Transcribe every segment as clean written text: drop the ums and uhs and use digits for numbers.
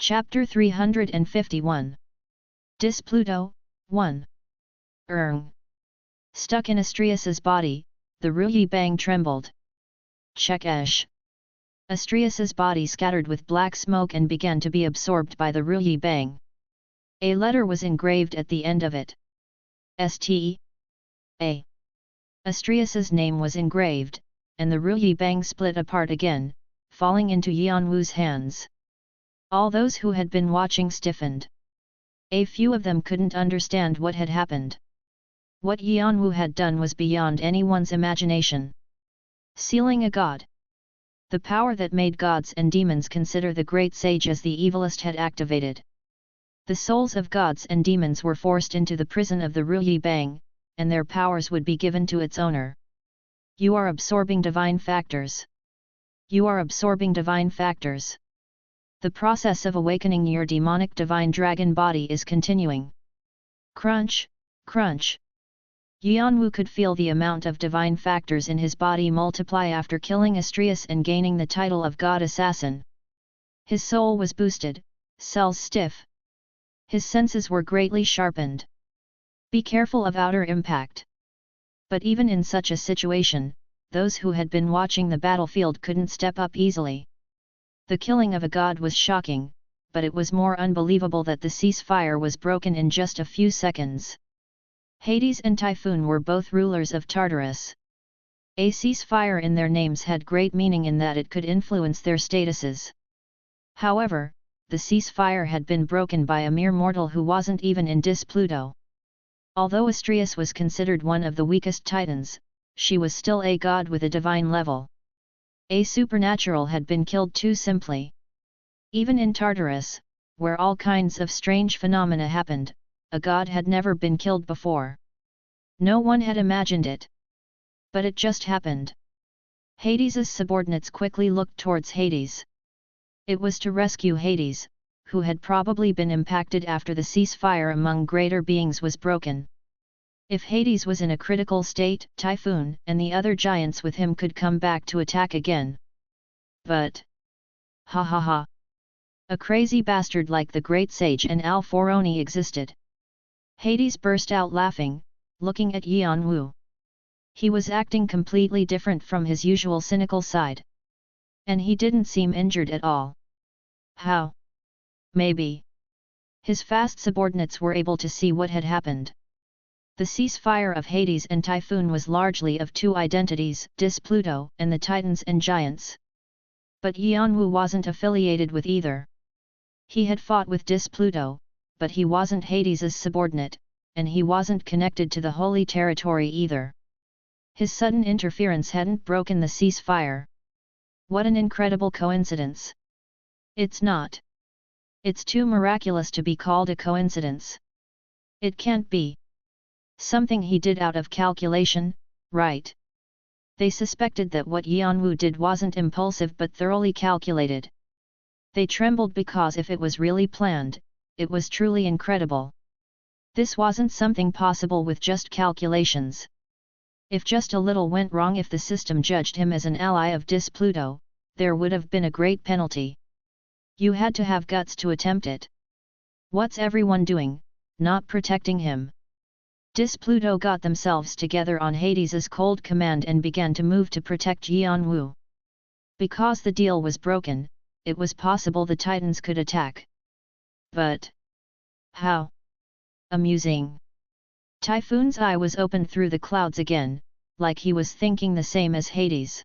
Chapter 351. Pluto 1. Stuck in Astrius's body, the Ruyi Bang trembled. Check-esh. Astrius's body scattered with black smoke and began to be absorbed by the Ruyi Bang. A letter was engraved at the end of it. St.A. Astrius's name was engraved, and the Ruyi Bang split apart again, falling into Yeon-woo's hands. All those who had been watching stiffened. A few of them couldn't understand what had happened. What Yeon-woo had done was beyond anyone's imagination. Sealing a god. The power that made gods and demons consider the great sage as the evilest had activated. The souls of gods and demons were forced into the prison of the Ruyi Bang, and their powers would be given to its owner. You are absorbing divine factors. You are absorbing divine factors. The process of awakening your demonic divine dragon body is continuing. Crunch, crunch. Yeon-woo could feel the amount of divine factors in his body multiply after killing Astrius and gaining the title of God Assassin. His soul was boosted, cells stiff. His senses were greatly sharpened. Be careful of outer impact. But even in such a situation, those who had been watching the battlefield couldn't step up easily. The killing of a god was shocking, but it was more unbelievable that the ceasefire was broken in just a few seconds. Hades and Typhoon were both rulers of Tartarus. A ceasefire in their names had great meaning in that it could influence their statuses. However, the ceasefire had been broken by a mere mortal who wasn't even in Pluto. Although Astrius was considered one of the weakest titans, she was still a god with a divine level. A supernatural had been killed too simply. Even in Tartarus, where all kinds of strange phenomena happened, a god had never been killed before. No one had imagined it. But it just happened. Hades's subordinates quickly looked towards Hades. It was to rescue Hades, who had probably been impacted after the ceasefire among greater beings was broken. If Hades was in a critical state, Typhoon and the other giants with him could come back to attack again. But... ha ha ha! A crazy bastard like the great sage and Al-Foroni existed. Hades burst out laughing, looking at Yeon-woo. He was acting completely different from his usual cynical side. And he didn't seem injured at all. How? Maybe. His fast subordinates were able to see what had happened. The ceasefire of Hades and Typhoon was largely of two identities, Pluto and the Titans and Giants. But Yeon-woo wasn't affiliated with either. He had fought with Pluto, but he wasn't Hades's subordinate, and he wasn't connected to the Holy Territory either. His sudden interference hadn't broken the ceasefire. What an incredible coincidence! It's not. It's too miraculous to be called a coincidence. It can't be. Something he did out of calculation, right? They suspected that what Yeon-woo did wasn't impulsive but thoroughly calculated. They trembled because if it was really planned, it was truly incredible. This wasn't something possible with just calculations. If just a little went wrong, if the system judged him as an ally of Pluto, there would have been a great penalty. You had to have guts to attempt it. What's everyone doing, not protecting him? Pluto got themselves together on Hades's cold command and began to move to protect Yeon-woo. Because the deal was broken, it was possible the Titans could attack. But how? Amusing. Typhoon's eye was opened through the clouds again, like he was thinking the same as Hades.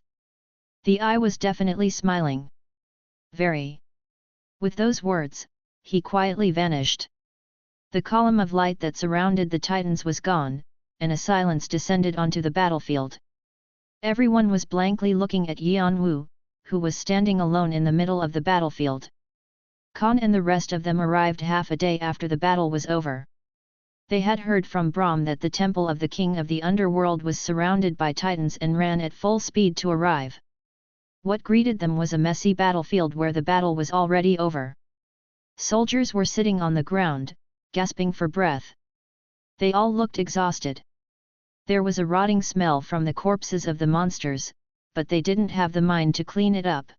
The eye was definitely smiling. Very. With those words, he quietly vanished. The column of light that surrounded the Titans was gone, and a silence descended onto the battlefield. Everyone was blankly looking at Yeon-woo, who was standing alone in the middle of the battlefield. Khan and the rest of them arrived half a day after the battle was over. They had heard from Brahm that the temple of the king of the underworld was surrounded by Titans and ran at full speed to arrive. What greeted them was a messy battlefield where the battle was already over. Soldiers were sitting on the ground, gasping for breath. They all looked exhausted. There was a rotting smell from the corpses of the monsters, but they didn't have the mind to clean it up.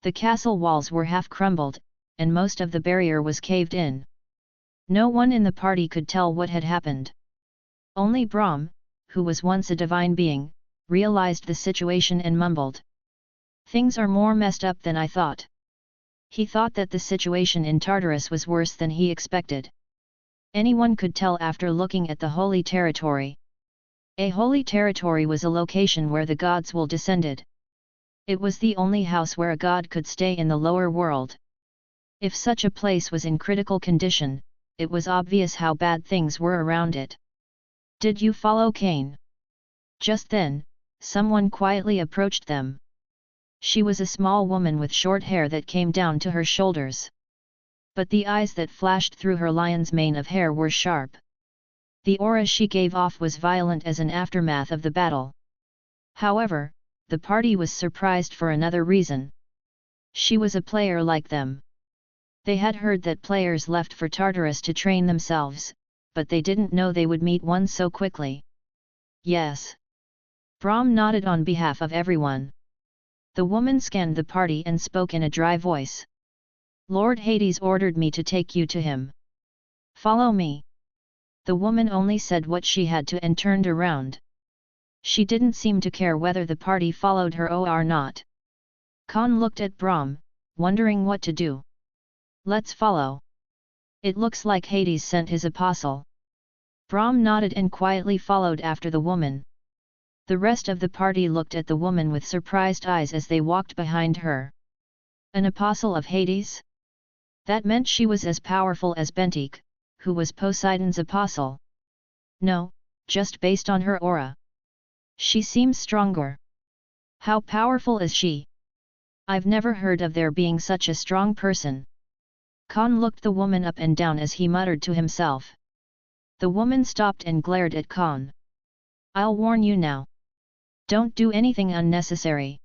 The castle walls were half crumbled, and most of the barrier was caved in. No one in the party could tell what had happened. Only Brahm, who was once a divine being, realized the situation and mumbled. "Things are more messed up than I thought." He thought that the situation in Tartarus was worse than he expected. Anyone could tell after looking at the holy territory. A holy territory was a location where the gods will descended. It was the only house where a god could stay in the lower world. If such a place was in critical condition, it was obvious how bad things were around it. "Did you follow Cain?" Just then, someone quietly approached them. She was a small woman with short hair that came down to her shoulders. But the eyes that flashed through her lion's mane of hair were sharp. The aura she gave off was violent as an aftermath of the battle. However, the party was surprised for another reason. She was a player like them. They had heard that players left for Tartarus to train themselves, but they didn't know they would meet one so quickly. "Yes." Brahm nodded on behalf of everyone. The woman scanned the party and spoke in a dry voice. "Lord Hades ordered me to take you to him. Follow me." The woman only said what she had to and turned around. She didn't seem to care whether the party followed her or not. Khan looked at Brahm, wondering what to do. "Let's follow. It looks like Hades sent his apostle." Brahm nodded and quietly followed after the woman. The rest of the party looked at the woman with surprised eyes as they walked behind her. An apostle of Hades? That meant she was as powerful as Bentik, who was Poseidon's apostle. No, just based on her aura. She seems stronger. How powerful is she? I've never heard of there being such a strong person. Khan looked the woman up and down as he muttered to himself. The woman stopped and glared at Khan. "I'll warn you now. Don't do anything unnecessary.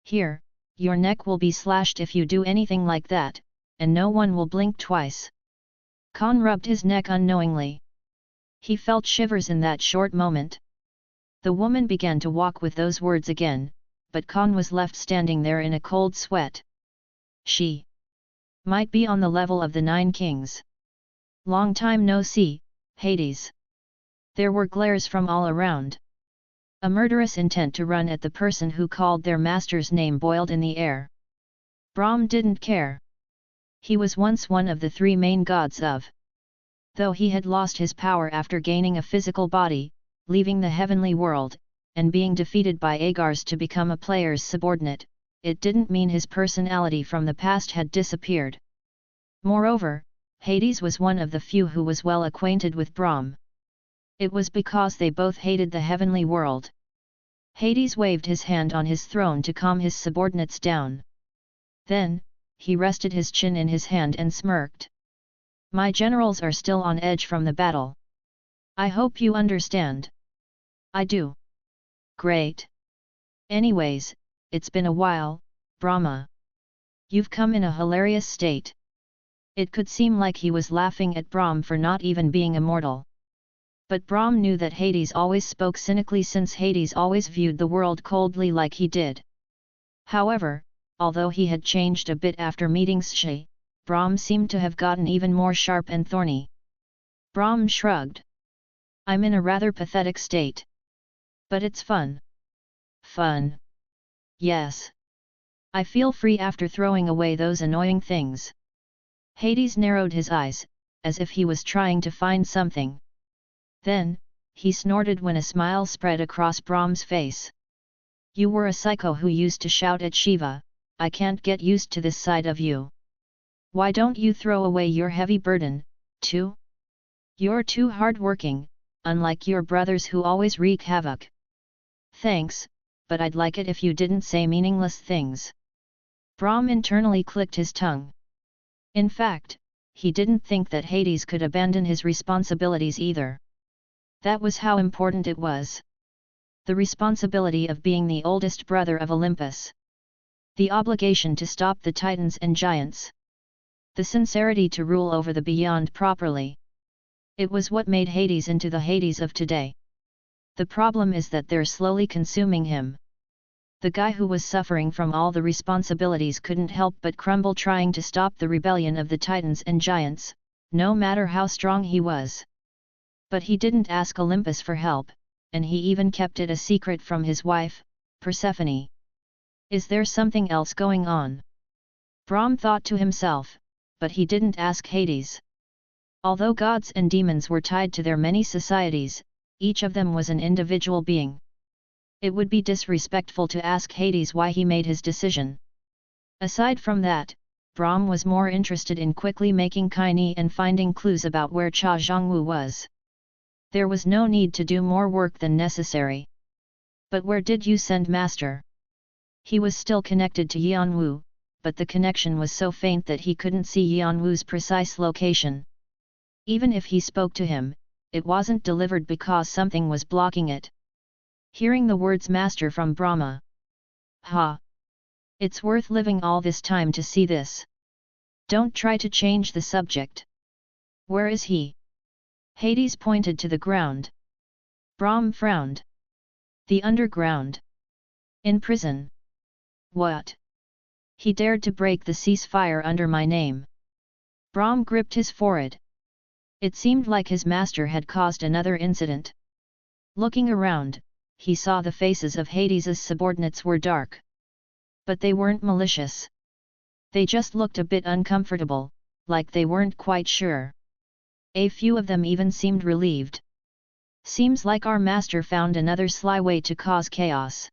Here, your neck will be slashed if you do anything like that, and no one will blink twice." Khan rubbed his neck unknowingly. He felt shivers in that short moment. The woman began to walk with those words again, but Khan was left standing there in a cold sweat. She might be on the level of the 9 kings. "Long time no see, Hades." There were glares from all around. A murderous intent to run at the person who called their master's name boiled in the air. Brahm didn't care. He was once one of the 3 main gods of. Though he had lost his power after gaining a physical body, leaving the heavenly world, and being defeated by Agars to become a player's subordinate, it didn't mean his personality from the past had disappeared. Moreover, Hades was one of the few who was well acquainted with Brahm. It was because they both hated the heavenly world. Hades waved his hand on his throne to calm his subordinates down. Then, he rested his chin in his hand and smirked. "My generals are still on edge from the battle. I hope you understand." "I do." "Great. Anyways, it's been a while, Brahma. You've come in a hilarious state." It could seem like he was laughing at Brahm for not even being immortal. But Brahm knew that Hades always spoke cynically since Hades always viewed the world coldly like he did. However, although he had changed a bit after meeting Shi, Brahm seemed to have gotten even more sharp and thorny. Brahm shrugged. "I'm in a rather pathetic state. But it's fun." "Fun? Yes. I feel free after throwing away those annoying things." Hades narrowed his eyes, as if he was trying to find something. Then, he snorted when a smile spread across Brahm's face. "You were a psycho who used to shout at Shiva, I can't get used to this side of you. Why don't you throw away your heavy burden, too? You're too hard-working, unlike your brothers who always wreak havoc." "Thanks, but I'd like it if you didn't say meaningless things." Brahm internally clicked his tongue. In fact, he didn't think that Hades could abandon his responsibilities either. That was how important it was. The responsibility of being the oldest brother of Olympus. The obligation to stop the titans and giants. The sincerity to rule over the beyond properly. It was what made Hades into the Hades of today. The problem is that they're slowly consuming him. The guy who was suffering from all the responsibilities couldn't help but crumble trying to stop the rebellion of the titans and giants, no matter how strong he was. But he didn't ask Olympus for help, and he even kept it a secret from his wife, Persephone. Is there something else going on? Brahm thought to himself, but he didn't ask Hades. Although gods and demons were tied to their many societies, each of them was an individual being. It would be disrespectful to ask Hades why he made his decision. Aside from that, Brahm was more interested in quickly making Cunning and finding clues about where Cha Jeong-woo was. There was no need to do more work than necessary. But where did you send Master? He was still connected to Yeon-woo, but the connection was so faint that he couldn't see Yeon-woo's precise location. Even if he spoke to him, it wasn't delivered because something was blocking it. Hearing the words Master from Brahma. Ha! It's worth living all this time to see this. Don't try to change the subject. Where is he? Hades pointed to the ground. Brahm frowned. The underground. In prison. What? He dared to break the ceasefire under my name. Brahm gripped his forehead. It seemed like his master had caused another incident. Looking around, he saw the faces of Hades' subordinates were dark. But they weren't malicious. They just looked a bit uncomfortable, like they weren't quite sure. A few of them even seemed relieved. Seems like our master found another sly way to cause chaos.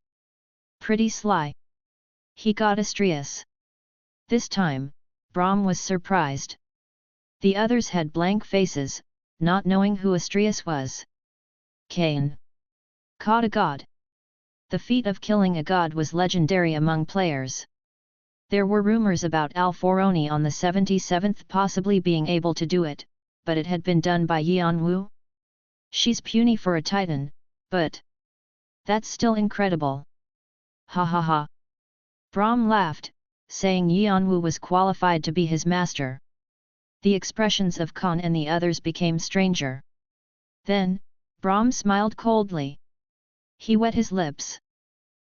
Pretty sly. He got Astrius. This time, Brahm was surprised. The others had blank faces, not knowing who Astrius was. Cain. Caught a god. The feat of killing a god was legendary among players. There were rumors about Alforoni on the 77th possibly being able to do it, but it had been done by Yeon-woo. She's puny for a titan, but that's still incredible. Ha ha ha. Brahm laughed, saying Yeon-woo was qualified to be his master. The expressions of Khan and the others became stranger. Then, Brahm smiled coldly. He wet his lips.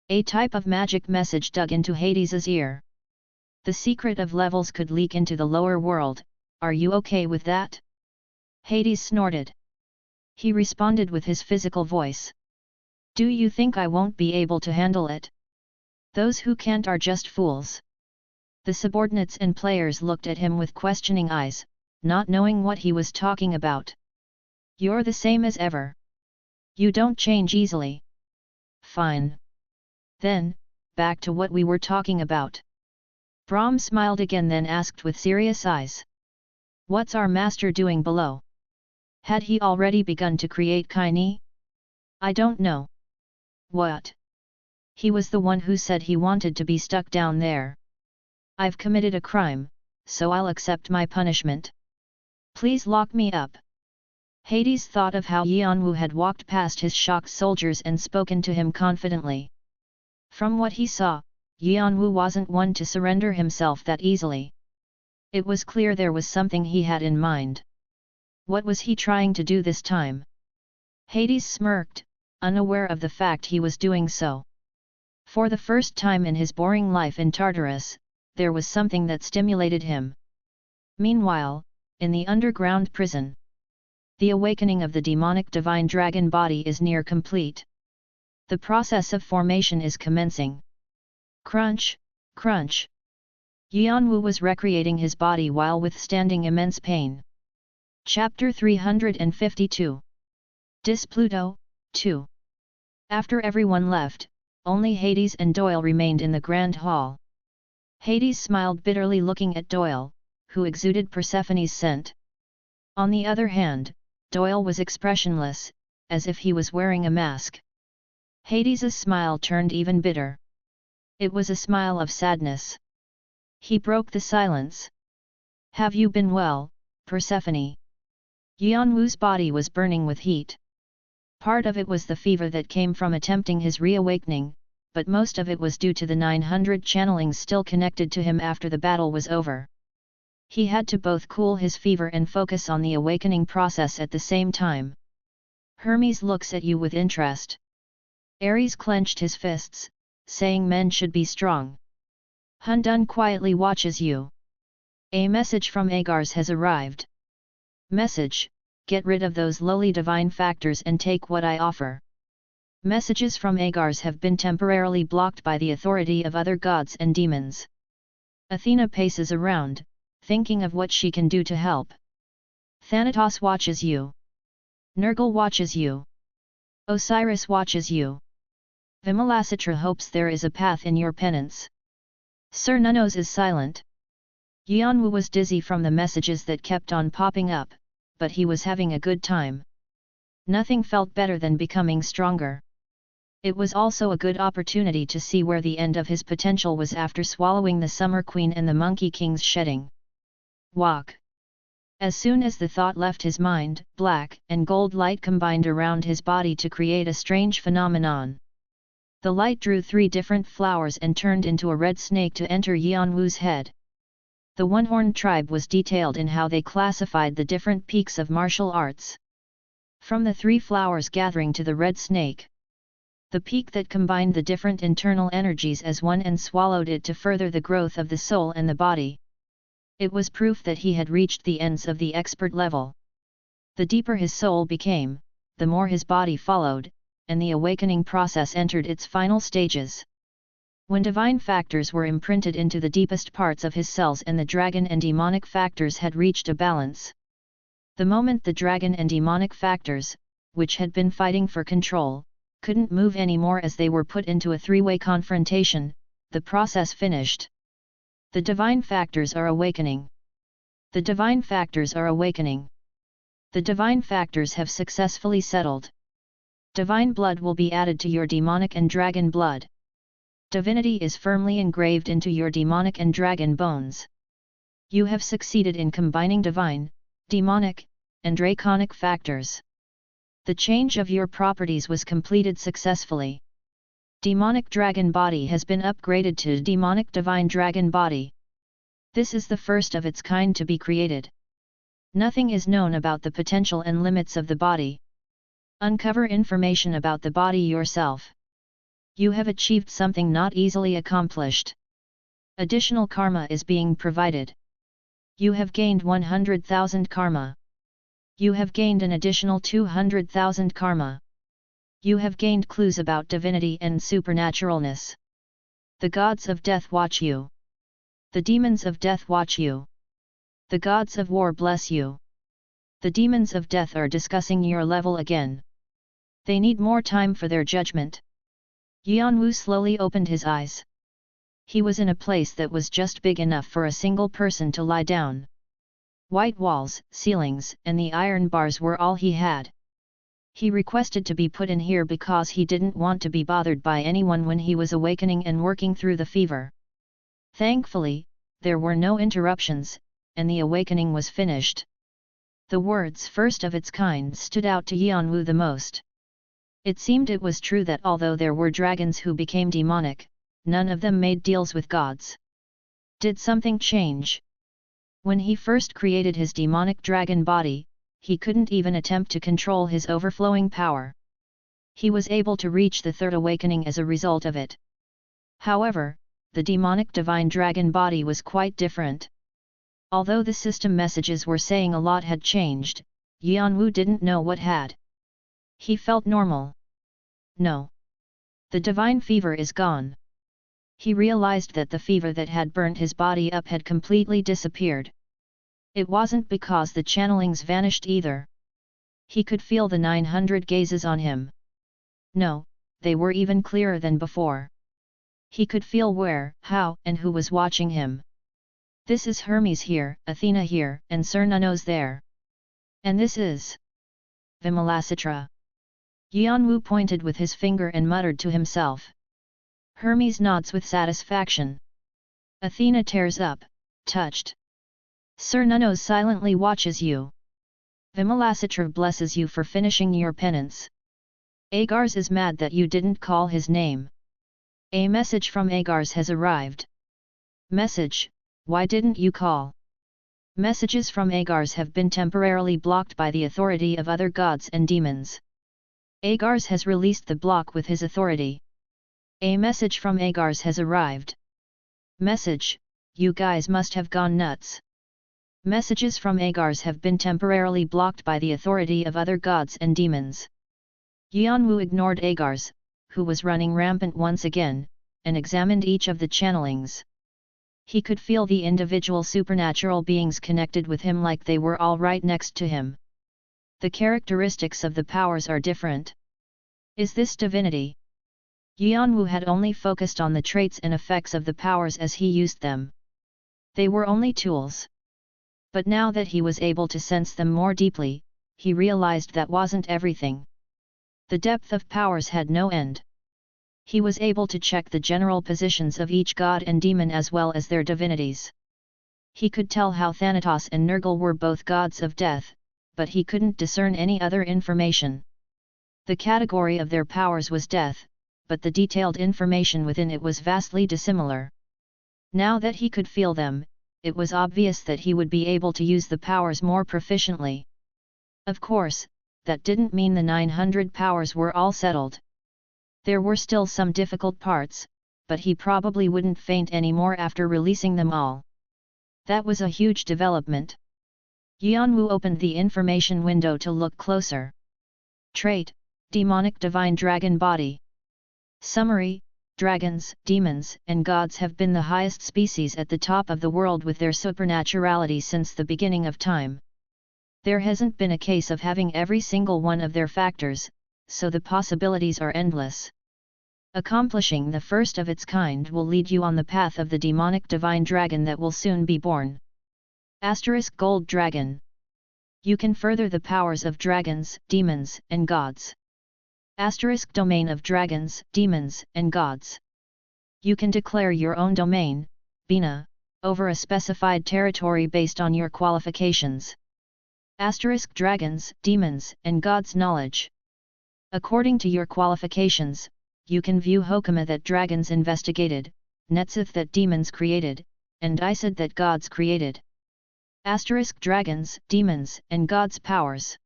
A type of magic message dug into Hades' ear. The secret of levels could leak into the lower world, are you okay with that? Hades snorted. He responded with his physical voice. Do you think I won't be able to handle it? Those who can't are just fools. The subordinates and players looked at him with questioning eyes, not knowing what he was talking about. You're the same as ever. You don't change easily. Fine. Then, back to what we were talking about. Brahm smiled again then asked with serious eyes. What's our master doing below? Had he already begun to create Cunning? I don't know. What? He was the one who said he wanted to be stuck down there. I've committed a crime, so I'll accept my punishment. Please lock me up. Hades thought of how Yeon-woo had walked past his shocked soldiers and spoken to him confidently. From what he saw, Yeon-woo wasn't one to surrender himself that easily. It was clear there was something he had in mind. What was he trying to do this time? Hades smirked, unaware of the fact he was doing so. For the first time in his boring life in Tartarus, there was something that stimulated him. Meanwhile, in the underground prison, the awakening of the demonic divine dragon body is near complete. The process of formation is commencing. Crunch, crunch. Yeon-woo was recreating his body while withstanding immense pain. Chapter 352. Dis Pluto, 2. After everyone left, only Hades and Doyle remained in the grand hall. Hades smiled bitterly looking at Doyle, who exuded Persephone's scent. On the other hand, Doyle was expressionless, as if he was wearing a mask. Hades' smile turned even bitter. It was a smile of sadness. He broke the silence. Have you been well, Persephone? Yeon-woo's body was burning with heat. Part of it was the fever that came from attempting his reawakening, but most of it was due to the 900 channelings still connected to him after the battle was over. He had to both cool his fever and focus on the awakening process at the same time. Hermes looks at you with interest. Ares clenched his fists, saying men should be strong. Hundun quietly watches you. A message from Agars has arrived. Message: get rid of those lowly divine factors and take what I offer. Messages from Agars have been temporarily blocked by the authority of other gods and demons. Athena paces around, thinking of what she can do to help. Thanatos watches you. Nergal watches you. Osiris watches you. Vimalasitra hopes there is a path in your penance. Sir Nunnos is silent. Yeon-woo was dizzy from the messages that kept on popping up, but he was having a good time. Nothing felt better than becoming stronger. It was also a good opportunity to see where the end of his potential was after swallowing the Summer Queen and the Monkey King's shedding. Walk. As soon as the thought left his mind, black and gold light combined around his body to create a strange phenomenon. The light drew 3 different flowers and turned into a red snake to enter Yeon-woo's head. The one-horned tribe was detailed in how they classified the different peaks of martial arts. From the 3 flowers gathering to the red snake, the peak that combined the different internal energies as one and swallowed it to further the growth of the soul and the body. It was proof that he had reached the ends of the expert level. The deeper his soul became, the more his body followed, and the awakening process entered its final stages. When divine factors were imprinted into the deepest parts of his cells and the dragon and demonic factors had reached a balance. The moment the dragon and demonic factors, which had been fighting for control, couldn't move anymore as they were put into a 3-way confrontation, the process finished. The divine factors are awakening. The divine factors are awakening. The divine factors have successfully settled. Divine blood will be added to your demonic and dragon blood. Divinity is firmly engraved into your demonic and dragon bones. You have succeeded in combining divine, demonic, and draconic factors. The change of your properties was completed successfully. Demonic dragon body has been upgraded to demonic divine dragon body. This is the first of its kind to be created. Nothing is known about the potential and limits of the body. Uncover information about the body yourself. You have achieved something not easily accomplished. Additional karma is being provided. You have gained 100,000 karma. You have gained an additional 200,000 karma. You have gained clues about divinity and supernaturalness. The gods of death watch you. The demons of death watch you. The gods of war bless you. The demons of death are discussing your level again. They need more time for their judgment. Yeon-woo slowly opened his eyes. He was in a place that was just big enough for a single person to lie down. White walls, ceilings, and the iron bars were all he had. He requested to be put in here because he didn't want to be bothered by anyone when he was awakening and working through the fever. Thankfully, there were no interruptions, and the awakening was finished. The words "first of its kind" stood out to Yeon-woo the most. It seemed it was true that although there were dragons who became demonic, none of them made deals with gods. Did something change? When he first created his demonic dragon body, he couldn't even attempt to control his overflowing power. He was able to reach the 3rd awakening as a result of it. However, the demonic divine dragon body was quite different. Although the system messages were saying a lot had changed, Yeon-woo didn't know what had. He felt normal. No. The divine fever is gone. He realized that the fever that had burnt his body up had completely disappeared. It wasn't because the channelings vanished either. He could feel the 900 gazes on him. No, they were even clearer than before. He could feel where, how, and who was watching him. This is Hermes here, Athena here, and Sir Nunnos there. And this is Vimalasitra. Yeon-woo pointed with his finger and muttered to himself. Hermes nods with satisfaction. Athena tears up, touched. Sir Nunnos silently watches you. Vimalasitra blesses you for finishing your penance. Agars is mad that you didn't call his name. A message from Agars has arrived. Message: why didn't you call? Messages from Agars have been temporarily blocked by the authority of other gods and demons. Agars has released the block with his authority. A message from Agars has arrived. Message: you guys must have gone nuts. Messages from Agars have been temporarily blocked by the authority of other gods and demons. Yeon-woo ignored Agars, who was running rampant once again, and examined each of the channelings. He could feel the individual supernatural beings connected with him like they were all right next to him. The characteristics of the powers are different. Is this divinity? Yeon-woo had only focused on the traits and effects of the powers as he used them. They were only tools. But now that he was able to sense them more deeply, he realized that wasn't everything. The depth of powers had no end. He was able to check the general positions of each god and demon as well as their divinities. He could tell how Thanatos and Nergal were both gods of death, but he couldn't discern any other information. The category of their powers was death, but the detailed information within it was vastly dissimilar. Now that he could feel them, it was obvious that he would be able to use the powers more proficiently. Of course, that didn't mean the 900 powers were all settled. There were still some difficult parts, but he probably wouldn't faint anymore after releasing them all. That was a huge development. Yeon-woo opened the information window to look closer. Trait: Demonic Divine Dragon Body. Summary: dragons, demons, and gods have been the highest species at the top of the world with their supernaturality since the beginning of time. There hasn't been a case of having every single one of their factors, so the possibilities are endless. Accomplishing the first of its kind will lead you on the path of the demonic divine dragon that will soon be born. Gold Dragon. You can further the powers of dragons, demons, and gods. Domain of dragons, demons, and gods. You can declare your own domain, Bina, over a specified territory based on your qualifications. Dragons, demons, and gods knowledge. According to your qualifications, you can view Hokama that dragons investigated, Netzith that demons created, and Isad that gods created. Dragons, demons, and gods powers.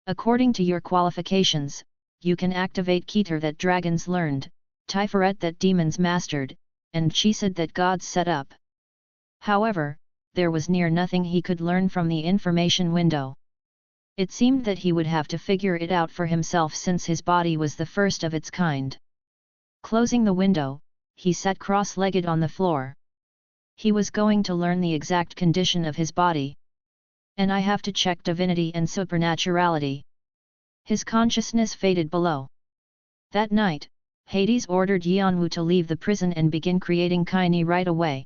According to your qualifications, you can activate Keter that dragons learned, Tiferet that demons mastered, and Chisad that gods set up. However, there was near nothing he could learn from the information window. It seemed that he would have to figure it out for himself since his body was the first of its kind. Closing the window, he sat cross-legged on the floor. He was going to learn the exact condition of his body. And I have to check divinity and supernaturality. His consciousness faded below. That night, Hades ordered Yeon-woo to leave the prison and begin creating Cunning right away.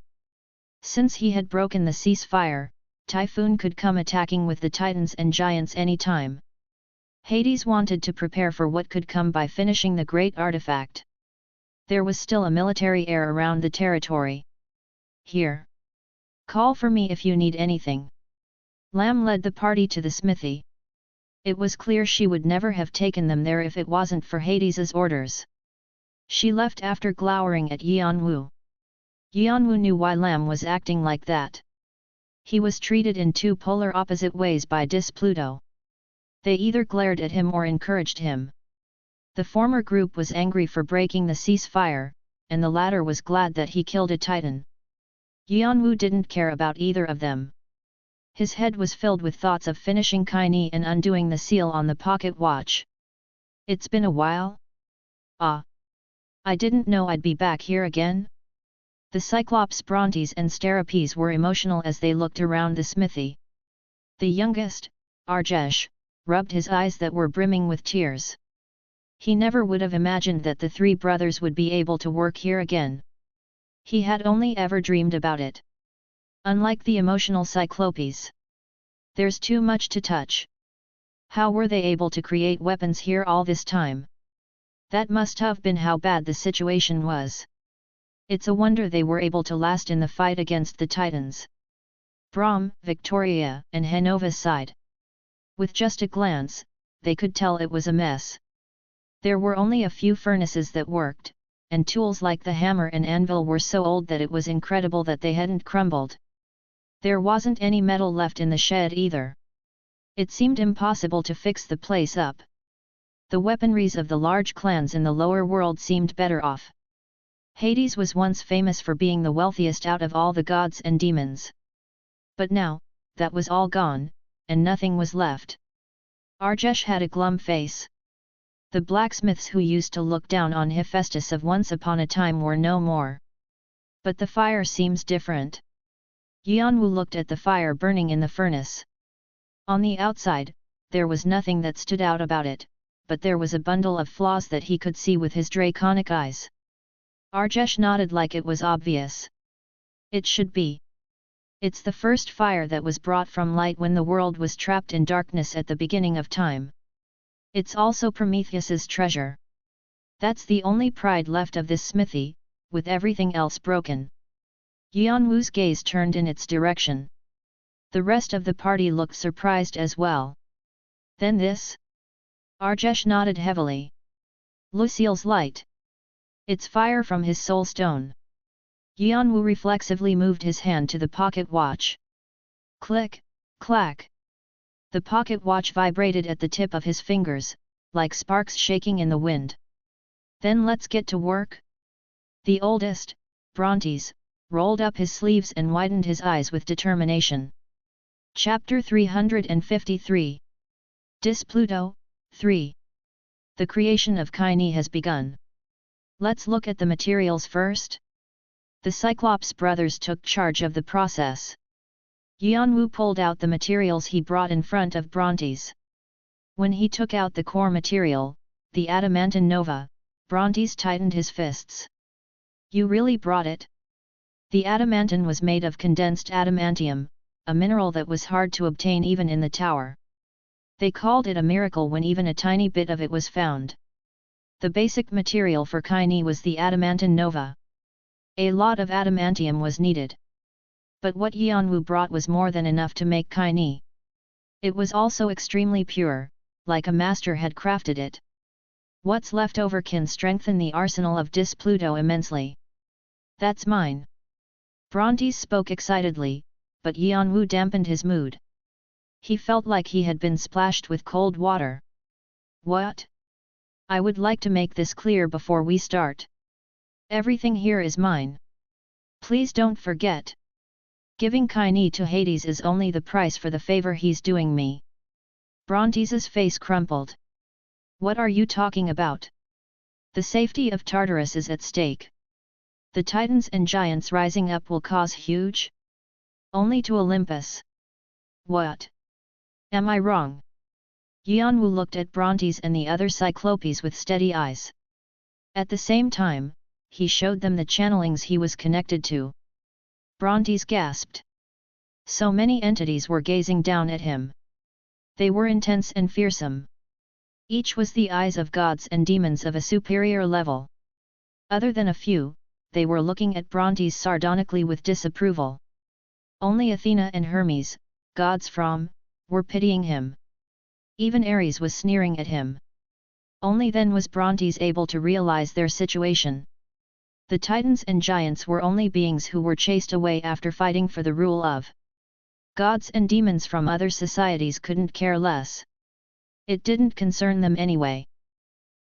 Since he had broken the ceasefire, Typhoon could come attacking with the titans and giants any time. Hades wanted to prepare for what could come by finishing the great artifact. There was still a military air around the territory. Here. Call for me if you need anything. Lam led the party to the smithy. It was clear she would never have taken them there if it wasn't for Hades's orders. She left after glowering at Yeon-woo. Yeon-woo knew why Lam was acting like that. He was treated in two polar opposite ways by Pluto. They either glared at him or encouraged him. The former group was angry for breaking the ceasefire, and the latter was glad that he killed a titan. Yeon-woo didn't care about either of them. His head was filled with thoughts of finishing Cunning and undoing the seal on the pocket watch. It's been a while? Ah! I didn't know I'd be back here again? The Cyclops Brontes and Sterapes were emotional as they looked around the smithy. The youngest, Arjesh, rubbed his eyes that were brimming with tears. He never would have imagined that the three brothers would be able to work here again. He had only ever dreamed about it. Unlike the emotional Cyclopes. There's too much to touch. How were they able to create weapons here all this time? That must have been how bad the situation was. It's a wonder they were able to last in the fight against the Titans. Brahm, Victoria, and Hanova sighed. With just a glance, they could tell it was a mess. There were only a few furnaces that worked, and tools like the hammer and anvil were so old that it was incredible that they hadn't crumbled. There wasn't any metal left in the shed either. It seemed impossible to fix the place up. The weaponries of the large clans in the lower world seemed better off. Hades was once famous for being the wealthiest out of all the gods and demons. But now, that was all gone, and nothing was left. Rajesh had a glum face. The blacksmiths who used to look down on Hephaestus of once upon a time were no more. But the fire seems different. Yeon-woo looked at the fire burning in the furnace. On the outside, there was nothing that stood out about it, but there was a bundle of flaws that he could see with his draconic eyes. Rajesh nodded like it was obvious. It should be. It's the first fire that was brought from light when the world was trapped in darkness at the beginning of time. It's also Prometheus's treasure. That's the only pride left of this smithy, with everything else broken. Yeon-woo's gaze turned in its direction. The rest of the party looked surprised as well. Then this? Rajesh nodded heavily. Lucille's light. It's fire from his soul stone. Yeon-woo reflexively moved his hand to the pocket watch. Click, clack. The pocket watch vibrated at the tip of his fingers, like sparks shaking in the wind. Then let's get to work? The oldest, Brontes, rolled up his sleeves and widened his eyes with determination. Chapter 353 Dis Pluto, 3. The creation of Cunning has begun. Let's look at the materials first. The Cyclops brothers took charge of the process. Yeon-woo pulled out the materials he brought in front of Brontes. When he took out the core material, the adamantine nova, Brontes tightened his fists. You really brought it? The adamantine was made of condensed adamantium, a mineral that was hard to obtain even in the tower. They called it a miracle when even a tiny bit of it was found. The basic material for Cunning was the adamantine nova. A lot of adamantium was needed. But what Yeon-woo brought was more than enough to make Cunning. It was also extremely pure, like a master had crafted it. What's left over can strengthen the arsenal of Dis Pluto immensely. That's mine. Brontes spoke excitedly, but Yeon-woo dampened his mood. He felt like he had been splashed with cold water. What? I would like to make this clear before we start. Everything here is mine. Please don't forget. Giving Cunning to Hades is only the price for the favor he's doing me. Brontes's face crumpled. What are you talking about? The safety of Tartarus is at stake. The titans and giants rising up will cause huge? Only to Olympus. What? Am I wrong? Yeon-woo looked at Brontes and the other Cyclopes with steady eyes. At the same time, he showed them the channelings he was connected to. Brontes gasped. So many entities were gazing down at him. They were intense and fearsome. Each was the eyes of gods and demons of a superior level. Other than a few, they were looking at Brontes sardonically with disapproval. Only Athena and Hermes, gods from, were pitying him. Even Ares was sneering at him. Only then was Brontes able to realize their situation. The titans and giants were only beings who were chased away after fighting for the rule of. Gods and demons from other societies couldn't care less. It didn't concern them anyway.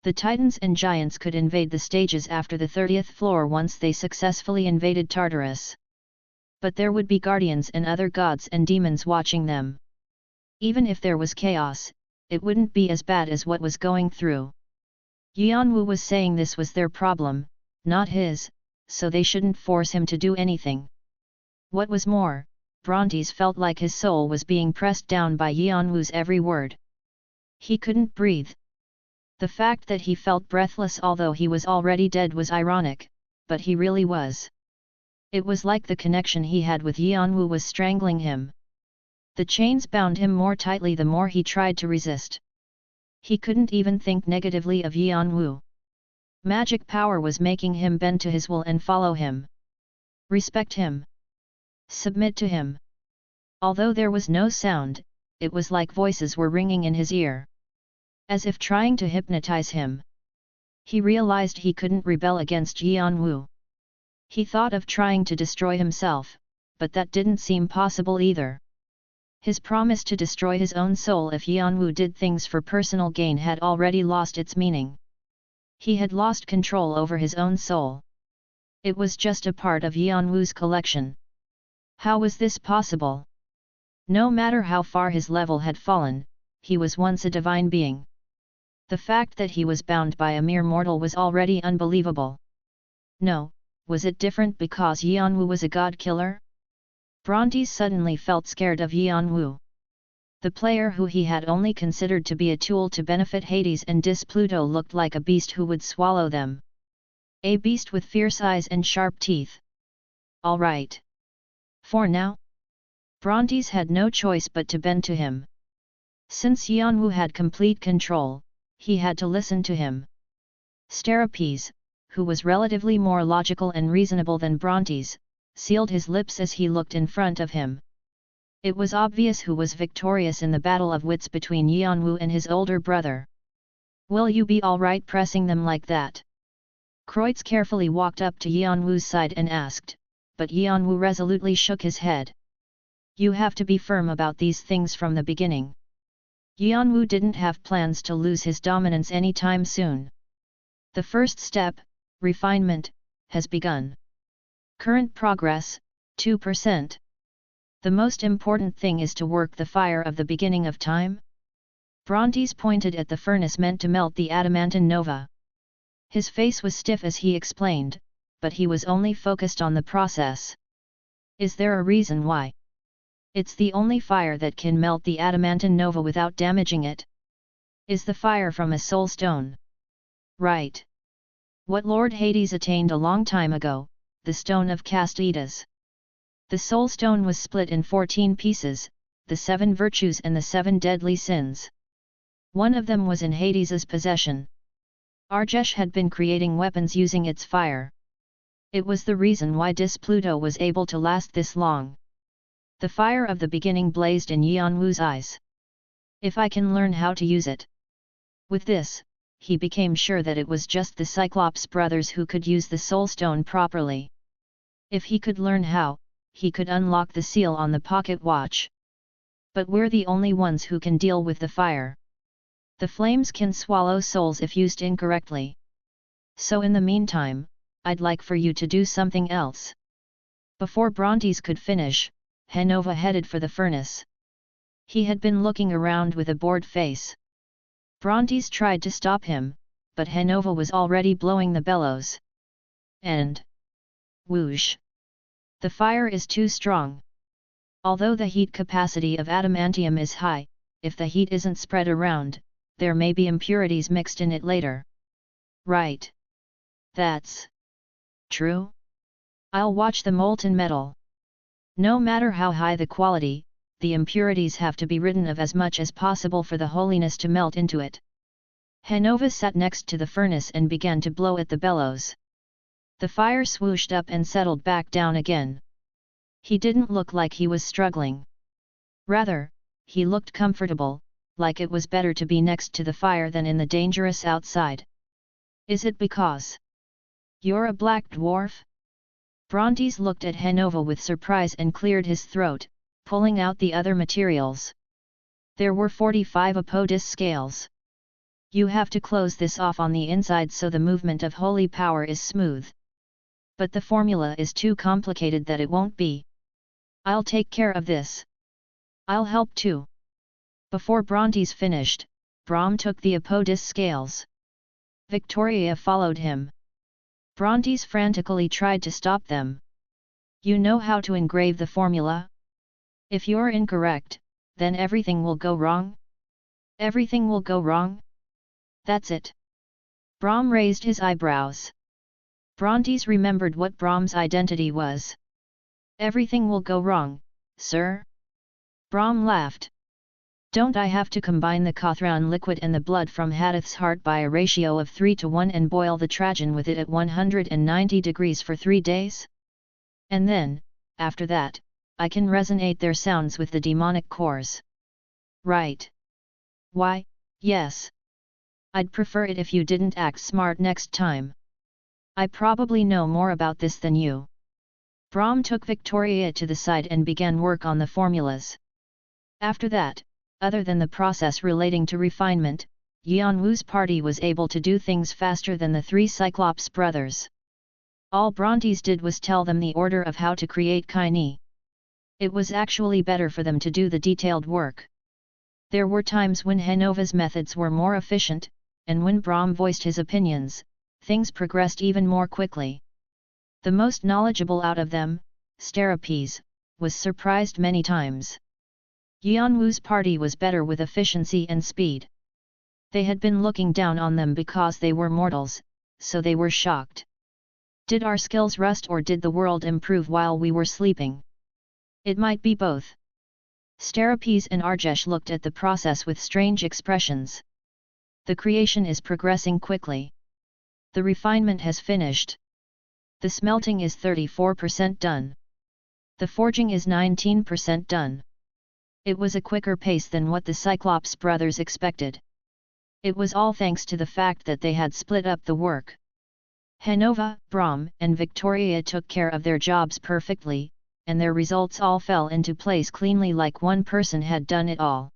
The titans and giants could invade the stages after the 30th floor once they successfully invaded Tartarus. But there would be guardians and other gods and demons watching them. Even if there was chaos, it wouldn't be as bad as what was going through. Yeon-woo was saying this was their problem, not his, so they shouldn't force him to do anything. What was more, Brontes felt like his soul was being pressed down by Yeon-woo's every word. He couldn't breathe. The fact that he felt breathless although he was already dead was ironic, but he really was. It was like the connection he had with Yeon-woo was strangling him. The chains bound him more tightly the more he tried to resist. He couldn't even think negatively of Yeon-woo. Magic power was making him bend to his will and follow him. Respect him. Submit to him. Although there was no sound, it was like voices were ringing in his ear. As if trying to hypnotize him. He realized he couldn't rebel against Yeon-woo. He thought of trying to destroy himself, but that didn't seem possible either. His promise to destroy his own soul if Yeon-woo did things for personal gain had already lost its meaning. He had lost control over his own soul. It was just a part of Yeon-woo's collection. How was this possible? No matter how far his level had fallen, he was once a divine being. The fact that he was bound by a mere mortal was already unbelievable. No, was it different because Yeon-woo was a god-killer? Brontes suddenly felt scared of Yeon-woo. The player who he had only considered to be a tool to benefit Hades and Pluto looked like a beast who would swallow them. A beast with fierce eyes and sharp teeth. All right. For now? Brontes had no choice but to bend to him. Since Yeon-woo had complete control, he had to listen to him. Starapes, who was relatively more logical and reasonable than Brontes, sealed his lips as he looked in front of him. It was obvious who was victorious in the battle of wits between Yeon-woo and his older brother. Will you be alright pressing them like that? Kreutz carefully walked up to Yeon-woo's side and asked, but Yeon-woo resolutely shook his head. You have to be firm about these things from the beginning. Yeon-woo didn't have plans to lose his dominance anytime soon. The first step, refinement, has begun. Current progress, 2%. The most important thing is to work the fire of the beginning of time. Brontes pointed at the furnace meant to melt the adamantine nova. His face was stiff as he explained, but he was only focused on the process. Is there a reason why? It's the only fire that can melt the adamantine nova without damaging it. Is the fire from a soul stone? Right. What Lord Hades attained a long time ago, the Stone of Castitas. The Soul Stone was split in 14 pieces, the 7 virtues and the 7 deadly sins. One of them was in Hades's possession. Arjesh had been creating weapons using its fire. It was the reason why Pluto was able to last this long. The fire of the beginning blazed in Yeon-woo's eyes. If I can learn how to use it. With this, he became sure that it was just the Cyclops brothers who could use the Soul Stone properly. If he could learn how, he could unlock the seal on the pocket watch. But we're the only ones who can deal with the fire. The flames can swallow souls if used incorrectly. So in the meantime, I'd like for you to do something else. Before Brontes could finish, Hanova headed for the furnace. He had been looking around with a bored face. Brontes tried to stop him, but Hanova was already blowing the bellows. And whoosh! The fire is too strong. Although the heat capacity of adamantium is high, if the heat isn't spread around, there may be impurities mixed in it later. Right. That's true. I'll watch the molten metal. No matter how high the quality, the impurities have to be ridden of as much as possible for the holiness to melt into it. Hanova sat next to the furnace and began to blow at the bellows. The fire swooshed up and settled back down again. He didn't look like he was struggling. Rather, he looked comfortable, like it was better to be next to the fire than in the dangerous outside. Is it because you're a black dwarf? Brontes looked at Hanova with surprise and cleared his throat, pulling out the other materials. There were 45 apodis scales. You have to close this off on the inside so the movement of holy power is smooth. But the formula is too complicated that it won't be. I'll take care of this. I'll help too. Before Brontes finished, Brahm took the apodis scales. Victoria followed him. Brontes frantically tried to stop them. You know how to engrave the formula? If you're incorrect, then everything will go wrong? Everything will go wrong? That's it. Brahm raised his eyebrows. Brontes remembered what Brahm's identity was. Everything will go wrong, sir? Brahm laughed. Don't I have to combine the Kothran liquid and the blood from Hadith's heart by a ratio of 3:1 and boil the Trajan with it at 190 degrees for 3 days? And then, after that, I can resonate their sounds with the demonic cores. Right. Why, yes. I'd prefer it if you didn't act smart next time. I probably know more about this than you. Brahm took Victoria to the side and began work on the formulas. After that, other than the process relating to refinement, Yeon-woo's party was able to do things faster than the 3 Cyclops brothers. All Brontes did was tell them the order of how to create Cunning. It was actually better for them to do the detailed work. There were times when Hanova's methods were more efficient, and when Brahm voiced his opinions, things progressed even more quickly. The most knowledgeable out of them, Starapes, was surprised many times. Yeon-woo's party was better with efficiency and speed. They had been looking down on them because they were mortals, so they were shocked. Did our skills rust or did the world improve while we were sleeping? It might be both. Starapes and Arjesh looked at the process with strange expressions. The creation is progressing quickly. The refinement has finished. The smelting is 34% done. The forging is 19% done. It was a quicker pace than what the Cyclops brothers expected. It was all thanks to the fact that they had split up the work. Hanova, Brahm, and Victoria took care of their jobs perfectly, and their results all fell into place cleanly like one person had done it all.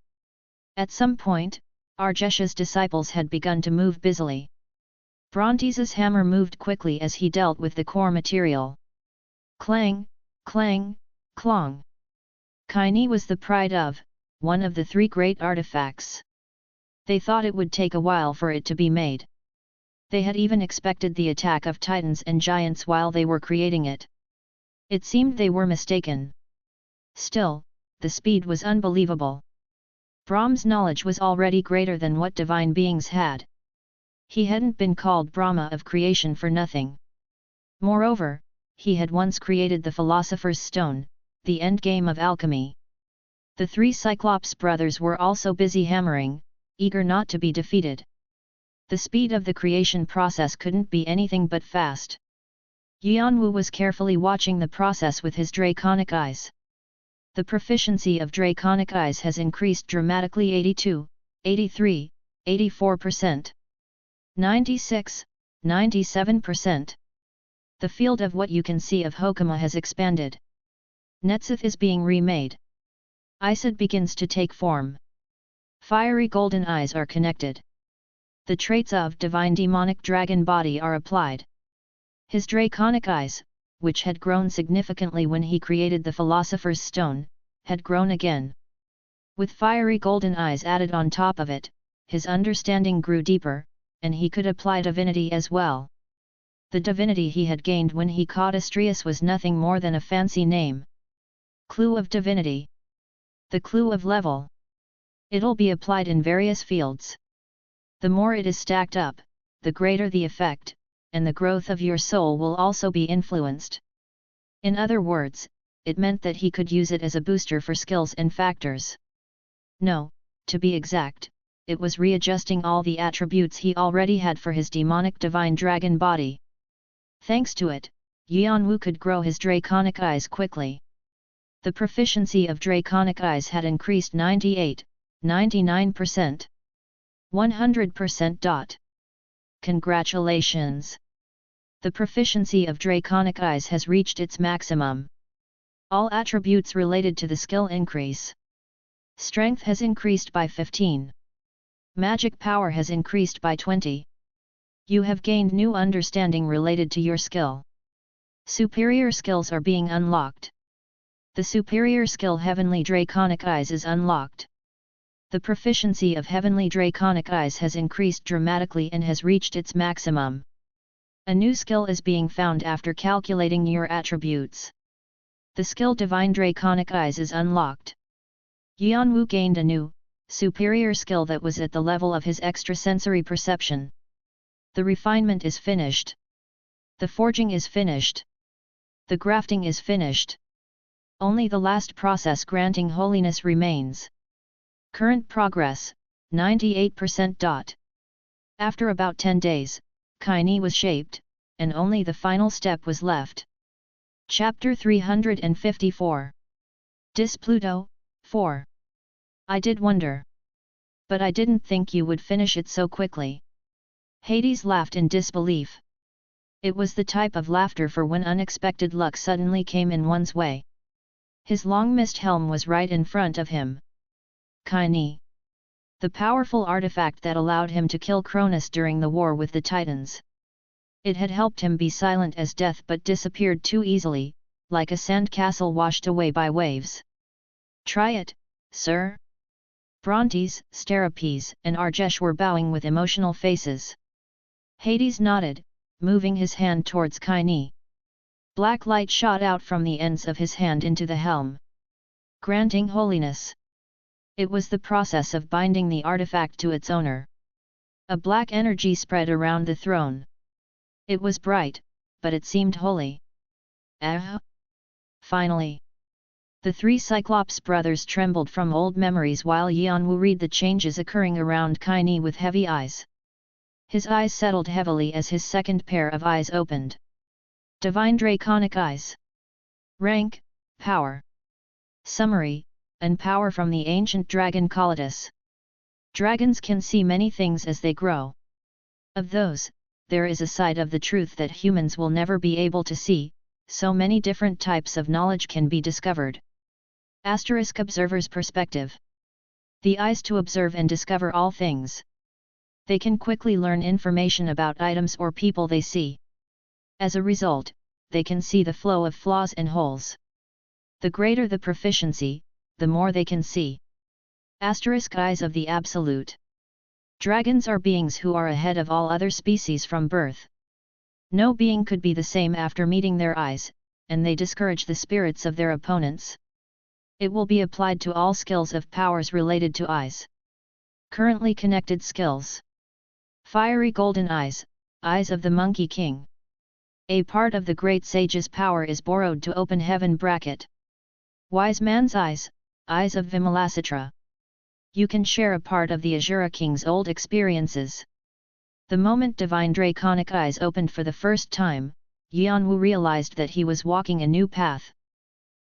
At some point, Arjesh's disciples had begun to move busily. Brontes's hammer moved quickly as he dealt with the core material. Clang, clang, clong. Cunning was the pride of, one of the three great artifacts. They thought it would take a while for it to be made. They had even expected the attack of titans and giants while they were creating it. It seemed they were mistaken. Still, the speed was unbelievable. Brahm's knowledge was already greater than what divine beings had. He hadn't been called Brahma of creation for nothing. Moreover, he had once created the Philosopher's Stone, the endgame of alchemy. The three Cyclops brothers were also busy hammering, eager not to be defeated. The speed of the creation process couldn't be anything but fast. Yeon-woo was carefully watching the process with his draconic eyes. The proficiency of draconic eyes has increased dramatically 82, 83, 84%. 96, 97%. The field of what you can see of Hokama has expanded. Netzith is being remade. Isid begins to take form. Fiery golden eyes are connected. The traits of divine demonic dragon body are applied. His draconic eyes, which had grown significantly when he created the Philosopher's Stone, had grown again. With fiery golden eyes added on top of it, his understanding grew deeper, and he could apply divinity as well. The divinity he had gained when he caught Astrius was nothing more than a fancy name. Clue of divinity. The clue of level. It'll be applied in various fields. The more it is stacked up, the greater the effect, and the growth of your soul will also be influenced. In other words, it meant that he could use it as a booster for skills and factors. No, to be exact, it was readjusting all the attributes he already had for his demonic divine dragon body. Thanks to it, Yeon-woo could grow his draconic eyes quickly. The proficiency of draconic eyes had increased 98, 99%. 100%. Congratulations! The proficiency of draconic eyes has reached its maximum. All attributes related to the skill increase. Strength has increased by 15. Magic power has increased by 20. You have gained new understanding related to your skill. Superior skills are being unlocked. The superior skill Heavenly Draconic Eyes is unlocked. The proficiency of Heavenly Draconic Eyes has increased dramatically and has reached its maximum. A new skill is being found after calculating your attributes. The skill Divine Draconic Eyes is unlocked. Yeon-woo gained a new, superior skill that was at the level of his extrasensory perception. The refinement is finished. The forging is finished. The grafting is finished. Only the last process granting holiness remains. Current progress, 98%. After about 10 days, Cunning was shaped, and only the final step was left. Chapter 354. Dis Pluto, 4. I did wonder. But I didn't think you would finish it so quickly. Hades laughed in disbelief. It was the type of laughter for when unexpected luck suddenly came in one's way. His long mist helm was right in front of him. Cunning. The powerful artifact that allowed him to kill Cronus during the war with the Titans. It had helped him be silent as death but disappeared too easily, like a sandcastle washed away by waves. "Try it, sir?" Brontes, Starapes, and Arjesh were bowing with emotional faces. Hades nodded, moving his hand towards Cunning. Black light shot out from the ends of his hand into the helm, granting holiness. It was the process of binding the artifact to its owner. A black energy spread around the throne. It was bright, but it seemed holy. Finally. The three Cyclops brothers trembled from old memories while Yeon-woo read the changes occurring around Cunning with heavy eyes. His eyes settled heavily as his second pair of eyes opened. Divine Draconic Eyes. Rank, Power. Summary, and power from the ancient dragon Calidus. Dragons can see many things as they grow. Of those, there is a side of the truth that humans will never be able to see, so many different types of knowledge can be discovered. Observer's perspective. The eyes to observe and discover all things. They can quickly learn information about items or people they see. As a result, they can see the flow of flaws and holes. The greater the proficiency, the more they can see. Eyes of the Absolute. Dragons are beings who are ahead of all other species from birth. No being could be the same after meeting their eyes, and they discourage the spirits of their opponents. It will be applied to all skills of powers related to eyes. Currently connected skills. Fiery Golden Eyes, Eyes of the Monkey King. A part of the Great Sage's power is borrowed to open heaven bracket. Wise Man's Eyes, Eyes of Vimalasitra. You can share a part of the Azura King's old experiences. The moment Divine Draconic Eyes opened for the first time, Yeon-woo realized that he was walking a new path.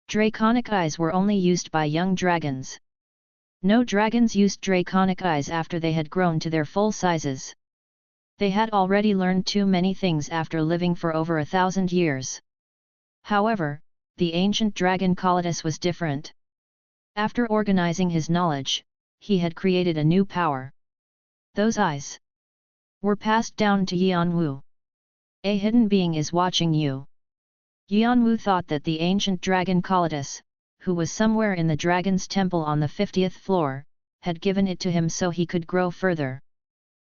Draconic Eyes were only used by young dragons. No dragons used Draconic Eyes after they had grown to their full sizes. They had already learned too many things after living for over 1,000 years. However, the ancient dragon Calidus was different. After organizing his knowledge, he had created a new power. Those eyes were passed down to Yeon-woo. A hidden being is watching you. Yeon-woo thought that the ancient dragon Calidus, who was somewhere in the dragon's temple on the 50th floor, had given it to him so he could grow further.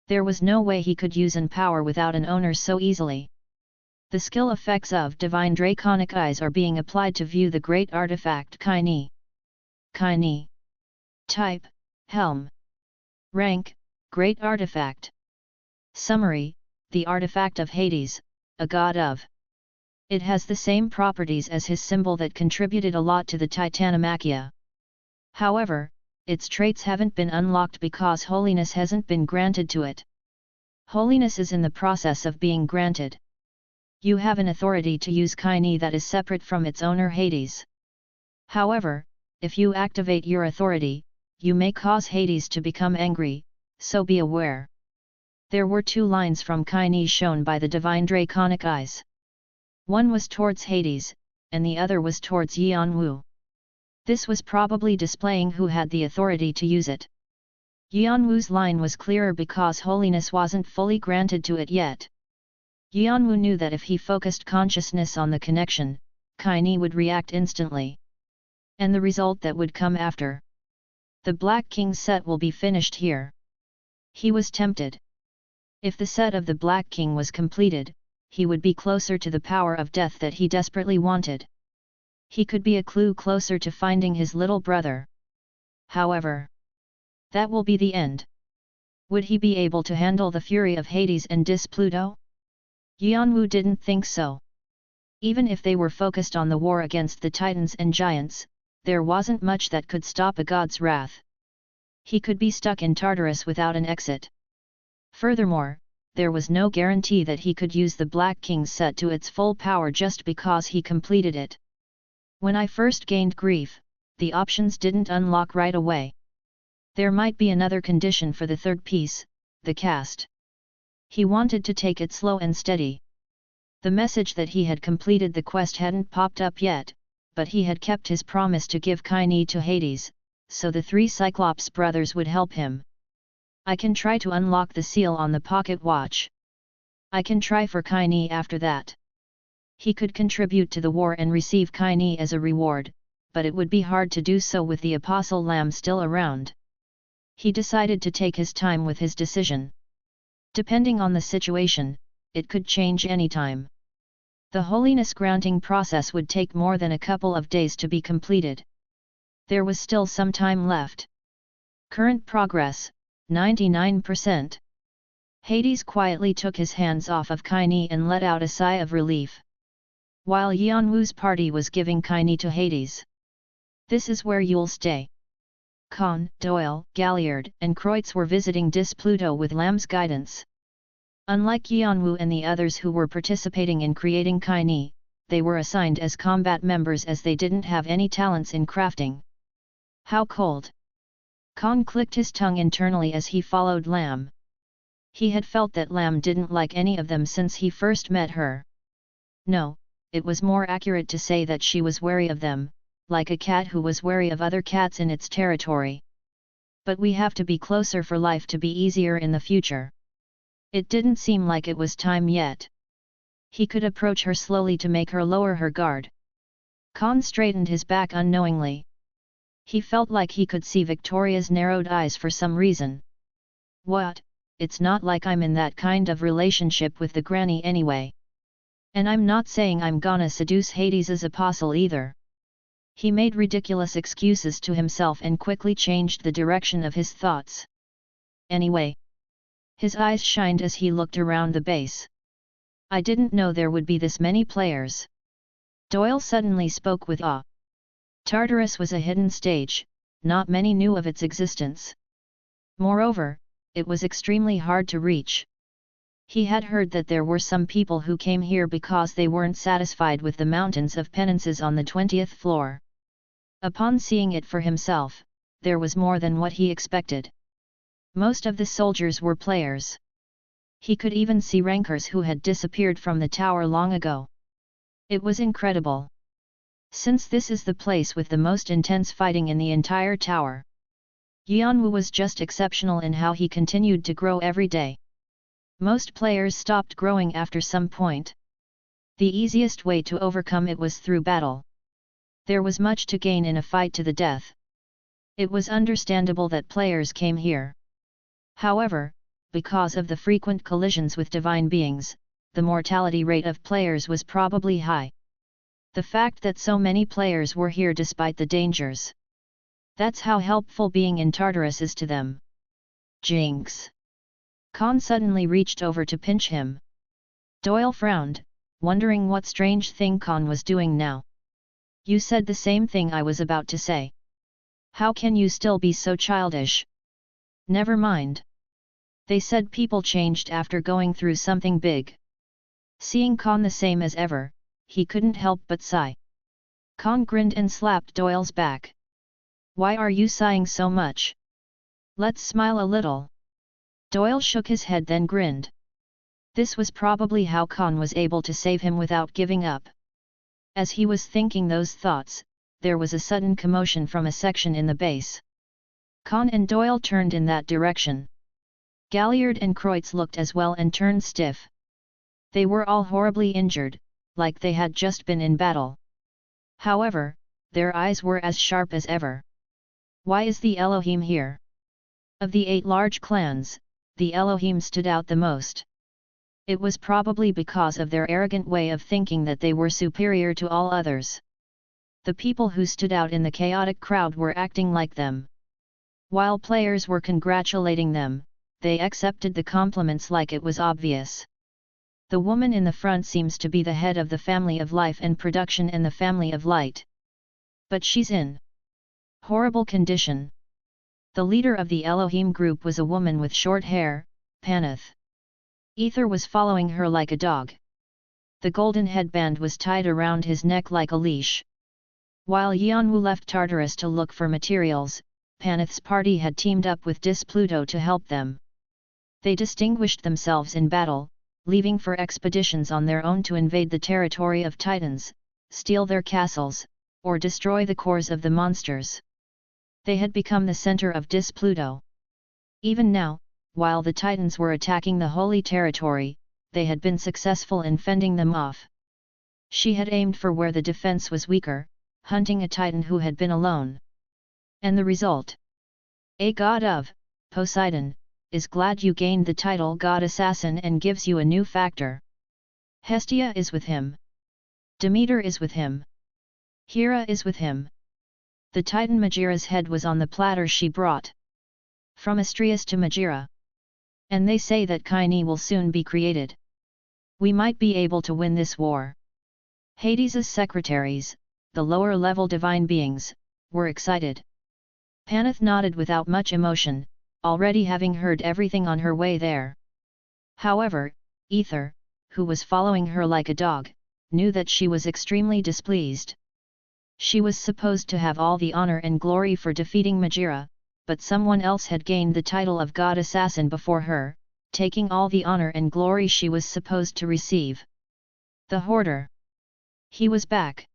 There was no way he could use an power without an owner so easily. The skill effects of Divine Draconic Eyes are being applied to view the great artifact Cunning. Cunning. Type, Helm. Rank, Great Artifact. Summary, the artifact of Hades, a god of. It has the same properties as his symbol that contributed a lot to the Titanomachia. However, its traits haven't been unlocked because holiness hasn't been granted to it. Holiness is in the process of being granted. You have an authority to use Cunning that is separate from its owner Hades. However, if you activate your authority, you may cause Hades to become angry, so be aware. There were two lines from Cunning shown by the Divine Draconic Eyes. One was towards Hades, and the other was towards Yeon-woo. This was probably displaying who had the authority to use it. Yeon-woo's line was clearer because holiness wasn't fully granted to it yet. Yeon-woo knew that if he focused consciousness on the connection, Cunning would react instantly. And the result that would come after. The Black King's set will be finished here. He was tempted. If the set of the Black King was completed, he would be closer to the power of death that he desperately wanted. He could be a clue closer to finding his little brother. However, that will be the end. Would he be able to handle the fury of Hades and Pluto? Yeon-woo didn't think so. Even if they were focused on the war against the Titans and Giants, there wasn't much that could stop a god's wrath. He could be stuck in Tartarus without an exit. Furthermore, there was no guarantee that he could use the Black King's set to its full power just because he completed it. When I first gained grief, the options didn't unlock right away. There might be another condition for the third piece, the cast. He wanted to take it slow and steady. The message that he had completed the quest hadn't popped up yet, but he had kept his promise to give Cunning to Hades, so the three Cyclops brothers would help him. I can try to unlock the seal on the pocket watch. I can try for Cunning after that. He could contribute to the war and receive Cunning as a reward, but it would be hard to do so with the Apostle Lam still around. He decided to take his time with his decision. Depending on the situation, it could change anytime. The holiness granting process would take more than a couple of days to be completed. There was still some time left. Current progress, 99%. Hades quietly took his hands off of Cunning and let out a sigh of relief. While Yeon-woo's party was giving Cunning to Hades. This is where you'll stay. Khan, Doyle, Galliard, and Kreutz were visiting Dis Pluto with Lam's guidance. Unlike Yeon-woo and the others who were participating in creating Cunning, they were assigned as combat members as they didn't have any talents in crafting. How cold! Khan clicked his tongue internally as he followed Lam. He had felt that Lam didn't like any of them since he first met her. No, it was more accurate to say that she was wary of them, like a cat who was wary of other cats in its territory. But we have to be closer for life to be easier in the future. It didn't seem like it was time yet. He could approach her slowly to make her lower her guard. Khan straightened his back unknowingly. He felt like he could see Victoria's narrowed eyes for some reason. What? It's not like I'm in that kind of relationship with the granny anyway. And I'm not saying I'm gonna seduce Hades's apostle either. He made ridiculous excuses to himself and quickly changed the direction of his thoughts. Anyway. His eyes shined as he looked around the base. I didn't know there would be this many players. Doyle suddenly spoke with awe. Tartarus was a hidden stage, not many knew of its existence. Moreover, it was extremely hard to reach. He had heard that there were some people who came here because they weren't satisfied with the mountains of penances on the 20th floor. Upon seeing it for himself, there was more than what he expected. Most of the soldiers were players. He could even see rankers who had disappeared from the tower long ago. It was incredible. Since this is the place with the most intense fighting in the entire tower. Yeon-woo was just exceptional in how he continued to grow every day. Most players stopped growing after some point. The easiest way to overcome it was through battle. There was much to gain in a fight to the death. It was understandable that players came here. However, because of the frequent collisions with divine beings, the mortality rate of players was probably high. The fact that so many players were here despite the dangers. That's how helpful being in Tartarus is to them. Jinx! Khan suddenly reached over to pinch him. Doyle frowned, wondering what strange thing Khan was doing now. You said the same thing I was about to say. How can you still be so childish? Never mind. They said people changed after going through something big. Seeing Khan the same as ever, he couldn't help but sigh. Khan grinned and slapped Doyle's back. Why are you sighing so much? Let's smile a little. Doyle shook his head then grinned. This was probably how Khan was able to save him without giving up. As he was thinking those thoughts, there was a sudden commotion from a section in the base. Khan and Doyle turned in that direction. Galliard and Kreutz looked as well and turned stiff. They were all horribly injured, like they had just been in battle. However, their eyes were as sharp as ever. Why is the Elohim here? Of the 8 large clans, the Elohim stood out the most. It was probably because of their arrogant way of thinking that they were superior to all others. The people who stood out in the chaotic crowd were acting like them. While players were congratulating them, they accepted the compliments like it was obvious. The woman in the front seems to be the head of the family of life and production and the family of light. But she's in horrible condition. The leader of the Elohim group was a woman with short hair, Paneth. Ether was following her like a dog. The golden headband was tied around his neck like a leash. While Yeon-woo left Tartarus to look for materials, Paneth's party had teamed up with Dis Pluto to help them. They distinguished themselves in battle, leaving for expeditions on their own to invade the territory of Titans, steal their castles, or destroy the cores of the monsters. They had become the center of Dis Pluto. Even now, while the Titans were attacking the holy territory, they had been successful in fending them off. She had aimed for where the defense was weaker, hunting a titan who had been alone. And the result? A god of, Poseidon, is glad you gained the title God Assassin and gives you a new factor. Hestia is with him. Demeter is with him. Hera is with him. The titan Majira's head was on the platter she brought. From Astrius to Majira. And they say that Cunning will soon be created. We might be able to win this war. Hades's secretaries, the lower-level divine beings, were excited. Paneth nodded without much emotion, already having heard everything on her way there. However, Ether, who was following her like a dog, knew that she was extremely displeased. She was supposed to have all the honor and glory for defeating Majira, but someone else had gained the title of God Assassin before her, taking all the honor and glory she was supposed to receive. The Hoarder. He was back.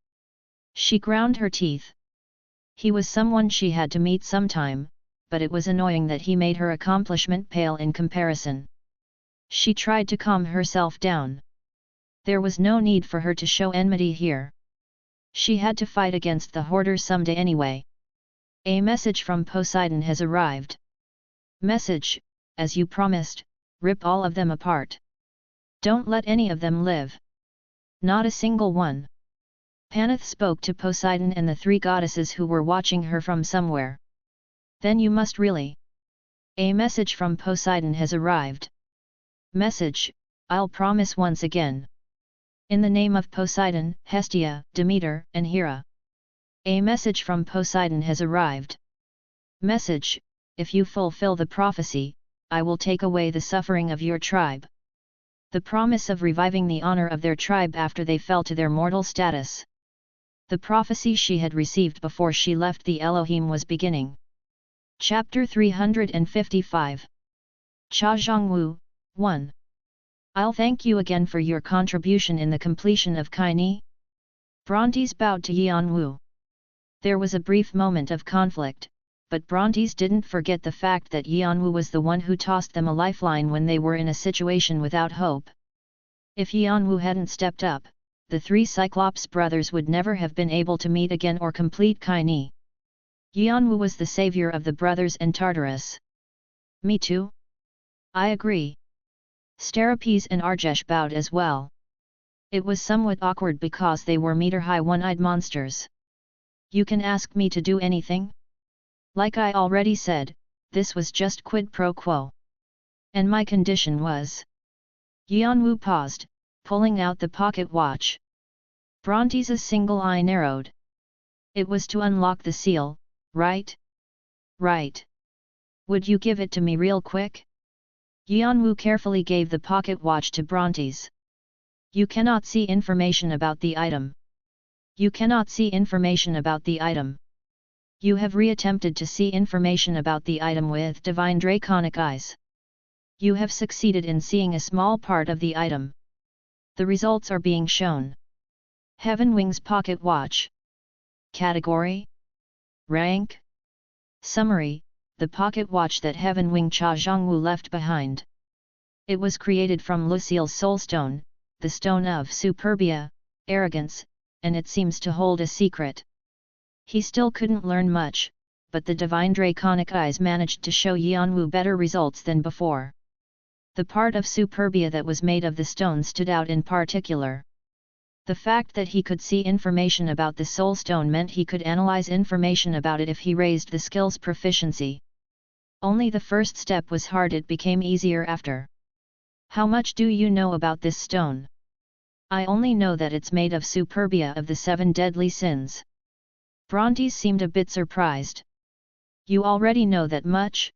She ground her teeth. He was someone she had to meet sometime, but it was annoying that he made her accomplishment pale in comparison. She tried to calm herself down. There was no need for her to show enmity here. She had to fight against the Hoarder someday anyway. A message from Poseidon has arrived. Message, as you promised, rip all of them apart. Don't let any of them live. Not a single one. Paneth spoke to Poseidon and the three goddesses who were watching her from somewhere. Then you must really. A message from Poseidon has arrived. Message, I'll promise once again. In the name of Poseidon, Hestia, Demeter, and Hera. A message from Poseidon has arrived. Message, if you fulfill the prophecy, I will take away the suffering of your tribe. The promise of reviving the honor of their tribe after they fell to their mortal status. The prophecy she had received before she left the Elohim was beginning. Chapter 355. Cha Jeong-woo, 1. I'll thank you again for your contribution in the completion of Cunning. Brontes bowed to Yeon-woo. There was a brief moment of conflict, but Brontes didn't forget the fact that Yeon-woo was the one who tossed them a lifeline when they were in a situation without hope. If Yeon-woo hadn't stepped up, the three Cyclops brothers would never have been able to meet again or complete Cunning. Yeon-woo was the savior of the brothers and Tartarus. Me too? I agree. Starapes and Arjesh bowed as well. It was somewhat awkward because they were meter-high one-eyed monsters. You can ask me to do anything? Like I already said, this was just quid pro quo. And my condition was... Yeon-woo paused, pulling out the pocket watch. Brontes' single eye narrowed. It was to unlock the seal, right? Right. Would you give it to me real quick? Yeon-woo carefully gave the pocket watch to Brontes. You cannot see information about the item. You cannot see information about the item. You have reattempted to see information about the item with divine draconic eyes. You have succeeded in seeing a small part of the item. The results are being shown. Heavenwing's pocket watch. Category? Rank? Summary: the pocket watch that Yeon-woo Cha Jeong-woo left behind. It was created from Lucille's soulstone, the stone of superbia, arrogance, and it seems to hold a secret. He still couldn't learn much, but the divine draconic eyes managed to show Yeon-woo better results than before. The part of superbia that was made of the stone stood out in particular. The fact that he could see information about the soulstone meant he could analyze information about it if he raised the skill's proficiency. Only the first step was hard, it became easier after. How much do you know about this stone? I only know that it's made of superbia of the 7 deadly sins. Brontes seemed a bit surprised. You already know that much?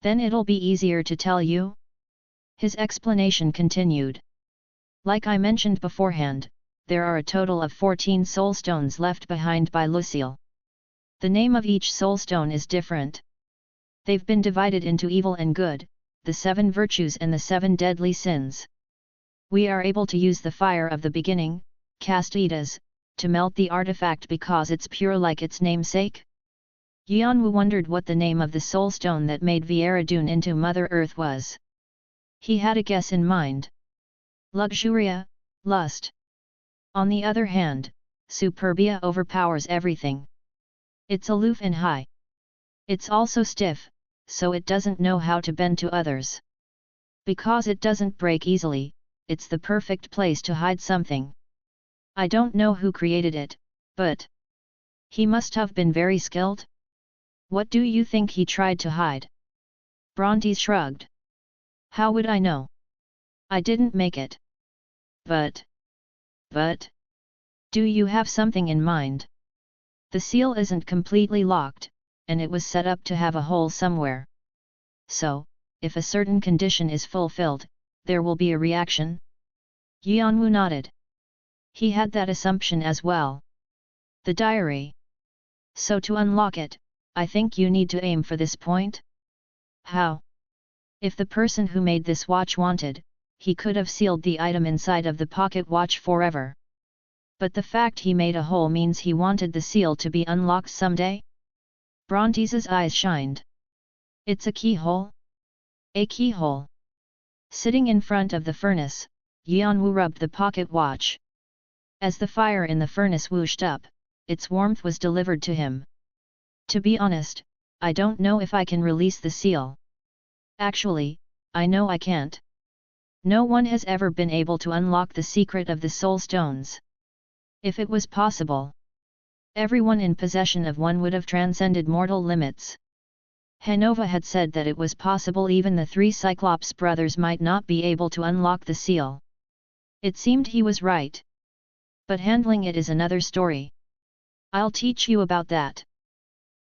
Then it'll be easier to tell you? His explanation continued. Like I mentioned beforehand, there are a total of 14 soulstones left behind by Lucille. The name of each soulstone is different. They've been divided into evil and good, the 7 virtues and the 7 deadly sins. We are able to use the fire of the beginning, Castitas, to melt the artifact because it's pure like its namesake. Yeon-woo wondered what the name of the soulstone that made Viera Dune into Mother Earth was. He had a guess in mind. Luxuria, lust. On the other hand, superbia overpowers everything. It's aloof and high. It's also stiff, so it doesn't know how to bend to others. Because it doesn't break easily, it's the perfect place to hide something. I don't know who created it, but he must have been very skilled. What do you think he tried to hide? Brontes shrugged. How would I know? I didn't make it. But, do you have something in mind? The seal isn't completely locked, and it was set up to have a hole somewhere. So, if a certain condition is fulfilled, there will be a reaction? Yeon-woo nodded. He had that assumption as well. The diary. So to unlock it, I think you need to aim for this point? How? If the person who made this watch wanted, he could have sealed the item inside of the pocket watch forever. But the fact he made a hole means he wanted the seal to be unlocked someday? Brontes's eyes shined. It's a keyhole? A keyhole. Sitting in front of the furnace, Yeon-woo rubbed the pocket watch. As the fire in the furnace whooshed up, its warmth was delivered to him. To be honest, I don't know if I can release the seal. Actually, I know I can't. No one has ever been able to unlock the secret of the soul stones. If it was possible, everyone in possession of one would have transcended mortal limits. Hanova had said that it was possible even the three Cyclops brothers might not be able to unlock the seal. It seemed he was right. But handling it is another story. I'll teach you about that.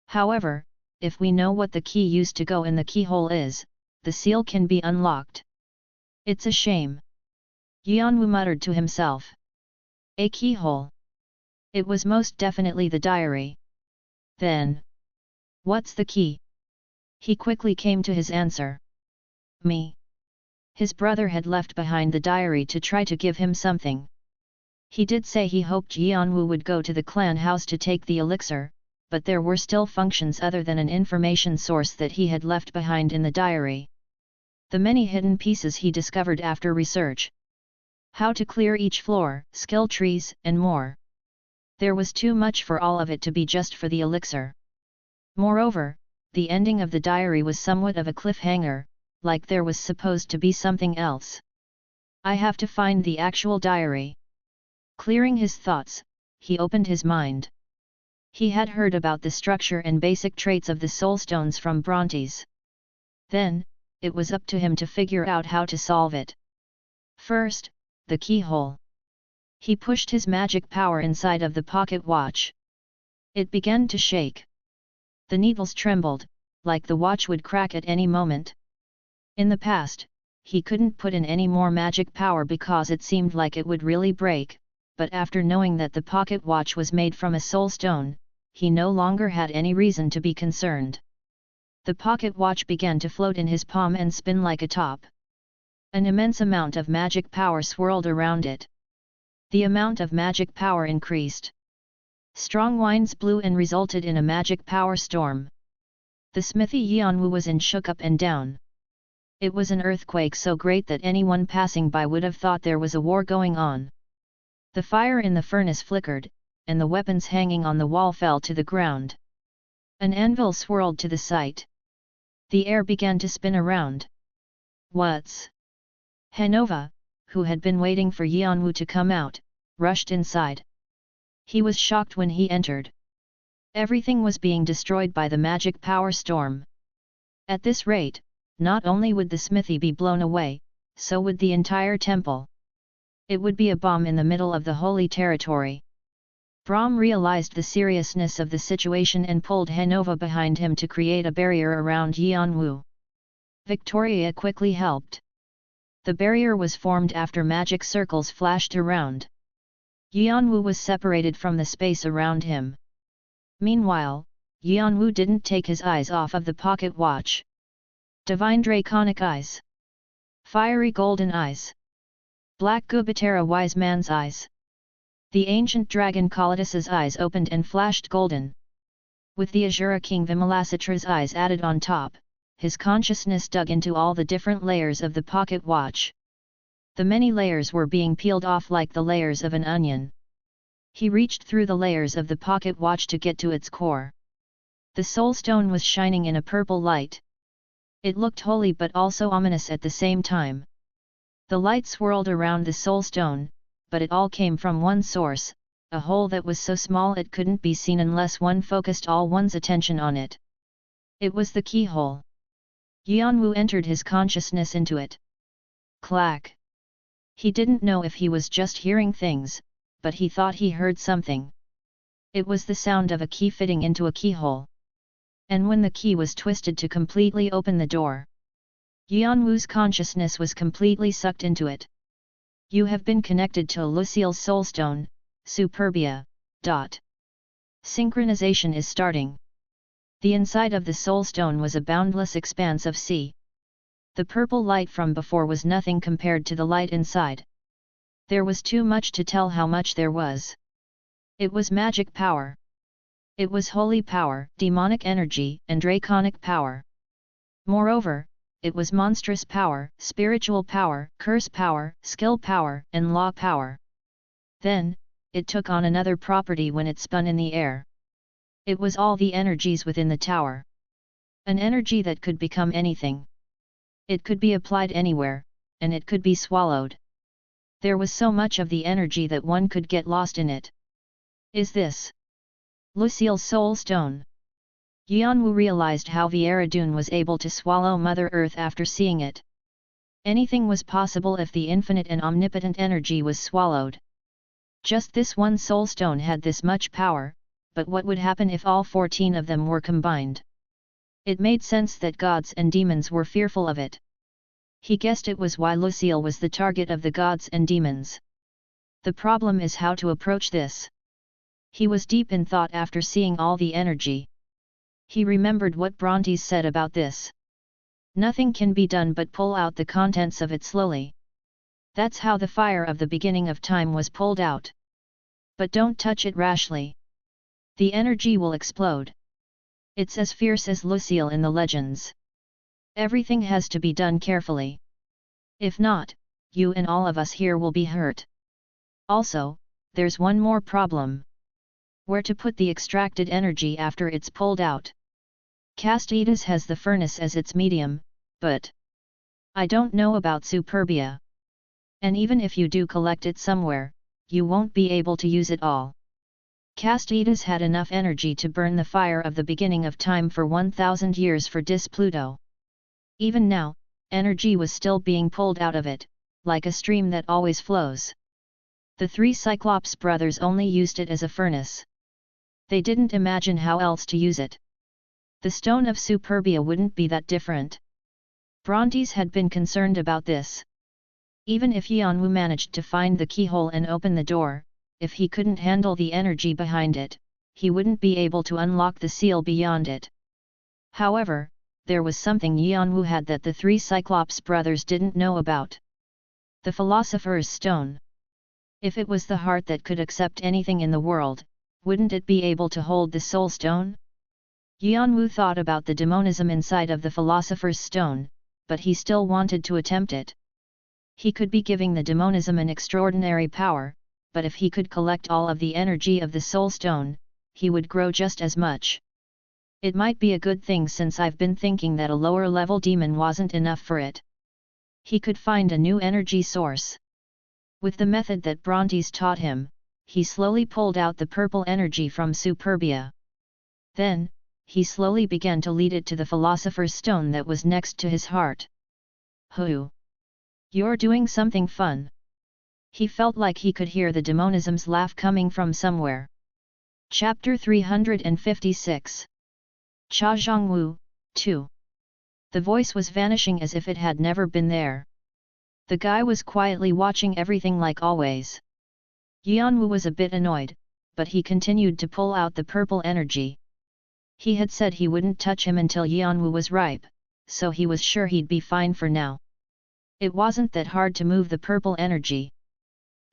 However, if we know what the key used to go in the keyhole is, the seal can be unlocked. It's a shame. Yeon-woo muttered to himself. A keyhole. It was most definitely the diary. Then, what's the key? He quickly came to his answer. Me. His brother had left behind the diary to try to give him something. He did say he hoped Yeon-woo would go to the clan house to take the elixir, but there were still functions other than an information source that he had left behind in the diary. The many hidden pieces he discovered after research. How to clear each floor, skill trees, and more. There was too much for all of it to be just for the elixir. Moreover, the ending of the diary was somewhat of a cliffhanger, like there was supposed to be something else. I have to find the actual diary. Clearing his thoughts, he opened his mind. He had heard about the structure and basic traits of the soulstones from Brontes. Then, it was up to him to figure out how to solve it. First, the keyhole. He pushed his magic power inside of the pocket watch. It began to shake. The needles trembled, like the watch would crack at any moment. In the past, he couldn't put in any more magic power because it seemed like it would really break, but after knowing that the pocket watch was made from a soul stone, he no longer had any reason to be concerned. The pocket watch began to float in his palm and spin like a top. An immense amount of magic power swirled around it. The amount of magic power increased. Strong winds blew and resulted in a magic power storm. The smithy Yeon-woo was in shook up and down. It was an earthquake so great that anyone passing by would have thought there was a war going on. The fire in the furnace flickered, and the weapons hanging on the wall fell to the ground. An anvil swirled to the site. The air began to spin around. What's? Hanova, who had been waiting for Yeon-woo to come out, rushed inside. He was shocked when he entered. Everything was being destroyed by the magic power storm. At this rate, not only would the smithy be blown away, so would the entire temple. It would be a bomb in the middle of the holy territory. Brahm realized the seriousness of the situation and pulled Hanova behind him to create a barrier around Yeon-woo. Victoria quickly helped. The barrier was formed after magic circles flashed around. Yeon-woo was separated from the space around him. Meanwhile, Yeon-woo didn't take his eyes off of the pocket watch. Divine draconic eyes. Fiery golden eyes. Black Gubatera wise man's eyes. The ancient dragon Kalidas's eyes opened and flashed golden. With the Azura king Vimalacitra's eyes added on top, his consciousness dug into all the different layers of the pocket watch. The many layers were being peeled off like the layers of an onion. He reached through the layers of the pocket watch to get to its core. The soul stone was shining in a purple light. It looked holy but also ominous at the same time. The light swirled around the soul stone, but it all came from one source, a hole that was so small it couldn't be seen unless one focused all one's attention on it. It was the keyhole. Yeon-woo entered his consciousness into it. Clack! He didn't know if he was just hearing things, but he thought he heard something. It was the sound of a key fitting into a keyhole. And when the key was twisted to completely open the door, Yeon-woo's consciousness was completely sucked into it. You have been connected to Lucille's soulstone, Superbia. Synchronization is starting. The inside of the soulstone was a boundless expanse of sea. The purple light from before was nothing compared to the light inside. There was too much to tell how much there was. It was magic power. It was holy power, demonic energy, and draconic power. Moreover, it was monstrous power, spiritual power, curse power, skill power, and law power. Then, it took on another property when it spun in the air. It was all the energies within the tower. An energy that could become anything. It could be applied anywhere, and it could be swallowed. There was so much of the energy that one could get lost in it. Is this Lucille's soul stone? Yeon-woo realized how Viera-dun was able to swallow Mother Earth after seeing it. Anything was possible if the infinite and omnipotent energy was swallowed. Just this one soul stone had this much power, but what would happen if all 14 of them were combined? It made sense that gods and demons were fearful of it. He guessed it was why Lucille was the target of the gods and demons. The problem is how to approach this. He was deep in thought after seeing all the energy. He remembered what Brontes said about this. Nothing can be done but pull out the contents of it slowly. That's how the fire of the beginning of time was pulled out. But don't touch it rashly. The energy will explode. It's as fierce as Lucille in the legends. Everything has to be done carefully. If not, you and all of us here will be hurt. Also, there's one more problem. Where to put the extracted energy after it's pulled out? Castitas has the furnace as its medium, but I don't know about Superbia. And even if you do collect it somewhere, you won't be able to use it all. Castitas had enough energy to burn the fire of the beginning of time for 1,000 years for Pluto. Even now, energy was still being pulled out of it, like a stream that always flows. The 3 Cyclops brothers only used it as a furnace. They didn't imagine how else to use it. The stone of Superbia wouldn't be that different. Brontes had been concerned about this. Even if Yeon-woo managed to find the keyhole and open the door, if he couldn't handle the energy behind it, he wouldn't be able to unlock the seal beyond it. However, there was something Yeon-woo had that the 3 Cyclops brothers didn't know about. The Philosopher's Stone. If it was the heart that could accept anything in the world, wouldn't it be able to hold the soul stone? Yeon-woo thought about the demonism inside of the Philosopher's Stone, but he still wanted to attempt it. He could be giving the demonism an extraordinary power, but if he could collect all of the energy of the soul stone, he would grow just as much. It might be a good thing since I've been thinking that a lower level demon wasn't enough for it. He could find a new energy source. With the method that Brontes taught him, he slowly pulled out the purple energy from Superbia. Then, he slowly began to lead it to the Philosopher's Stone that was next to his heart. Hoo! You're doing something fun. He felt like he could hear the demonism's laugh coming from somewhere. Chapter 356. Cha Jeong-woo, 2. The voice was vanishing as if it had never been there. The guy was quietly watching everything like always. Yeon-woo was a bit annoyed, but he continued to pull out the purple energy. He had said he wouldn't touch him until Yeon-woo was ripe, so he was sure he'd be fine for now. It wasn't that hard to move the purple energy.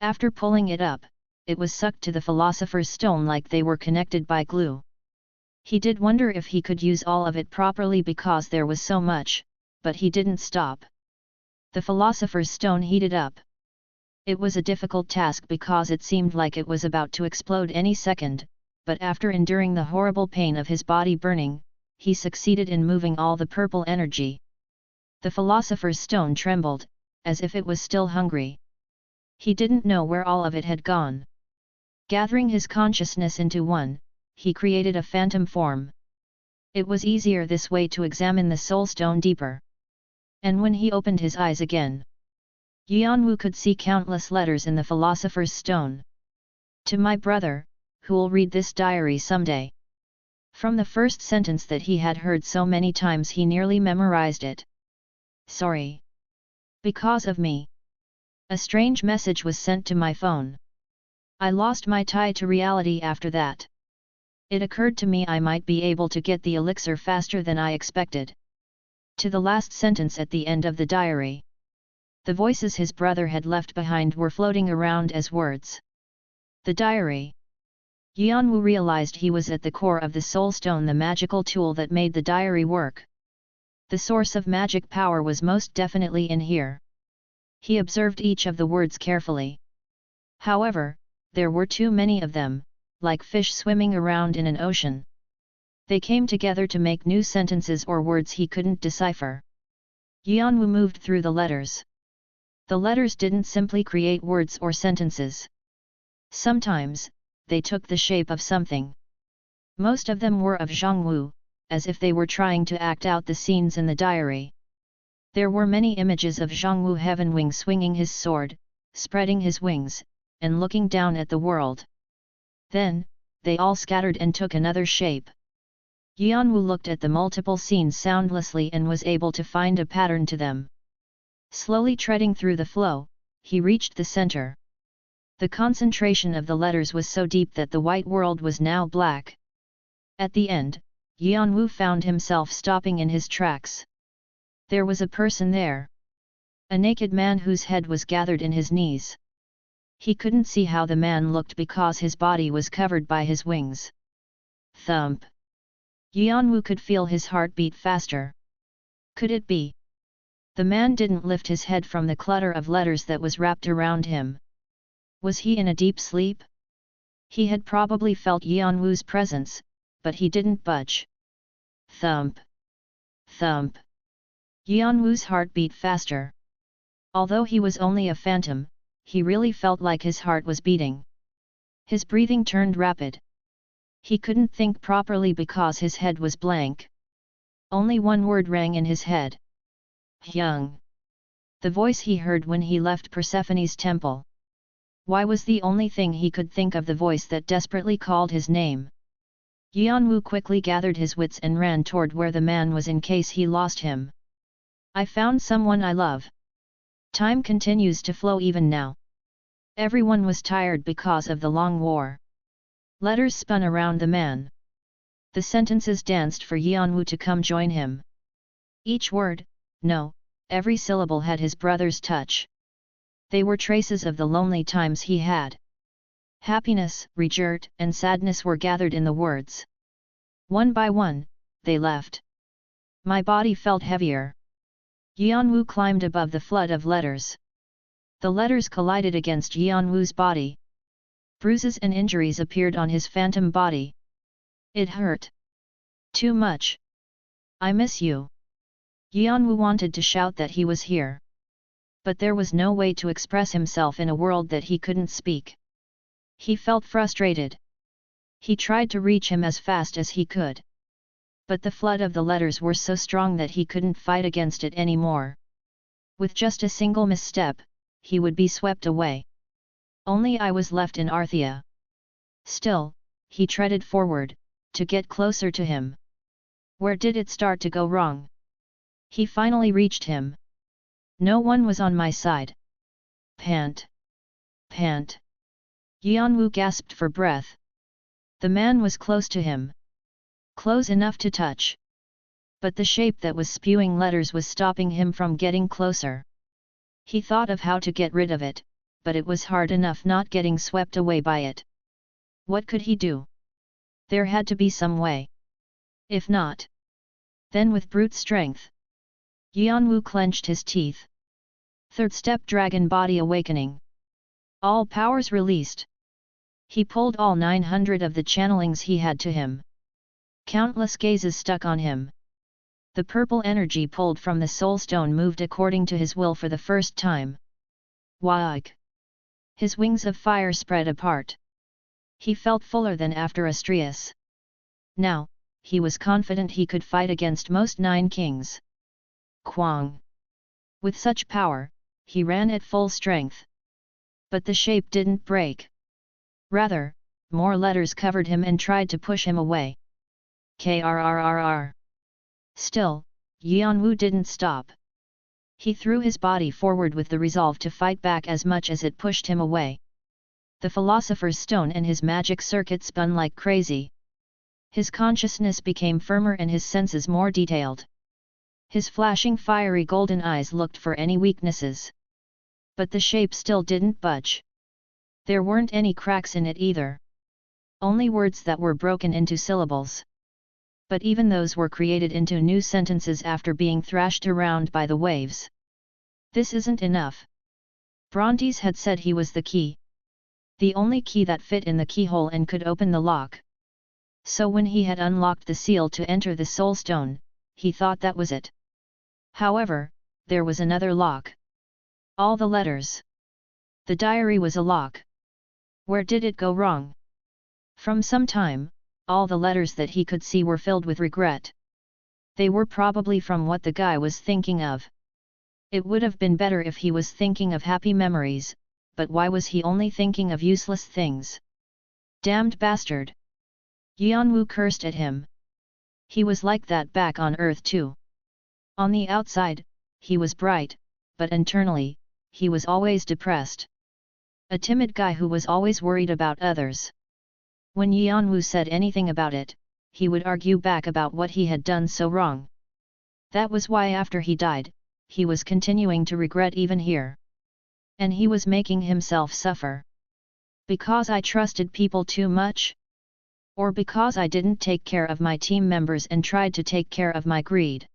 After pulling it up, it was sucked to the Philosopher's Stone like they were connected by glue. He did wonder if he could use all of it properly because there was so much, but he didn't stop. The Philosopher's Stone heated up, It was a difficult task because it seemed like it was about to explode any second, but after enduring the horrible pain of his body burning, he succeeded in moving all the purple energy. The philosopher's stone trembled, as if it was still hungry. He didn't know where all of it had gone. Gathering his consciousness into one, he created a phantom form. It was easier this way to examine the soul stone deeper. And when he opened his eyes again, Yeon-woo could see countless letters in the philosopher's stone. To my brother, who'll read this diary someday. From the first sentence that he had heard so many times he nearly memorized it. Sorry. Because of me. A strange message was sent to my phone. I lost my tie to reality after that. It occurred to me I might be able to get the elixir faster than I expected. To the last sentence at the end of the diary. The voices his brother had left behind were floating around as words. The diary. Yeon-woo realized he was at the core of the soul stone, the magical tool that made the diary work. The source of magic power was most definitely in here. He observed each of the words carefully. However, there were too many of them, like fish swimming around in an ocean. They came together to make new sentences or words he couldn't decipher. Yeon-woo moved through the letters. The letters didn't simply create words or sentences. Sometimes, they took the shape of something. Most of them were of Jeong-woo, as if they were trying to act out the scenes in the diary. There were many images of Jeong-woo Heavenwing swinging his sword, spreading his wings, and looking down at the world. Then, they all scattered and took another shape. Yeon-woo looked at the multiple scenes soundlessly and was able to find a pattern to them. Slowly treading through the flow, he reached the center. The concentration of the letters was so deep that the white world was now black. At the end, Yeon-woo found himself stopping in his tracks. There was a person there. A naked man whose head was gathered in his knees. He couldn't see how the man looked because his body was covered by his wings. Thump. Yeon-woo could feel his heart beat faster. Could it be? The man didn't lift his head from the clutter of letters that was wrapped around him. Was he in a deep sleep? He had probably felt Yeon-woo's presence, but he didn't budge. Thump. Thump. Yeon-woo's heart beat faster. Although he was only a phantom, he really felt like his heart was beating. His breathing turned rapid. He couldn't think properly because his head was blank. Only one word rang in his head. Hyung. The voice he heard when he left Persephone's temple. Why was the only thing he could think of the voice that desperately called his name? Yeon-woo quickly gathered his wits and ran toward where the man was in case he lost him. I found someone I love. Time continues to flow even now. Everyone was tired because of the long war. Letters spun around the man. The sentences danced for Yeon-woo to come join him. Each word, no, every syllable had his brother's touch. They were traces of the lonely times he had. Happiness, regret, and sadness were gathered in the words. One by one, they left. My body felt heavier. Yeon-woo climbed above the flood of letters. The letters collided against Yeon-woo's body. Bruises and injuries appeared on his phantom body. It hurt. Too much. I miss you. Yeon-woo wanted to shout that he was here. But there was no way to express himself in a world that he couldn't speak. He felt frustrated. He tried to reach him as fast as he could. But the flood of the letters were so strong that he couldn't fight against it anymore. With just a single misstep, he would be swept away. Only I was left in Arthea. Still, he treaded forward, to get closer to him. Where did it start to go wrong? He finally reached him. No one was on my side. Pant. Pant. Yeon-woo gasped for breath. The man was close to him. Close enough to touch. But the shape that was spewing letters was stopping him from getting closer. He thought of how to get rid of it, but it was hard enough not getting swept away by it. What could he do? There had to be some way. If not, then with brute strength. Yeon-woo clenched his teeth. Third step, dragon body awakening. All powers released. He pulled all 900 of the channelings he had to him. Countless gazes stuck on him. The purple energy pulled from the soul stone moved according to his will for the first time. Wag! His wings of fire spread apart. He felt fuller than after Astrius. Now, he was confident he could fight against most 9 kings. Kwang! With such power, he ran at full strength. But the shape didn't break. Rather, more letters covered him and tried to push him away. Krrrr. Still, Yeon-woo didn't stop. He threw his body forward with the resolve to fight back as much as it pushed him away. The Philosopher's Stone and his magic circuit spun like crazy. His consciousness became firmer and his senses more detailed. His flashing fiery golden eyes looked for any weaknesses. But the shape still didn't budge. There weren't any cracks in it either. Only words that were broken into syllables. But even those were created into new sentences after being thrashed around by the waves. This isn't enough. Brontes had said he was the key. The only key that fit in the keyhole and could open the lock. So when he had unlocked the seal to enter the soul stone, he thought that was it. However, there was another lock. All the letters. The diary was a lock. Where did it go wrong? From some time, all the letters that he could see were filled with regret. They were probably from what the guy was thinking of. It would have been better if he was thinking of happy memories, but why was he only thinking of useless things? Damned bastard! Yeon-woo cursed at him. He was like that back on Earth too. On the outside, he was bright, but internally, he was always depressed. A timid guy who was always worried about others. When Yeon-woo said anything about it, he would argue back about what he had done so wrong. That was why after he died, he was continuing to regret even here. And he was making himself suffer. Because I trusted people too much? Or because I didn't take care of my team members and tried to take care of my greed?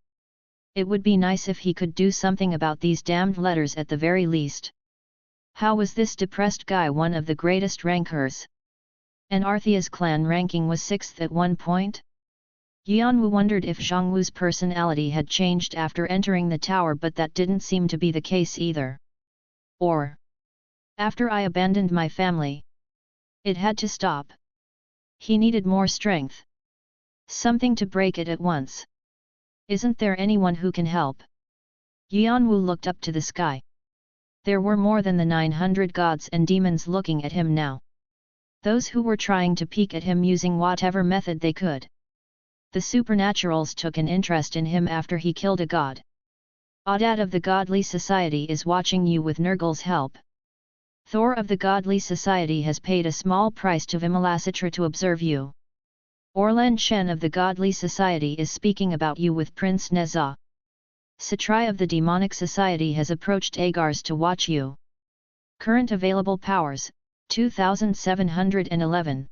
It would be nice if he could do something about these damned letters at the very least. How was this depressed guy one of the greatest rankers? And Arthea's clan ranking was 6th at one point? Yeon-woo wondered if Jeong-woo's personality had changed after entering the tower, but that didn't seem to be the case either. Or after I abandoned my family. It had to stop. He needed more strength. Something to break it at once. Isn't there anyone who can help? Yeon-woo looked up to the sky. There were more than the 900 gods and demons looking at him now. Those who were trying to peek at him using whatever method they could. The supernaturals took an interest in him after he killed a god. Audad of the Godly Society is watching you with Nergal's help. Thor of the Godly Society has paid a small price to Vimalasitra to observe you. Orlan Shen of the Godly Society is speaking about you with Prince Neza. Satrai of the Demonic Society has approached Agars to watch you. Current available powers, 2711.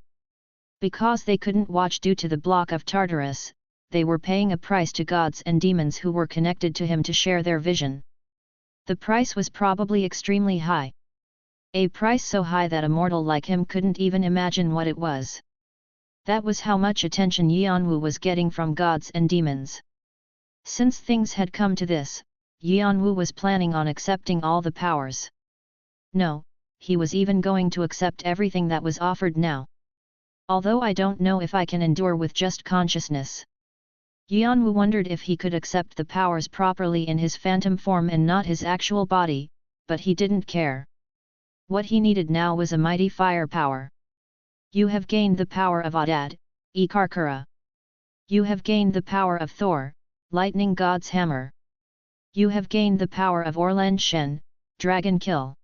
Because they couldn't watch due to the block of Tartarus, they were paying a price to gods and demons who were connected to him to share their vision. The price was probably extremely high. A price so high that a mortal like him couldn't even imagine what it was. That was how much attention Yeon-woo was getting from gods and demons. Since things had come to this, Yeon-woo was planning on accepting all the powers. No, he was even going to accept everything that was offered now. Although I don't know if I can endure with just consciousness. Yeon-woo wondered if he could accept the powers properly in his phantom form and not his actual body, but he didn't care. What he needed now was a mighty firepower. You have gained the power of Audad, Ikarkara. You have gained the power of Thor, Lightning God's Hammer. You have gained the power of Orlan Shen, Dragon Kill.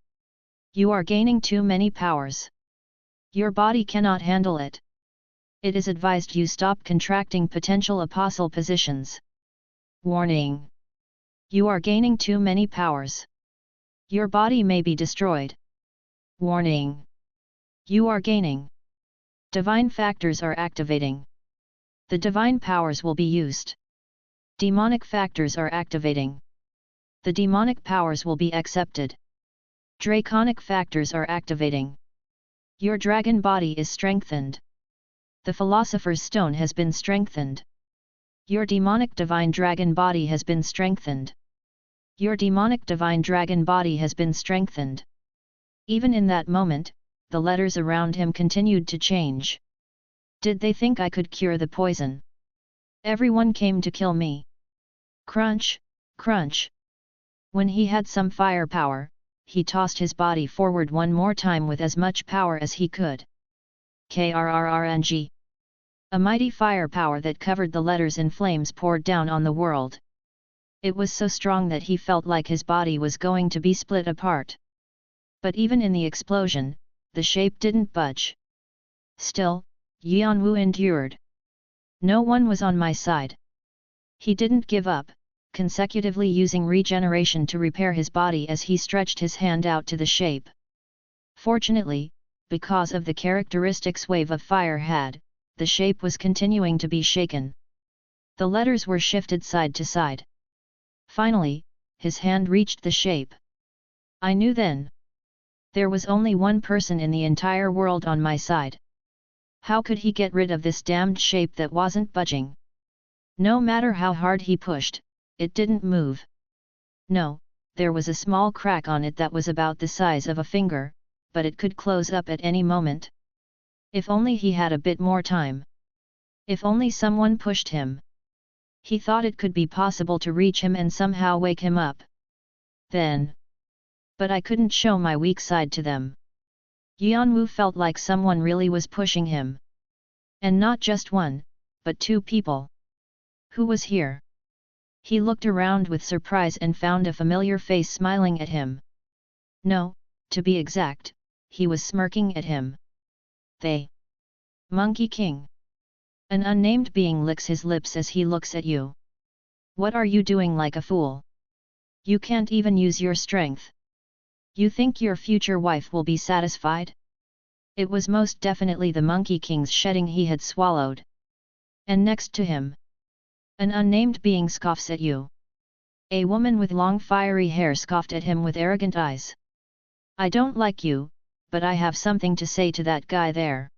You are gaining too many powers. Your body cannot handle it. It is advised you stop contracting potential apostle positions. Warning. You are gaining too many powers. Your body may be destroyed. Warning. You are gaining. Divine factors are activating. The divine powers will be used. Demonic factors are activating. The demonic powers will be accepted. Draconic factors are activating. Your dragon body is strengthened. The Philosopher's Stone has been strengthened. Your demonic divine dragon body has been strengthened. Your demonic divine dragon body has been strengthened. Even in that moment, the letters around him continued to change. Did they think I could cure the poison? Everyone came to kill me. Crunch, crunch. When he had some firepower, he tossed his body forward one more time with as much power as he could. Krrrng. A mighty firepower that covered the letters in flames poured down on the world. It was so strong that he felt like his body was going to be split apart. But even in the explosion, the shape didn't budge. Still, Yeon-woo endured. No one was on my side. He didn't give up, consecutively using regeneration to repair his body as he stretched his hand out to the shape. Fortunately, because of the characteristics wave of fire had, the shape was continuing to be shaken. The letters were shifted side to side. Finally, his hand reached the shape. I knew then. There was only one person in the entire world on my side. How could he get rid of this damned shape that wasn't budging? No matter how hard he pushed, it didn't move. No, there was a small crack on it that was about the size of a finger, but it could close up at any moment. If only he had a bit more time. If only someone pushed him. He thought it could be possible to reach him and somehow wake him up. Then. But I couldn't show my weak side to them. Yeon-woo felt like someone really was pushing him. And not just one, but two people. Who was here? He looked around with surprise and found a familiar face smiling at him. No, to be exact, he was smirking at him. They. Monkey King. An unnamed being licks his lips as he looks at you. What are you doing like a fool? You can't even use your strength. You think your future wife will be satisfied? It was most definitely the Monkey King's shedding he had swallowed. And next to him, an unnamed being scoffs at you. A woman with long fiery hair scoffed at him with arrogant eyes. I don't like you, but I have something to say to that guy there.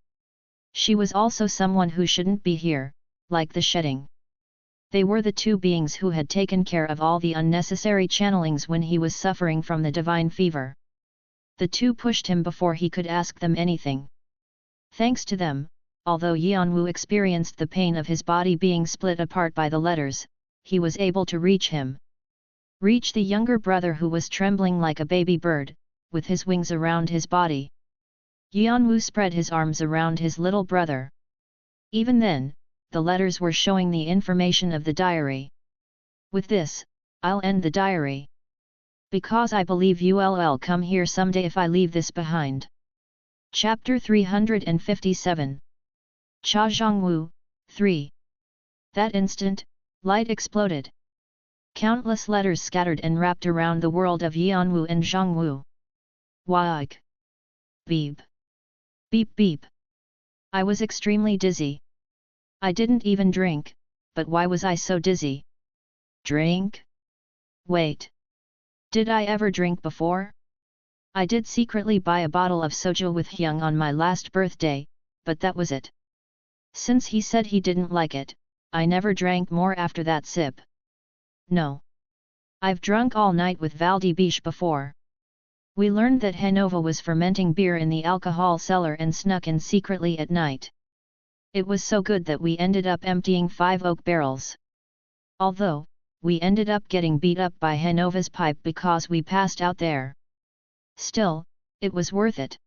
She was also someone who shouldn't be here, like the shedding. They were the two beings who had taken care of all the unnecessary channelings when he was suffering from the divine fever. The two pushed him before he could ask them anything. Thanks to them, although Yeon-woo experienced the pain of his body being split apart by the letters, he was able to reach him. Reach the younger brother who was trembling like a baby bird, with his wings around his body. Yeon-woo spread his arms around his little brother. Even then, the letters were showing the information of the diary. With this, I'll end the diary. Because I believe you'll come here someday if I leave this behind. Chapter 357. Cha Jeong-woo, 3. That instant, light exploded. Countless letters scattered and wrapped around the world of Yeon-woo and Jeong-woo. Waik. Beep. Beep beep. I was extremely dizzy. I didn't even drink, but why was I so dizzy? Drink? Wait. Did I ever drink before? I did secretly buy a bottle of soju with Hyung on my last birthday, but that was it. Since he said he didn't like it, I never drank more after that sip. No. I've drunk all night with Valdibish before. We learned that Hanova was fermenting beer in the alcohol cellar and snuck in secretly at night. It was so good that we ended up emptying 5 oak barrels. Although, we ended up getting beat up by Hanova's pipe because we passed out there. Still, it was worth it.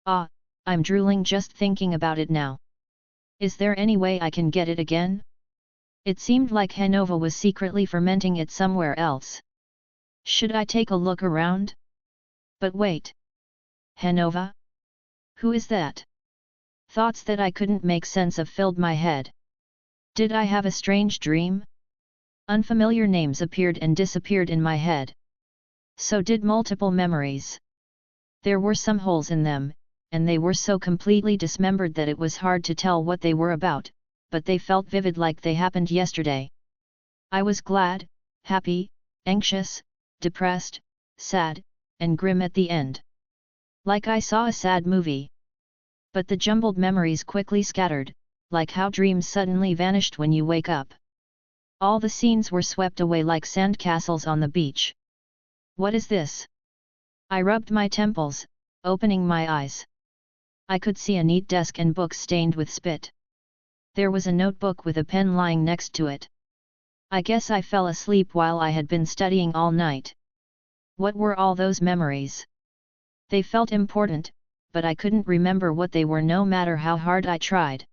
Ah, I'm drooling just thinking about it now. Is there any way I can get it again? It seemed like Hanova was secretly fermenting it somewhere else. Should I take a look around? But wait. Hanova? Who is that? Thoughts that I couldn't make sense of filled my head. Did I have a strange dream? Unfamiliar names appeared and disappeared in my head. So did multiple memories. There were some holes in them, and they were so completely dismembered that it was hard to tell what they were about, but they felt vivid like they happened yesterday. I was glad, happy, anxious, depressed, sad, and grim at the end. Like I saw a sad movie. But the jumbled memories quickly scattered, like how dreams suddenly vanished when you wake up. All the scenes were swept away like sandcastles on the beach. What is this? I rubbed my temples, opening my eyes. I could see a neat desk and books stained with spit. There was a notebook with a pen lying next to it. I guess I fell asleep while I had been studying all night. What were all those memories? They felt important, but I couldn't remember what they were no matter how hard I tried.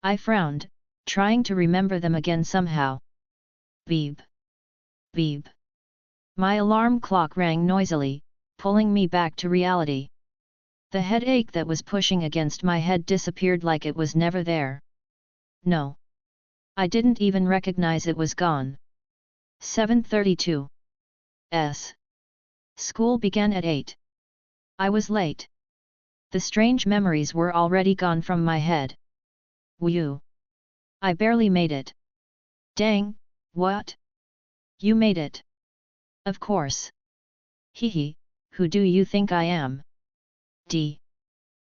I frowned, trying to remember them again somehow. Beep. Beep. My alarm clock rang noisily, pulling me back to reality. The headache that was pushing against my head disappeared like it was never there. No. I didn't even recognize it was gone. 7:32. School began at 8. I was late. The strange memories were already gone from my head. Whew. I barely made it. Dang, what? You made it. Of course. Hehe, who do you think I am?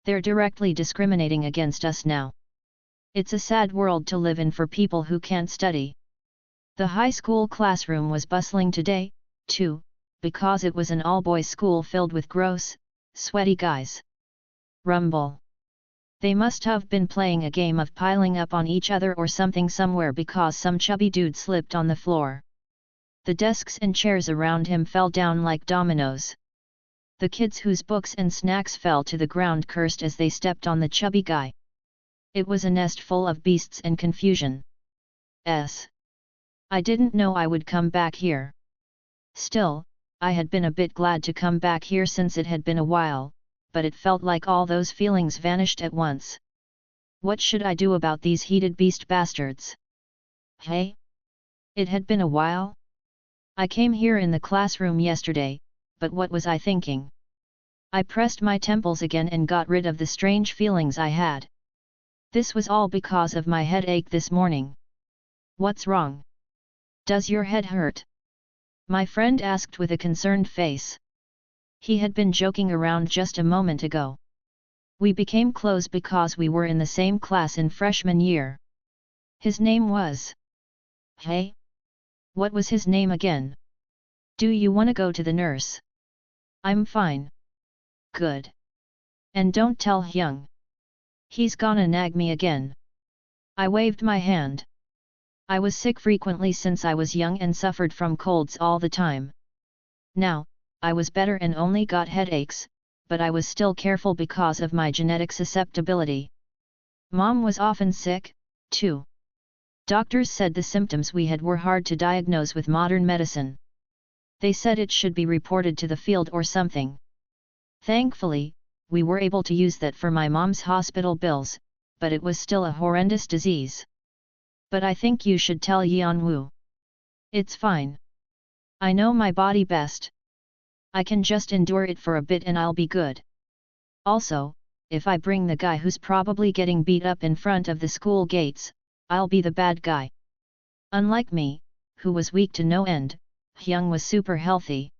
They're directly discriminating against us now. It's a sad world to live in for people who can't study. The high school classroom was bustling today, too, because it was an all-boys school filled with gross, sweaty guys. Rumble. They must have been playing a game of piling up on each other or something somewhere because some chubby dude slipped on the floor. The desks and chairs around him fell down like dominoes. The kids whose books and snacks fell to the ground cursed as they stepped on the chubby guy. It was a nest full of beasts and confusion. I didn't know I would come back here. Still, I had been a bit glad to come back here since it had been a while, but it felt like all those feelings vanished at once. What should I do about these heated beast bastards? Hey? It had been a while? I came here in the classroom yesterday, but what was I thinking? I pressed my temples again and got rid of the strange feelings I had. This was all because of my headache this morning. What's wrong? Does your head hurt? My friend asked with a concerned face. He had been joking around just a moment ago. We became close because we were in the same class in freshman year. His name was... Hey? What was his name again? Do you want to go to the nurse? I'm fine. Good. And don't tell Hyung. He's gonna nag me again. I waved my hand. I was sick frequently since I was young and suffered from colds all the time. Now, I was better and only got headaches, but I was still careful because of my genetic susceptibility. Mom was often sick, too. Doctors said the symptoms we had were hard to diagnose with modern medicine. They said it should be reported to the field or something. Thankfully, we were able to use that for my mom's hospital bills, but it was still a horrendous disease. But I think you should tell Yeon-woo. It's fine. I know my body best. I can just endure it for a bit and I'll be good. Also, if I bring the guy who's probably getting beat up in front of the school gates, I'll be the bad guy. Unlike me, who was weak to no end, Hyung was super healthy.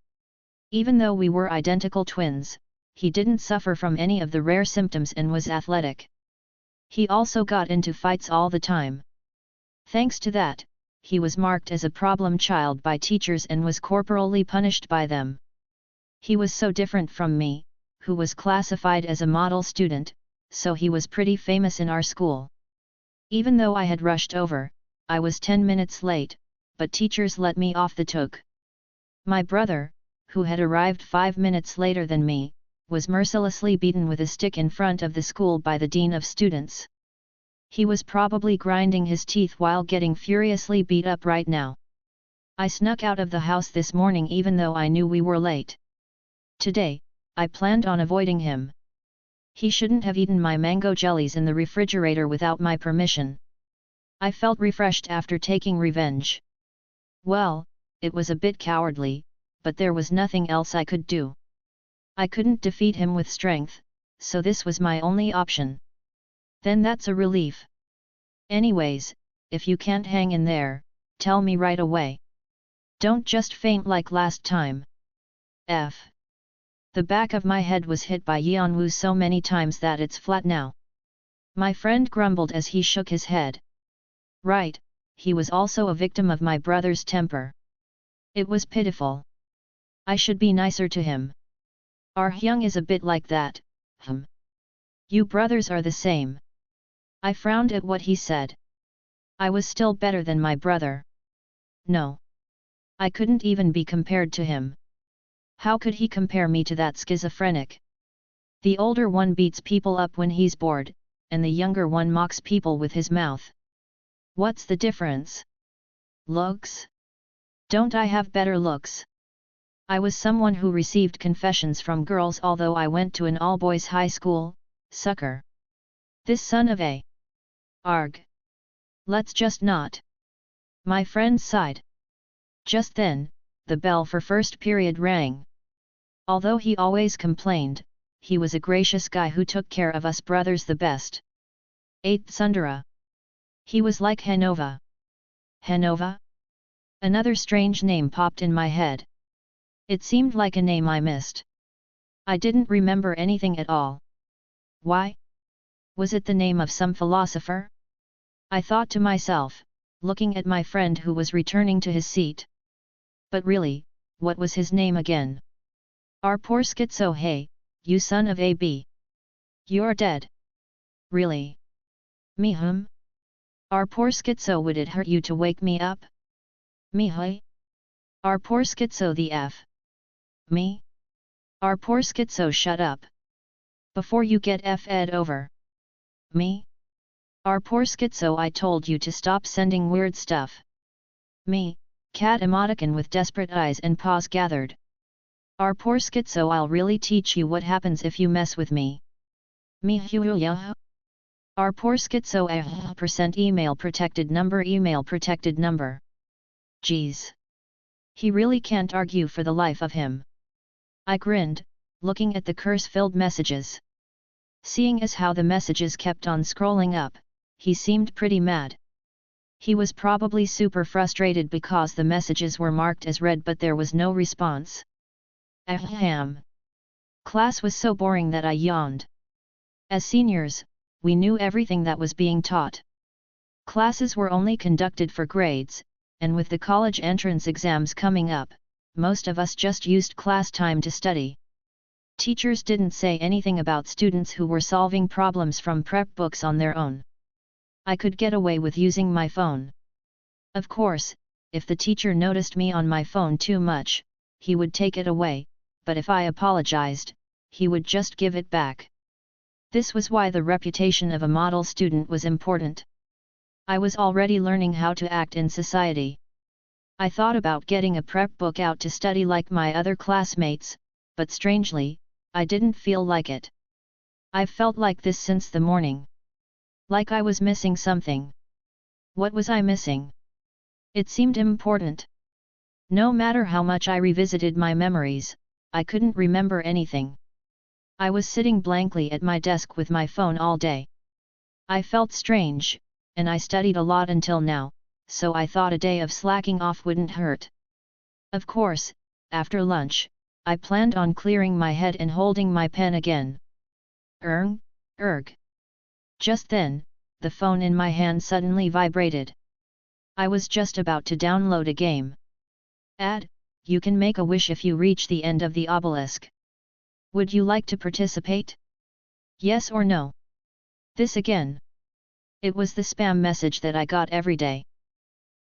Even though we were identical twins, he didn't suffer from any of the rare symptoms and was athletic. He also got into fights all the time. Thanks to that, he was marked as a problem child by teachers and was corporally punished by them. He was so different from me, who was classified as a model student, so he was pretty famous in our school. Even though I had rushed over, I was 10 minutes late, but teachers let me off the hook. My brother, who had arrived 5 minutes later than me, was mercilessly beaten with a stick in front of the school by the dean of students. He was probably grinding his teeth while getting furiously beat up right now. I snuck out of the house this morning even though I knew we were late. Today, I planned on avoiding him. He shouldn't have eaten my mango jellies in the refrigerator without my permission. I felt refreshed after taking revenge. Well, it was a bit cowardly, but there was nothing else I could do. I couldn't defeat him with strength, so this was my only option. Then that's a relief. Anyways, if you can't hang in there, tell me right away. Don't just faint like last time. The back of my head was hit by Yeon-woo so many times that it's flat now. My friend grumbled as he shook his head. Right, he was also a victim of my brother's temper. It was pitiful. I should be nicer to him. Our Hyung is a bit like that, You brothers are the same. I frowned at what he said. I was still better than my brother. No. I couldn't even be compared to him. How could he compare me to that schizophrenic? The older one beats people up when he's bored, and the younger one mocks people with his mouth. What's the difference? Looks? Don't I have better looks? I was someone who received confessions from girls although I went to an all-boys high school, sucker. This son of a... Arg. Let's just not. My friend sighed. Just then, the bell for first period rang. Although he always complained, he was a gracious guy who took care of us brothers the best. 8th Sundara. He was like Hanova. Hanova? Another strange name popped in my head. It seemed like a name I missed. I didn't remember anything at all. Why? Was it the name of some philosopher? I thought to myself, looking at my friend who was returning to his seat. But really, what was his name again? Our poor schizo. Hey, you son of a b. You're dead. Really? Me hum? Our poor schizo, would it hurt you to wake me up? Me hey? Our poor schizo the f. Me? Our poor schizo, shut up. Before you get f-ed over. Me? Our poor schizo, I told you to stop sending weird stuff. Me, cat emoticon with desperate eyes and paws gathered. Our poor schizo, I'll really teach you what happens if you mess with me. Me huya. Our poor schizo % email protected number. Geez. He really can't argue for the life of him. I grinned, looking at the curse-filled messages. Seeing as how the messages kept on scrolling up, he seemed pretty mad. He was probably super frustrated because the messages were marked as read but there was no response. Ahem. Class was so boring that I yawned. As seniors, we knew everything that was being taught. Classes were only conducted for grades, and with the college entrance exams coming up, most of us just used class time to study. Teachers didn't say anything about students who were solving problems from prep books on their own. I could get away with using my phone. Of course, if the teacher noticed me on my phone too much, he would take it away, but if I apologized, he would just give it back. This was why the reputation of a model student was important. I was already learning how to act in society. I thought about getting a prep book out to study like my other classmates, but strangely, I didn't feel like it. I've felt like this since the morning. Like I was missing something. What was I missing? It seemed important. No matter how much I revisited my memories, I couldn't remember anything. I was sitting blankly at my desk with my phone all day. I felt strange, and I studied a lot until now, so I thought a day of slacking off wouldn't hurt. Of course, after lunch, I planned on clearing my head and holding my pen again. Erg. Just then, the phone in my hand suddenly vibrated. I was just about to download a game. You can make a wish if you reach the end of the obelisk. Would you like to participate? Yes or no? This again. It was the spam message that I got every day.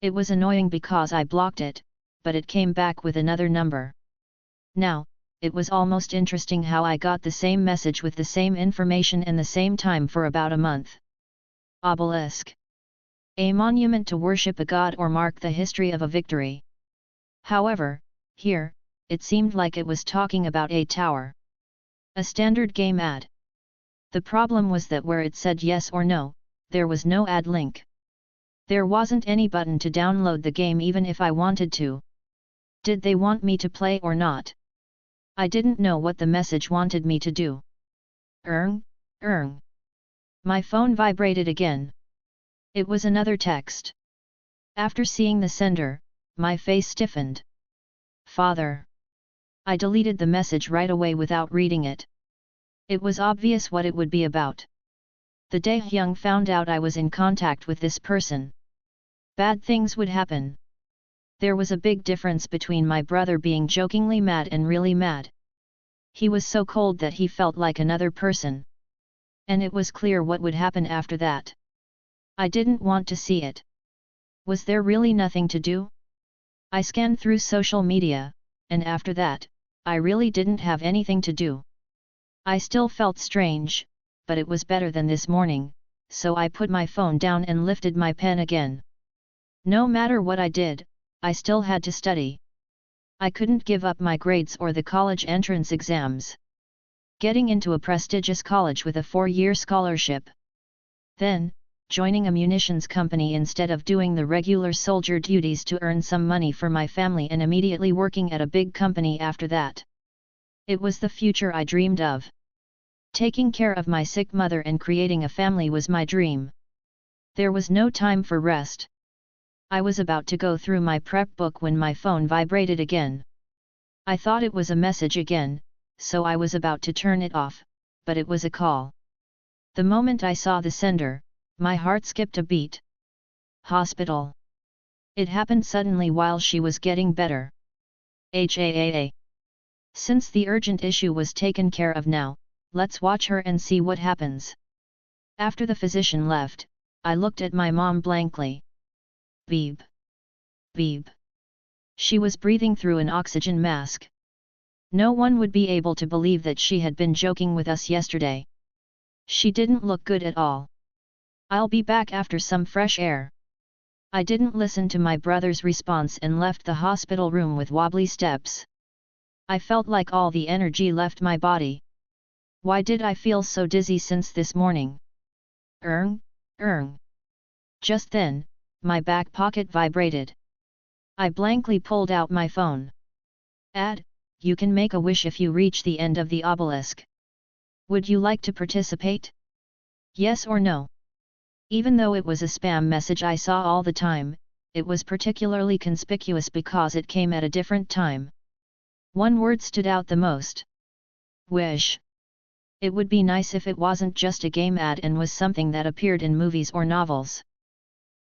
It was annoying because I blocked it, but it came back with another number. Now, it was almost interesting how I got the same message with the same information and the same time for about a month. Obelisk. A monument to worship a god or mark the history of a victory. However, here, it seemed like it was talking about a tower. A standard game ad. The problem was that where it said yes or no, there was no ad link. There wasn't any button to download the game even if I wanted to. Did they want me to play or not? I didn't know what the message wanted me to do. My phone vibrated again. It was another text. After seeing the sender, my face stiffened. Father. I deleted the message right away without reading it. It was obvious what it would be about. The day Hyung found out I was in contact with this person, bad things would happen. There was a big difference between my brother being jokingly mad and really mad. He was so cold that he felt like another person. And it was clear what would happen after that. I didn't want to see it. Was there really nothing to do? I scanned through social media, and after that, I really didn't have anything to do. I still felt strange, but it was better than this morning, so I put my phone down and lifted my pen again. No matter what I did, I still had to study. I couldn't give up my grades or the college entrance exams. Getting into a prestigious college with a 4-year scholarship. Then, joining a munitions company instead of doing the regular soldier duties to earn some money for my family, and immediately working at a big company after that. It was the future I dreamed of. Taking care of my sick mother and creating a family was my dream. There was no time for rest. I was about to go through my prep book when my phone vibrated again. I thought it was a message again, so I was about to turn it off, but it was a call. The moment I saw the sender, my heart skipped a beat. Hospital. It happened suddenly while she was getting better. HAAA. Since the urgent issue was taken care of now, let's watch her and see what happens. After the physician left, I looked at my mom blankly. Beep. Beep. She was breathing through an oxygen mask. No one would be able to believe that she had been joking with us yesterday. She didn't look good at all. I'll be back after some fresh air. I didn't listen to my brother's response and left the hospital room with wobbly steps. I felt like all the energy left my body. Why did I feel so dizzy since this morning? Erng. Just then, my back pocket vibrated. I blankly pulled out my phone. You can make a wish if you reach the end of the obelisk. Would you like to participate? Yes or no? Even though it was a spam message I saw all the time, it was particularly conspicuous because it came at a different time. One word stood out the most. Wish. It would be nice if it wasn't just a game ad and was something that appeared in movies or novels.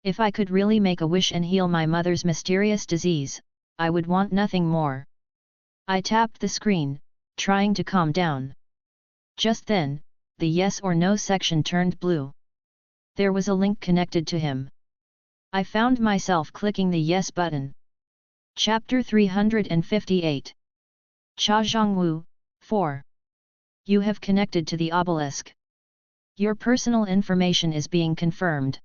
If I could really make a wish and heal my mother's mysterious disease, I would want nothing more. I tapped the screen, trying to calm down. Just then, the yes or no section turned blue. There was a link connected to him. I found myself clicking the yes button. Chapter 358. Cha Jeong-woo, 4. You have connected to the obelisk. Your personal information is being confirmed.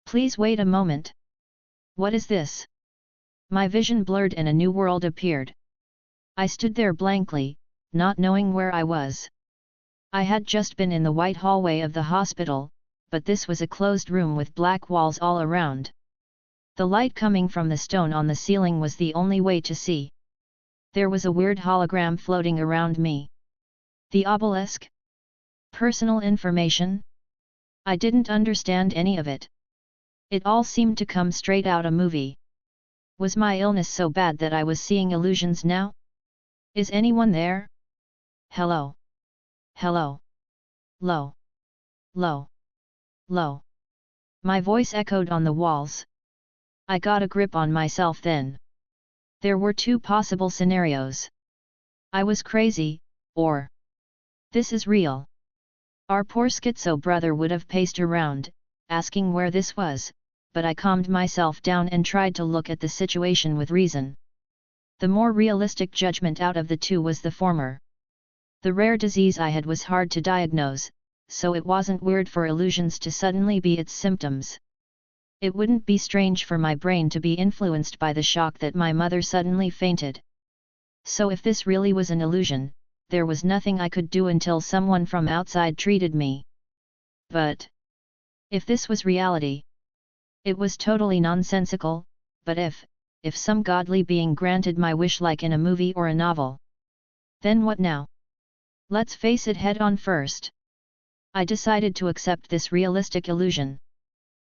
Please wait a moment. What is this? My vision blurred and a new world appeared. I stood there blankly, not knowing where I was. I had just been in the white hallway of the hospital, but this was a closed room with black walls all around. The light coming from the stone on the ceiling was the only way to see. There was a weird hologram floating around me. The obelisk? Personal information? I didn't understand any of it. It all seemed to come straight out a movie. Was my illness so bad that I was seeing illusions now? Is anyone there? Hello? Hello? Low? Low? Low? My voice echoed on the walls. I got a grip on myself then. There were two possible scenarios. I was crazy, or this is real. Our poor schizo brother would have paced around, asking where this was, but I calmed myself down and tried to look at the situation with reason. The more realistic judgment out of the two was the former. The rare disease I had was hard to diagnose, so it wasn't weird for illusions to suddenly be its symptoms. It wouldn't be strange for my brain to be influenced by the shock that my mother suddenly fainted. So if this really was an illusion, there was nothing I could do until someone from outside treated me. But if this was reality, it was totally nonsensical. But if some godly being granted my wish like in a movie or a novel, then what now? Let's face it head on first. I decided to accept this realistic illusion.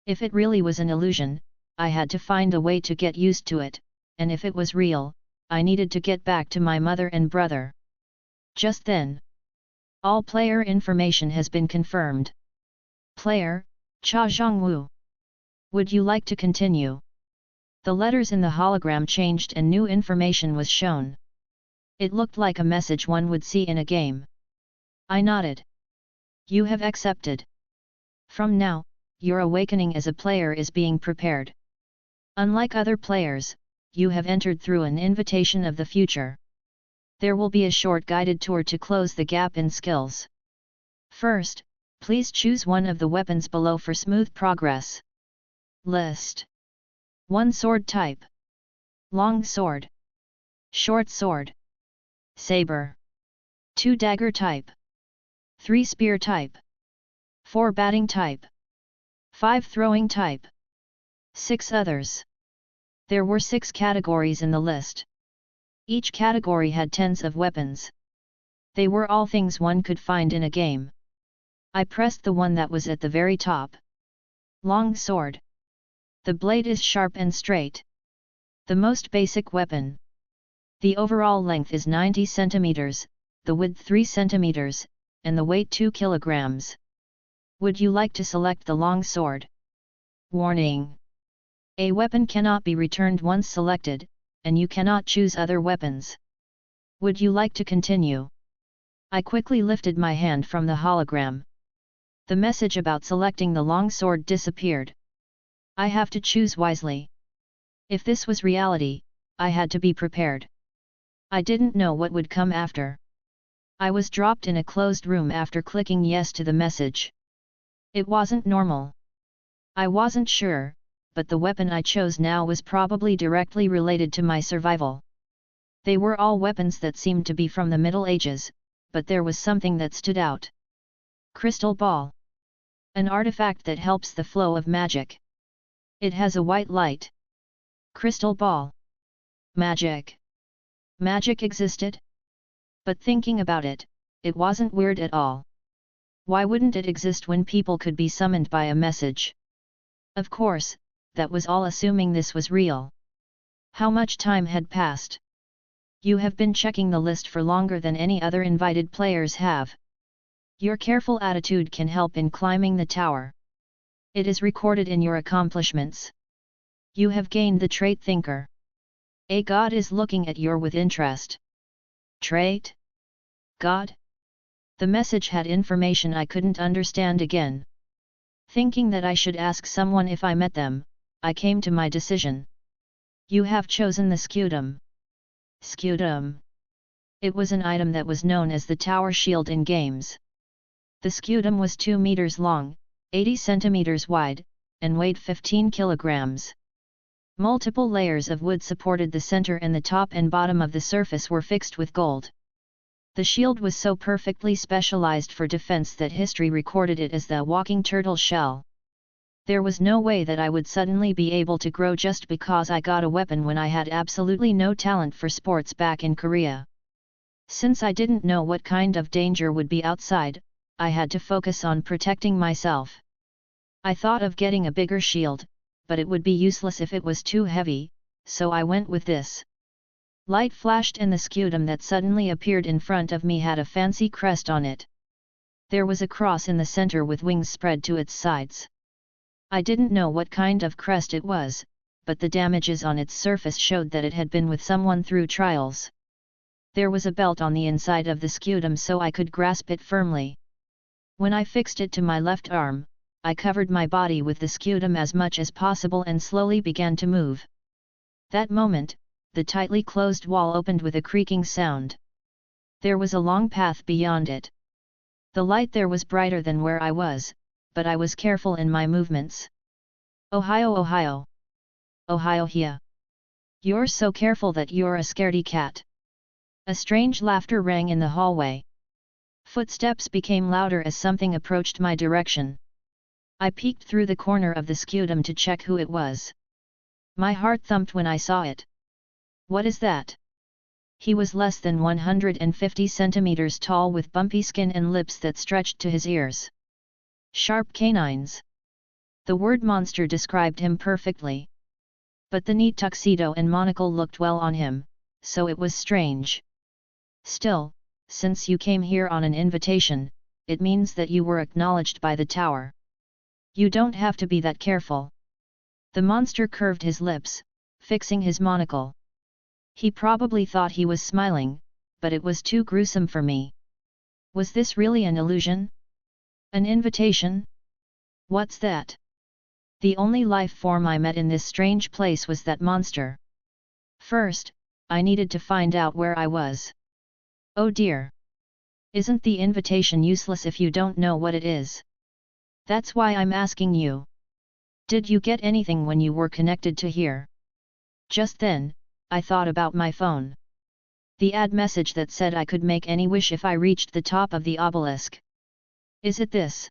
If it really was an illusion, I had to find a way to get used to it, and if it was real, I needed to get back to my mother and brother. Just then. All player information has been confirmed. Player, Cha Jeong-woo. Would you like to continue? The letters in the hologram changed and new information was shown. It looked like a message one would see in a game. I nodded. You have accepted. From now, your awakening as a player is being prepared. Unlike other players, you have entered through an invitation of the future. There will be a short guided tour to close the gap in skills. First, please choose one of the weapons below for smooth progress. List. 1 sword type. Long sword. Short sword. Saber. 2 dagger type. 3 spear type. 4 batting type. 5 throwing type. 6 others. There were 6 categories in the list. Each category had tens of weapons. They were all things one could find in a game. I pressed the one that was at the very top. Long sword. The blade is sharp and straight. The most basic weapon. The overall length is 90 centimeters, the width 3 centimeters, and the weight 2 kilograms. Would you like to select the long sword? Warning. A weapon cannot be returned once selected, and you cannot choose other weapons. Would you like to continue? I quickly lifted my hand from the hologram. The message about selecting the long sword disappeared. I have to choose wisely. If this was reality, I had to be prepared. I didn't know what would come after. I was dropped in a closed room after clicking yes to the message. It wasn't normal. I wasn't sure, but the weapon I chose now was probably directly related to my survival. They were all weapons that seemed to be from the Middle Ages, but there was something that stood out. Crystal ball. An artifact that helps the flow of magic. It has a white light. Crystal ball. Magic. Magic existed? But thinking about it, it wasn't weird at all. Why wouldn't it exist when people could be summoned by a message? Of course, that was all assuming this was real. How much time had passed? You have been checking the list for longer than any other invited players have. Your careful attitude can help in climbing the tower. It is recorded in your accomplishments. You have gained the trait Thinker. A god is looking at you with interest. Trait? God? The message had information I couldn't understand again. Thinking that I should ask someone if I met them, I came to my decision. You have chosen the scutum. Scutum. It was an item that was known as the tower shield in games. The scutum was 2 meters long, 80 centimeters wide, and weighed 15 kilograms. Multiple layers of wood supported the center and the top and bottom of the surface were fixed with gold. The shield was so perfectly specialized for defense that history recorded it as the walking turtle shell. There was no way that I would suddenly be able to grow just because I got a weapon when I had absolutely no talent for sports back in Korea. Since I didn't know what kind of danger would be outside, I had to focus on protecting myself. I thought of getting a bigger shield, but it would be useless if it was too heavy, so I went with this. Light flashed and the scutum that suddenly appeared in front of me had a fancy crest on it. There was a cross in the center with wings spread to its sides. I didn't know what kind of crest it was, but the damages on its surface showed that it had been with someone through trials. There was a belt on the inside of the scutum so I could grasp it firmly. When I fixed it to my left arm, I covered my body with the scutum as much as possible and slowly began to move. That moment, the tightly closed wall opened with a creaking sound. There was a long path beyond it. The light there was brighter than where I was, but I was careful in my movements. Ohio, Ohio. Ohio here. You're so careful that you're a scaredy cat. A strange laughter rang in the hallway. Footsteps became louder as something approached my direction. I peeked through the corner of the scutum to check who it was. My heart thumped when I saw it. What is that? He was less than 150 centimeters tall with bumpy skin and lips that stretched to his ears. Sharp canines. The word monster described him perfectly. But the neat tuxedo and monocle looked well on him, so it was strange. Still, since you came here on an invitation, it means that you were acknowledged by the tower. You don't have to be that careful. The monster curved his lips, fixing his monocle. He probably thought he was smiling, but it was too gruesome for me. Was this really an illusion? An invitation? What's that? The only life form I met in this strange place was that monster. First, I needed to find out where I was. Oh dear! Isn't the invitation useless if you don't know what it is? That's why I'm asking you. Did you get anything when you were connected to here? Just then, I thought about my phone. The ad message that said I could make any wish if I reached the top of the obelisk. Is it this?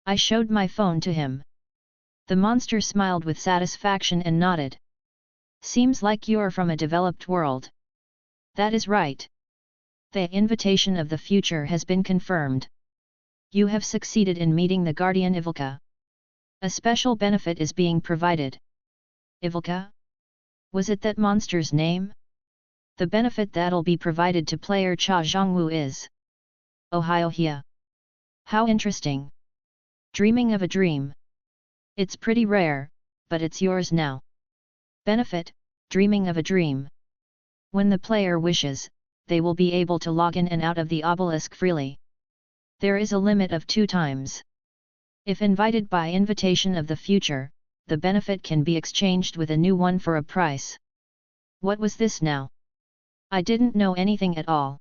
I showed my phone to him. The monster smiled with satisfaction and nodded. Seems like you're from a developed world. That is right. The invitation of the future has been confirmed. You have succeeded in meeting the guardian Ivilka. A special benefit is being provided. Ivilka? Was it that monster's name? The benefit that'll be provided to player Cha Jeong-woo is Ohio. How interesting. Dreaming of a dream. It's pretty rare, but it's yours now. Benefit, dreaming of a dream. When the player wishes, they will be able to log in and out of the obelisk freely. There is a limit of 2 times. If invited by invitation of the future, the benefit can be exchanged with a new one for a price. What was this now? I didn't know anything at all.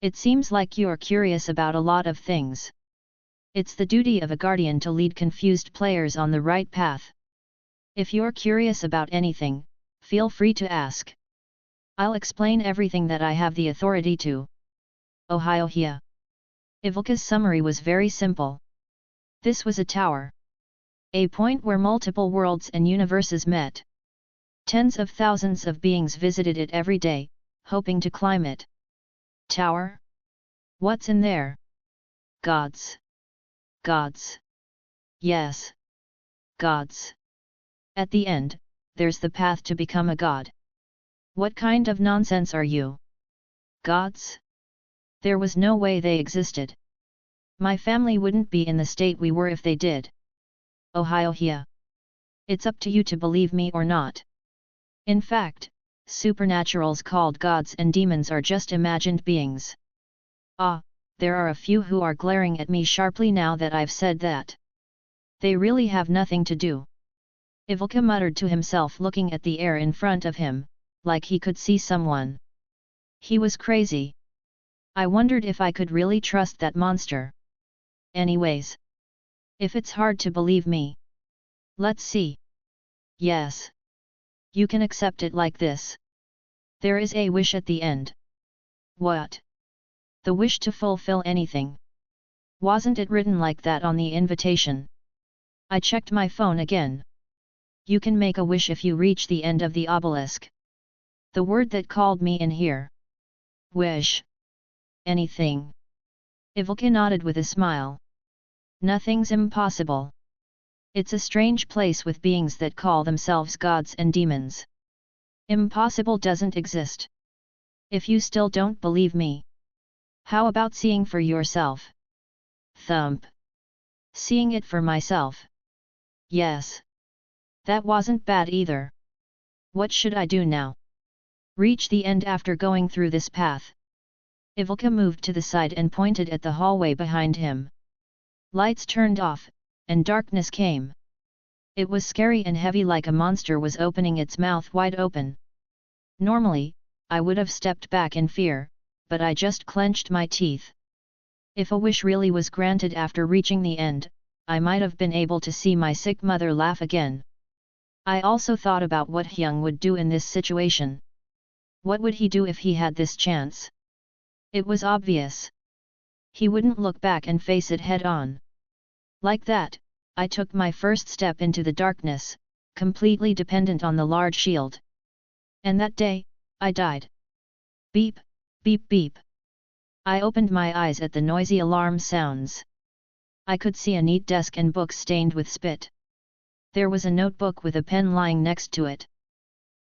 It seems like you're curious about a lot of things. It's the duty of a guardian to lead confused players on the right path. If you're curious about anything, feel free to ask. I'll explain everything that I have the authority to. Ohio. Ivilka's summary was very simple. This was a tower. A point where multiple worlds and universes met. Tens of thousands of beings visited it every day, hoping to climb it. Tower? What's in there? Gods. Gods. Yes. Gods. At the end, there's the path to become a god. What kind of nonsense are you? Gods? There was no way they existed. My family wouldn't be in the state we were if they did. Ohio. It's up to you to believe me or not. In fact, supernaturals called gods and demons are just imagined beings. Ah, there are a few who are glaring at me sharply now that I've said that. They really have nothing to do. Ivilka muttered to himself, looking at the air in front of him, like he could see someone. He was crazy. I wondered if I could really trust that monster. Anyways. If it's hard to believe me. Let's see. Yes. You can accept it like this. There is a wish at the end. What? The wish to fulfill anything. Wasn't it written like that on the invitation? I checked my phone again. You can make a wish if you reach the end of the obelisk. The word that called me in here. Wish. Anything. Ivilka nodded with a smile. Nothing's impossible. It's a strange place with beings that call themselves gods and demons. Impossible doesn't exist. If you still don't believe me, how about seeing for yourself? Thump. Seeing it for myself. Yes. That wasn't bad either. What should I do now? Reach the end after going through this path. Ivilka moved to the side and pointed at the hallway behind him. Lights turned off, and darkness came. It was scary and heavy, like a monster was opening its mouth wide open. Normally, I would have stepped back in fear, but I just clenched my teeth. If a wish really was granted after reaching the end, I might have been able to see my sick mother laugh again. I also thought about what Hyung would do in this situation. What would he do if he had this chance? It was obvious. He wouldn't look back and face it head-on. Like that, I took my first step into the darkness, completely dependent on the large shield. And that day, I died. Beep, beep beep. I opened my eyes at the noisy alarm sounds. I could see a neat desk and books stained with spit. There was a notebook with a pen lying next to it.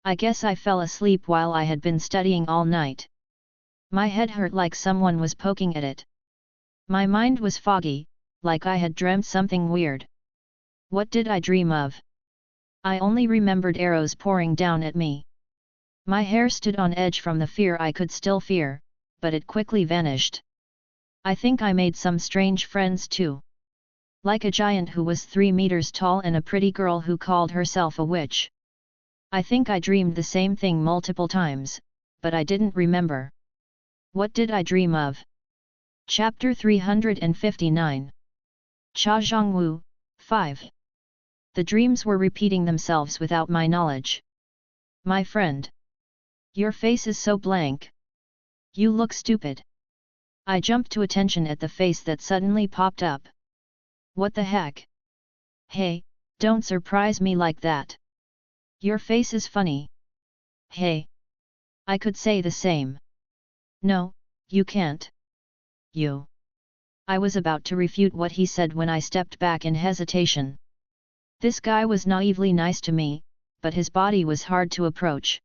I guess I fell asleep while I had been studying all night. My head hurt like someone was poking at it. My mind was foggy, like I had dreamt something weird. What did I dream of? I only remembered arrows pouring down at me. My hair stood on edge from the fear I could still fear, but it quickly vanished. I think I made some strange friends too. Like a giant who was 3 meters tall and a pretty girl who called herself a witch. I think I dreamed the same thing multiple times, but I didn't remember. What did I dream of? Chapter 359. Cha Jeong-woo, 5. The dreams were repeating themselves without my knowledge. My friend. Your face is so blank. You look stupid. I jumped to attention at the face that suddenly popped up. What the heck? Hey, don't surprise me like that. Your face is funny. Hey. I could say the same. No, you can't. You. I was about to refute what he said when I stepped back in hesitation. This guy was naively nice to me, but his body was hard to approach.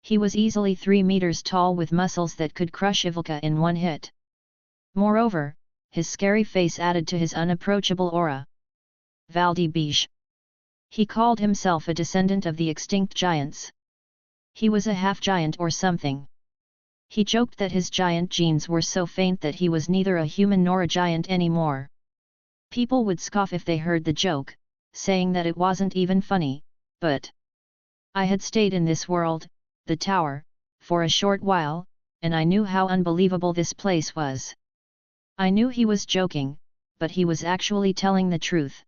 He was easily 3 meters tall with muscles that could crush Ivilka in one hit. Moreover, his scary face added to his unapproachable aura. Valdibish. He called himself a descendant of the extinct giants. He was a half-giant or something. He joked that his giant genes were so faint that he was neither a human nor a giant anymore. People would scoff if they heard the joke, saying that it wasn't even funny, but I had stayed in this world, the tower, for a short while, and I knew how unbelievable this place was. I knew he was joking, but he was actually telling the truth.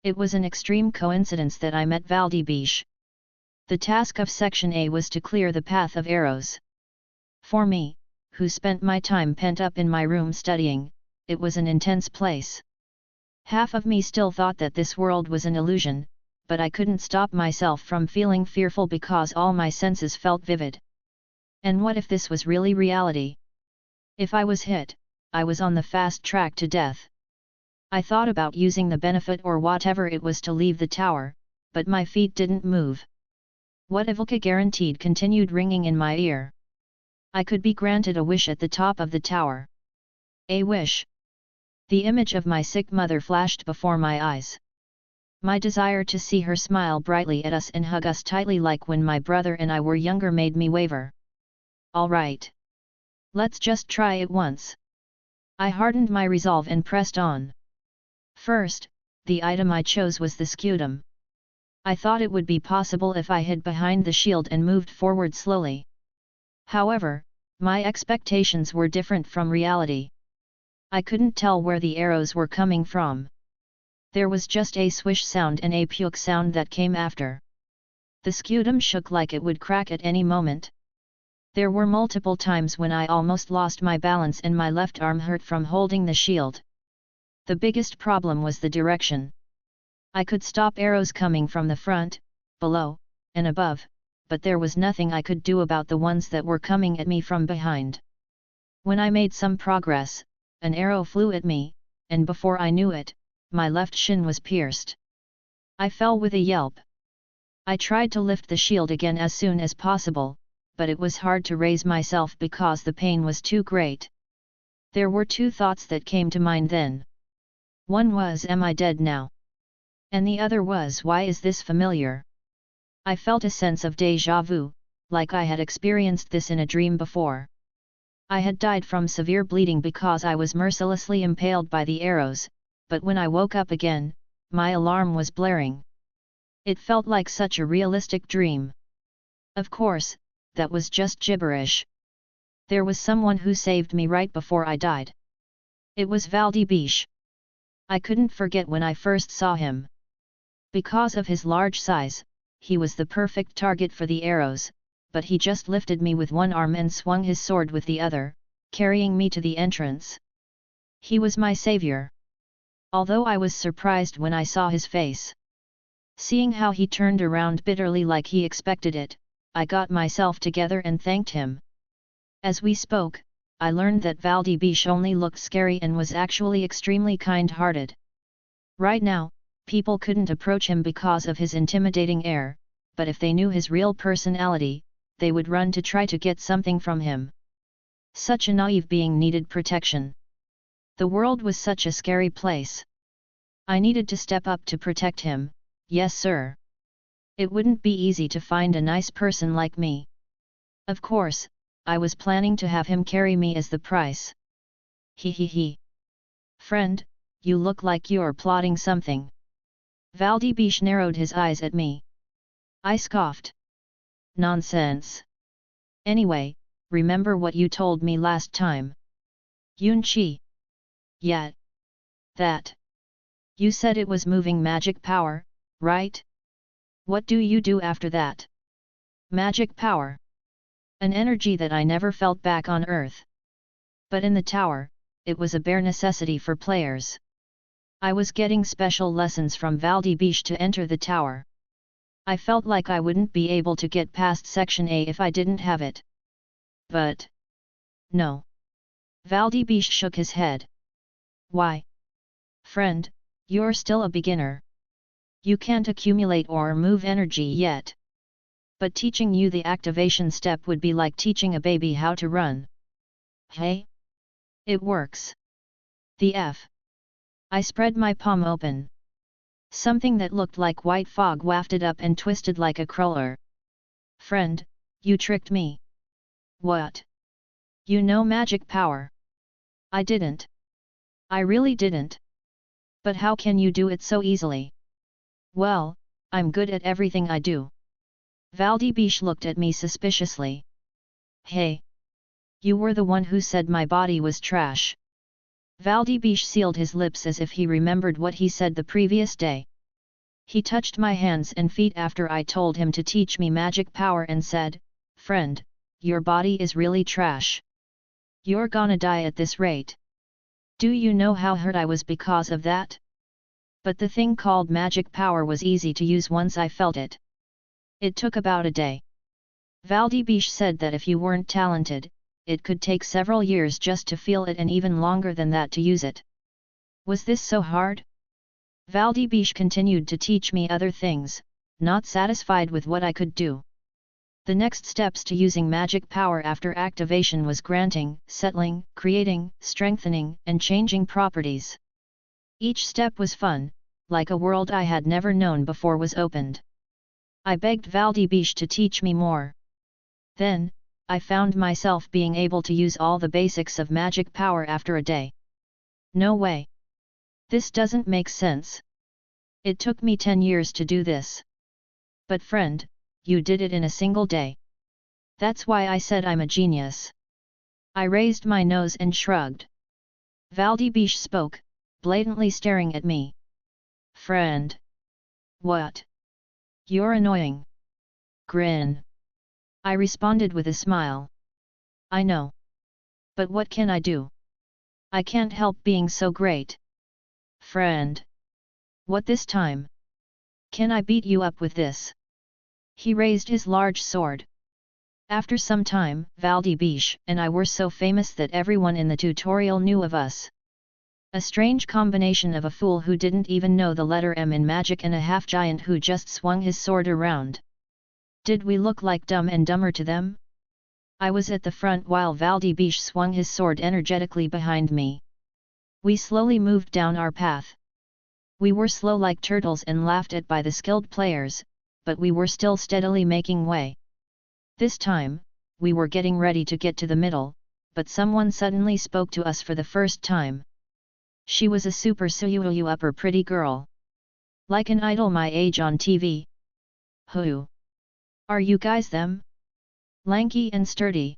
It was an extreme coincidence that I met Valdibish. The task of Section A was to clear the path of arrows. For me, who spent my time pent up in my room studying, it was an intense place. Half of me still thought that this world was an illusion, but I couldn't stop myself from feeling fearful because all my senses felt vivid. And what if this was really reality? If I was hit, I was on the fast track to death. I thought about using the benefit or whatever it was to leave the tower, but my feet didn't move. What Ivilka guaranteed continued ringing in my ear. I could be granted a wish at the top of the tower. A wish. The image of my sick mother flashed before my eyes. My desire to see her smile brightly at us and hug us tightly like when my brother and I were younger made me waver. All right. Let's just try it once. I hardened my resolve and pressed on. First, the item I chose was the scutum. I thought it would be possible if I hid behind the shield and moved forward slowly. However, my expectations were different from reality. I couldn't tell where the arrows were coming from. There was just a swish sound and a puke sound that came after. The scutum shook like it would crack at any moment. There were multiple times when I almost lost my balance and my left arm hurt from holding the shield. The biggest problem was the direction. I could stop arrows coming from the front, below, and above, but there was nothing I could do about the ones that were coming at me from behind. When I made some progress, an arrow flew at me, and before I knew it, my left shin was pierced. I fell with a yelp. I tried to lift the shield again as soon as possible, but it was hard to raise myself because the pain was too great. There were 2 thoughts that came to mind then. One was, am I dead now? And the other was, why is this familiar? I felt a sense of déjà vu, like I had experienced this in a dream before. I had died from severe bleeding because I was mercilessly impaled by the arrows, but when I woke up again, my alarm was blaring. It felt like such a realistic dream. Of course, that was just gibberish. There was someone who saved me right before I died. It was Valdibish. I couldn't forget when I first saw him. Because of his large size, he was the perfect target for the arrows, but he just lifted me with one arm and swung his sword with the other, carrying me to the entrance. He was my savior. Although I was surprised when I saw his face. Seeing how he turned around bitterly like he expected it, I got myself together and thanked him. As we spoke, I learned that Valdibish only looked scary and was actually extremely kind-hearted. Right now, people couldn't approach him because of his intimidating air, but if they knew his real personality, they would run to try to get something from him. Such a naive being needed protection. The world was such a scary place. I needed to step up to protect him, yes sir. It wouldn't be easy to find a nice person like me. Of course, I was planning to have him carry me as the price. He. Friend, you look like you're plotting something. Valdibish narrowed his eyes at me. I scoffed. Nonsense. Anyway, remember what you told me last time? Yun-chi. Yeah. That. You said it was moving magic power, right? What do you do after that? Magic power. An energy that I never felt back on Earth. But in the tower, it was a bare necessity for players. I was getting special lessons from Valdibish to enter the tower. I felt like I wouldn't be able to get past Section A if I didn't have it. But... no. Valdibish shook his head. Why? Friend, you're still a beginner. You can't accumulate or move energy yet. But teaching you the activation step would be like teaching a baby how to run. Hey? It works. The F. I spread my palm open. Something that looked like white fog wafted up and twisted like a cruller. Friend, you tricked me. What? You know magic power. I didn't. I really didn't. But how can you do it so easily? Well, I'm good at everything I do. Valdibish looked at me suspiciously. Hey! You were the one who said my body was trash. Valdibish sealed his lips as if he remembered what he said the previous day. He touched my hands and feet after I told him to teach me magic power and said, Friend, your body is really trash. You're gonna die at this rate. Do you know how hurt I was because of that? But the thing called magic power was easy to use once I felt it. It took about a day. Valdibish said that if you weren't talented, it could take several years just to feel it and even longer than that to use it. Was this so hard? Valdibish continued to teach me other things, not satisfied with what I could do. The next steps to using magic power after activation was granting, settling, creating, strengthening, and changing properties. Each step was fun, like a world I had never known before was opened. I begged Valdibish to teach me more. Then, I found myself being able to use all the basics of magic power after a day. No way. This doesn't make sense. It took me 10 years to do this. But friend, you did it in a single day. That's why I said I'm a genius. I raised my nose and shrugged. Valdibish spoke, blatantly staring at me. Friend. What? You're annoying. Grin. I responded with a smile. I know. But what can I do? I can't help being so great. Friend. What this time? Can I beat you up with this? He raised his large sword. After some time, Valdibish and I were so famous that everyone in the tutorial knew of us. A strange combination of a fool who didn't even know the letter M in magic and a half-giant who just swung his sword around. Did we look like Dumb and Dumber to them? I was at the front while Valdibish swung his sword energetically behind me. We slowly moved down our path. We were slow like turtles and laughed at by the skilled players, but we were still steadily making way. This time, we were getting ready to get to the middle, but someone suddenly spoke to us for the first time. She was a super upper pretty girl. Like an idol my age on TV. Who? Are you guys them? Lanky and sturdy.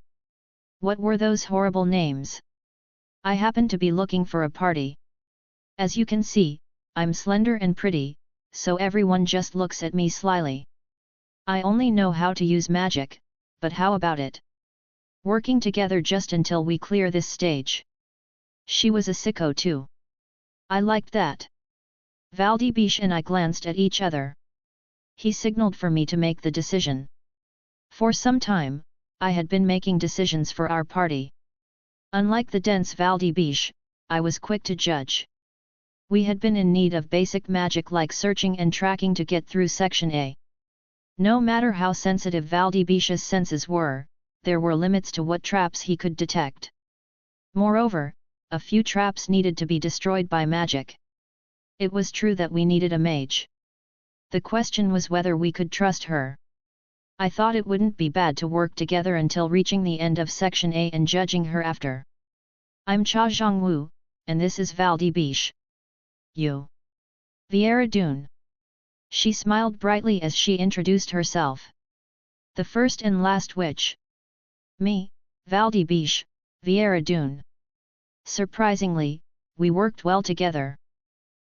What were those horrible names? I happened to be looking for a party. As you can see, I'm slender and pretty, so everyone just looks at me slyly. I only know how to use magic, but how about it? Working together just until we clear this stage. She was a sicko too. I liked that. Valdibish and I glanced at each other. He signaled for me to make the decision. For some time, I had been making decisions for our party. Unlike the dense Valdibish, I was quick to judge. We had been in need of basic magic like searching and tracking to get through Section A. No matter how sensitive Valdebicia's senses were, there were limits to what traps he could detect. Moreover, a few traps needed to be destroyed by magic. It was true that we needed a mage. The question was whether we could trust her. I thought it wouldn't be bad to work together until reaching the end of Section A and judging her after. I'm Cha Jeong-woo, and this is Valdebiche. You. Viera. She smiled brightly as she introduced herself. The first and last witch. Me, Valdebiche, Viera. Surprisingly, we worked well together.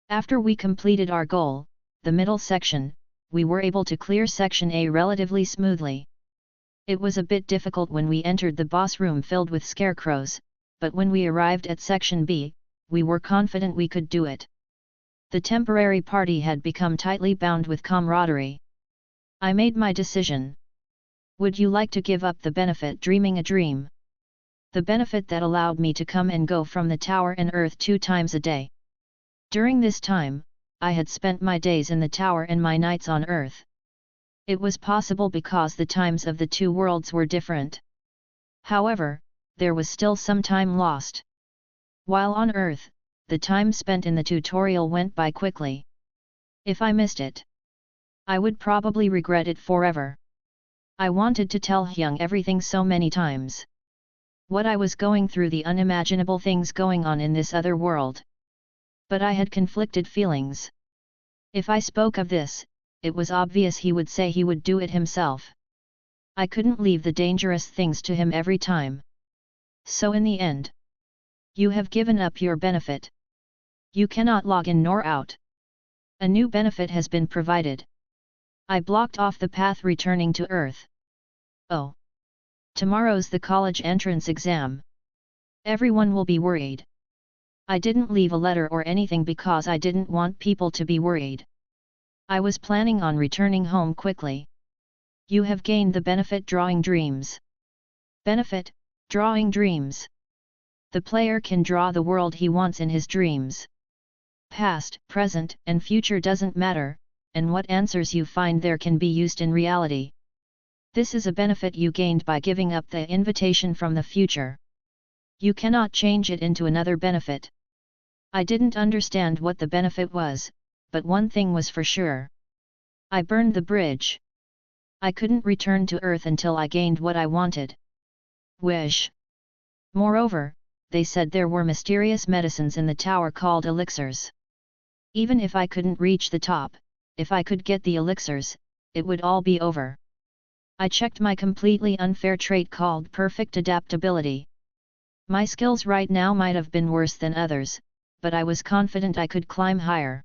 After we completed our goal, the middle section, we were able to clear Section A relatively smoothly. It was a bit difficult when we entered the boss room filled with scarecrows, but when we arrived at Section B, we were confident we could do it. The temporary party had become tightly bound with camaraderie. I made my decision. Would you like to give up the benefit dreaming a dream? The benefit that allowed me to come and go from the tower and earth 2 times a day. During this time, I had spent my days in the tower and my nights on earth. It was possible because the times of the 2 worlds were different. However, there was still some time lost. While on earth, the time spent in the tutorial went by quickly. If I missed it, I would probably regret it forever. I wanted to tell Hyung everything so many times. What I was going through, the unimaginable things going on in this other world. But I had conflicted feelings. If I spoke of this, it was obvious he would say he would do it himself. I couldn't leave the dangerous things to him every time. So in the end, you have given up your benefit. You cannot log in nor out. A new benefit has been provided. I blocked off the path returning to Earth. Oh. Tomorrow's the college entrance exam. Everyone will be worried. I didn't leave a letter or anything because I didn't want people to be worried. I was planning on returning home quickly. You have gained the benefit drawing dreams. Benefit, drawing dreams. The player can draw the world he wants in his dreams. Past, present, and future doesn't matter, and what answers you find there can be used in reality. This is a benefit you gained by giving up the invitation from the future. You cannot change it into another benefit. I didn't understand what the benefit was, but one thing was for sure. I burned the bridge. I couldn't return to Earth until I gained what I wanted. Wish. Moreover, they said there were mysterious medicines in the tower called elixirs. Even if I couldn't reach the top, if I could get the elixirs, it would all be over. I checked my completely unfair trait called perfect adaptability. My skills right now might have been worse than others, but I was confident I could climb higher.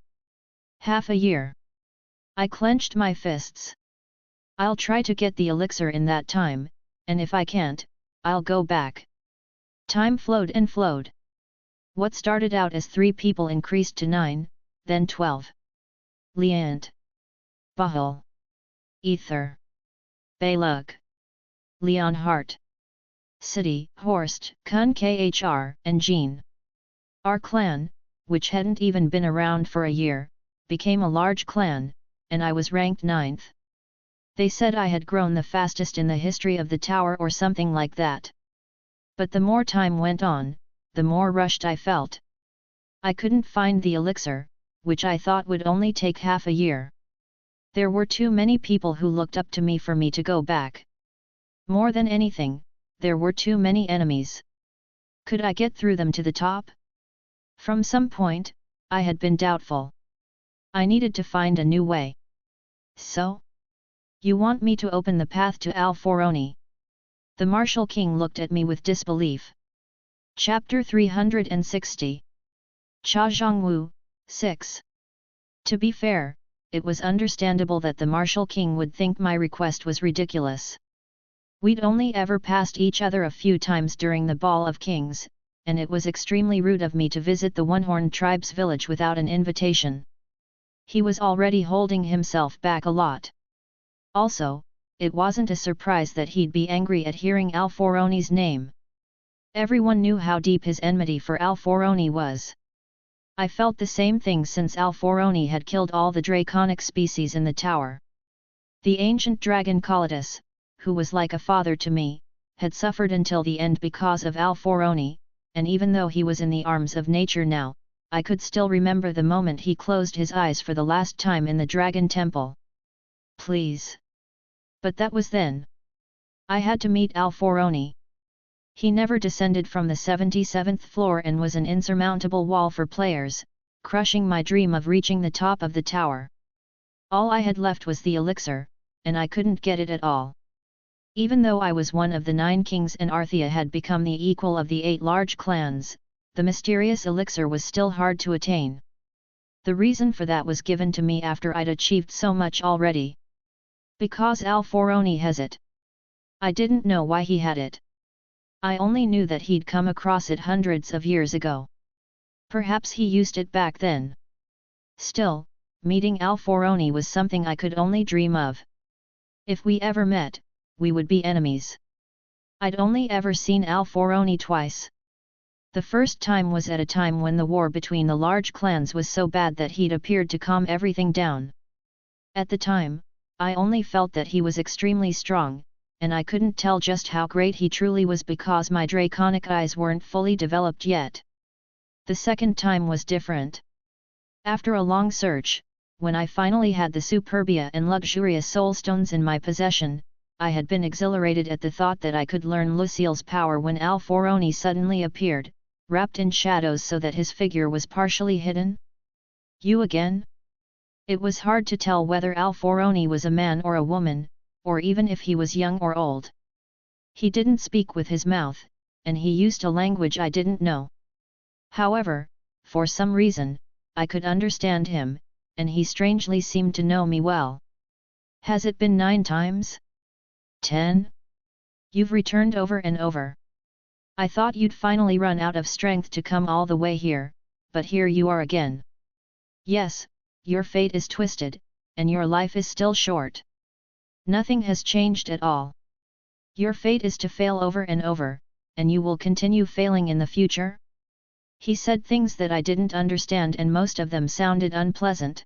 Half a year. I clenched my fists. I'll try to get the elixir in that time, and if I can't, I'll go back. Time flowed and flowed. What started out as 3 people increased to 9, then 12. Liant. Bahul. Ether. Bayluk. Leonhardt. City, Horst, Kun Khr, and Jean. Our clan, which hadn't even been around for a year, became a large clan, and I was ranked 9th. They said I had grown the fastest in the history of the tower or something like that. But the more time went on, the more rushed I felt. I couldn't find the elixir, which I thought would only take half a year. There were too many people who looked up to me for me to go back. More than anything, there were too many enemies. Could I get through them to the top? From some point, I had been doubtful. I needed to find a new way. So? You want me to open the path to Al-Foroni? The Martial King looked at me with disbelief. Chapter 360. Cha Jeong-woo, 6. To be fair, it was understandable that the Martial King would think my request was ridiculous. We'd only ever passed each other a few times during the Ball of Kings, and it was extremely rude of me to visit the One-Horn tribe's village without an invitation. He was already holding himself back a lot. Also, it wasn't a surprise that he'd be angry at hearing Al-Foroni's name. Everyone knew how deep his enmity for Al-Foroni was. I felt the same thing since Al-Foroni had killed all the draconic species in the tower. The ancient dragon Calidus, who was like a father to me, had suffered until the end because of Alforoni, and even though he was in the arms of nature now, I could still remember the moment he closed his eyes for the last time in the Dragon Temple. Please. But that was then. I had to meet Alforoni. He never descended from the 77th floor and was an insurmountable wall for players, crushing my dream of reaching the top of the tower. All I had left was the elixir, and I couldn't get it at all. Even though I was one of the 9 kings and Arthea had become the equal of the 8 large clans, the mysterious elixir was still hard to attain. The reason for that was given to me after I'd achieved so much already. Because Alforoni has it. I didn't know why he had it. I only knew that he'd come across it hundreds of years ago. Perhaps he used it back then. Still, meeting Alforoni was something I could only dream of. If we ever met, we would be enemies. I'd only ever seen Alforoni twice. The first time was at a time when the war between the large clans was so bad that he'd appeared to calm everything down. At the time, I only felt that he was extremely strong, and I couldn't tell just how great he truly was because my draconic eyes weren't fully developed yet. The second time was different. After a long search, when I finally had the superbia and luxurious soulstones in my possession, I had been exhilarated at the thought that I could learn Lucille's power when Alforoni suddenly appeared, wrapped in shadows so that his figure was partially hidden. You again? It was hard to tell whether Alforoni was a man or a woman, or even if he was young or old. He didn't speak with his mouth, and he used a language I didn't know. However, for some reason, I could understand him, and he strangely seemed to know me well. Has it been 9 times? 10? You've returned over and over. I thought you'd finally run out of strength to come all the way here, but here you are again. Yes, your fate is twisted, and your life is still short. Nothing has changed at all. Your fate is to fail over and over, and you will continue failing in the future? He said things that I didn't understand and most of them sounded unpleasant.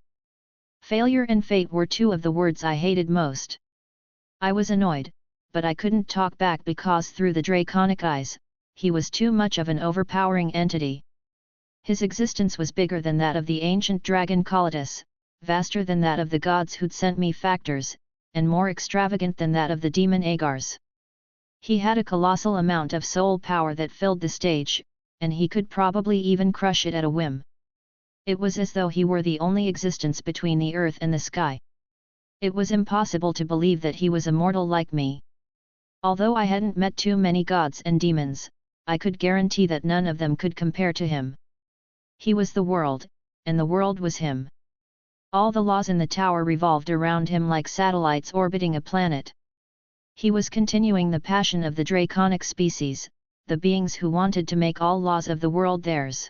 Failure and fate were 2 of the words I hated most. I was annoyed, but I couldn't talk back because through the draconic eyes, he was too much of an overpowering entity. His existence was bigger than that of the ancient dragon Calidus, vaster than that of the gods who'd sent me factors, and more extravagant than that of the demon Agars. He had a colossal amount of soul power that filled the stage, and he could probably even crush it at a whim. It was as though he were the only existence between the earth and the sky. It was impossible to believe that he was a mortal like me. Although I hadn't met too many gods and demons, I could guarantee that none of them could compare to him. He was the world, and the world was him. All the laws in the tower revolved around him like satellites orbiting a planet. He was continuing the passion of the draconic species, the beings who wanted to make all laws of the world theirs.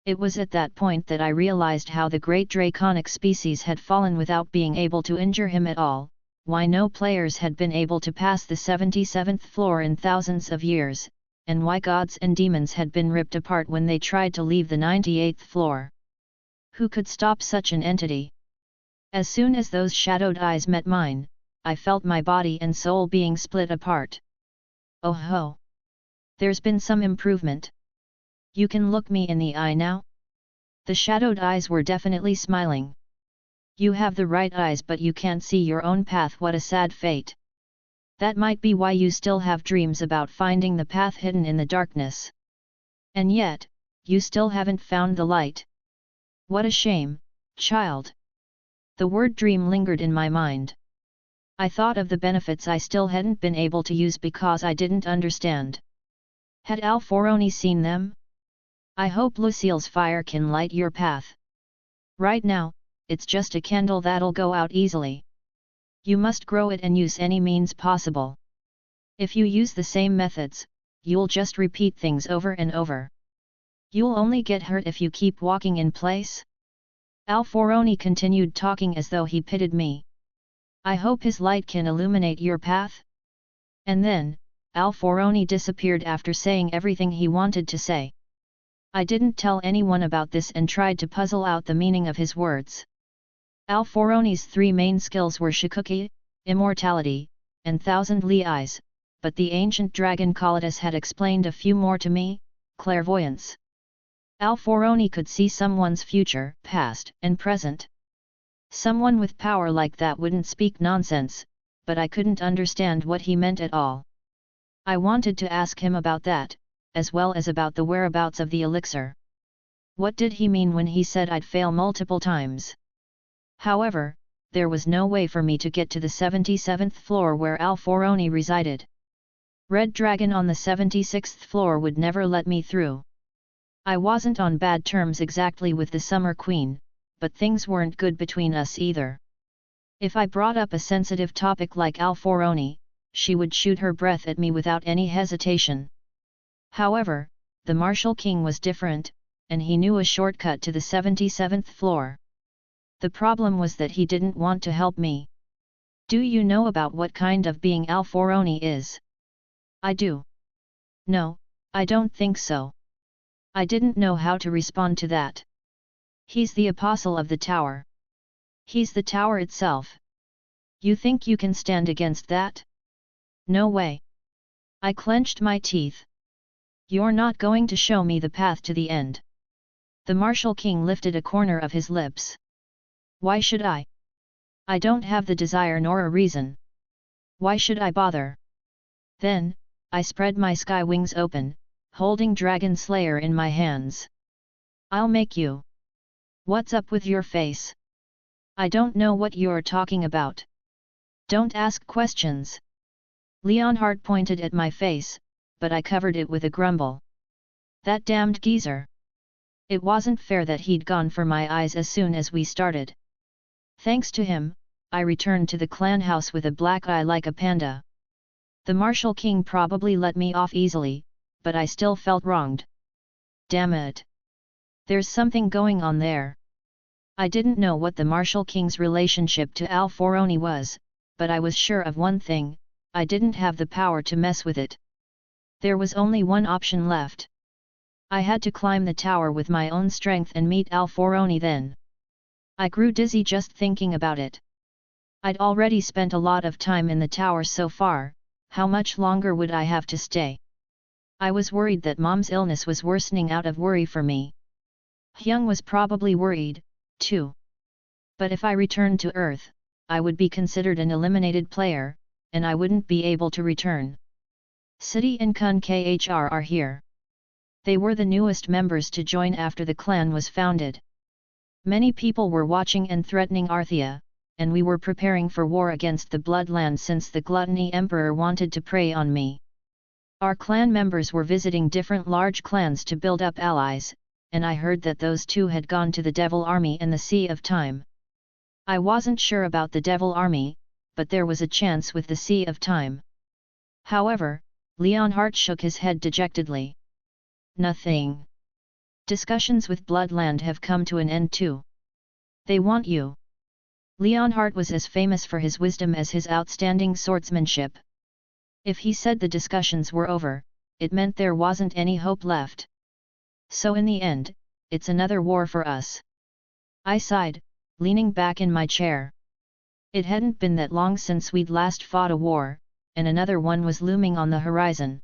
It was at that point that I realized how the great draconic species had fallen without being able to injure him at all, why no players had been able to pass the 77th floor in thousands of years, and why gods and demons had been ripped apart when they tried to leave the 98th floor. Who could stop such an entity? As soon as those shadowed eyes met mine, I felt my body and soul being split apart. Oh ho! There's been some improvement. You can look me in the eye now? The shadowed eyes were definitely smiling. You have the right eyes but you can't see your own path. What a sad fate. That might be why you still have dreams about finding the path hidden in the darkness. And yet, you still haven't found the light. What a shame, child. The word dream lingered in my mind. I thought of the benefits I still hadn't been able to use because I didn't understand. Had Alforoni seen them? I hope Lucille's fire can light your path. Right now, it's just a candle that'll go out easily. You must grow it and use any means possible. If you use the same methods, you'll just repeat things over and over. You'll only get hurt if you keep walking in place. Alforoni continued talking as though he pitied me. I hope his light can illuminate your path. And then, Alforoni disappeared after saying everything he wanted to say. I didn't tell anyone about this and tried to puzzle out the meaning of his words. Alforoni's 3 main skills were Shikuki, immortality, and thousand Li eyes, but the ancient dragon Kalidas had explained a few more to me, clairvoyance. Alforoni could see someone's future, past, and present. Someone with power like that wouldn't speak nonsense, but I couldn't understand what he meant at all. I wanted to ask him about that, as well as about the whereabouts of the elixir. What did he mean when he said I'd fail multiple times? However, there was no way for me to get to the 77th floor where Alforoni resided. Red Dragon on the 76th floor would never let me through. I wasn't on bad terms exactly with the Summer Queen, but things weren't good between us either. If I brought up a sensitive topic like Alforoni, she would shoot her breath at me without any hesitation. However, the Martial King was different, and he knew a shortcut to the 77th floor. The problem was that he didn't want to help me. Do you know about what kind of being Alforoni is? I do. No, I don't think so. I didn't know how to respond to that. He's the apostle of the tower. He's the tower itself. You think you can stand against that? No way. I clenched my teeth. You're not going to show me the path to the end. The Martial King lifted a corner of his lips. Why should I? I don't have the desire nor a reason. Why should I bother? Then, I spread my sky wings open, holding Dragon Slayer in my hands. I'll make you. What's up with your face? I don't know what you're talking about. Don't ask questions. Leonhardt pointed at my face, but I covered it with a grumble. That damned geezer. It wasn't fair that he'd gone for my eyes as soon as we started. Thanks to him, I returned to the clan house with a black eye like a panda. The Martial King probably let me off easily, but I still felt wronged. Damn it. There's something going on there. I didn't know what the Martial King's relationship to Alforoni was, but I was sure of one thing, I didn't have the power to mess with it. There was only one option left. I had to climb the tower with my own strength and meet Alforoni then. I grew dizzy just thinking about it. I'd already spent a lot of time in the tower so far, how much longer would I have to stay? I was worried that Mom's illness was worsening out of worry for me. Hyung was probably worried, too. But if I returned to Earth, I would be considered an eliminated player, and I wouldn't be able to return. City and Kun Khr are here. They were the newest members to join after the clan was founded. Many people were watching and threatening Arthea, and we were preparing for war against the Bloodland since the Gluttony Emperor wanted to prey on me. Our clan members were visiting different large clans to build up allies, and I heard that those two had gone to the Devil Army and the Sea of Time. I wasn't sure about the Devil Army, but there was a chance with the Sea of Time. However, Leonhardt shook his head dejectedly. Nothing. Discussions with Bloodland have come to an end too. They want you. Leonhardt was as famous for his wisdom as his outstanding swordsmanship. If he said the discussions were over, it meant there wasn't any hope left. So in the end, it's another war for us. I sighed, leaning back in my chair. It hadn't been that long since we'd last fought a war, and another one was looming on the horizon.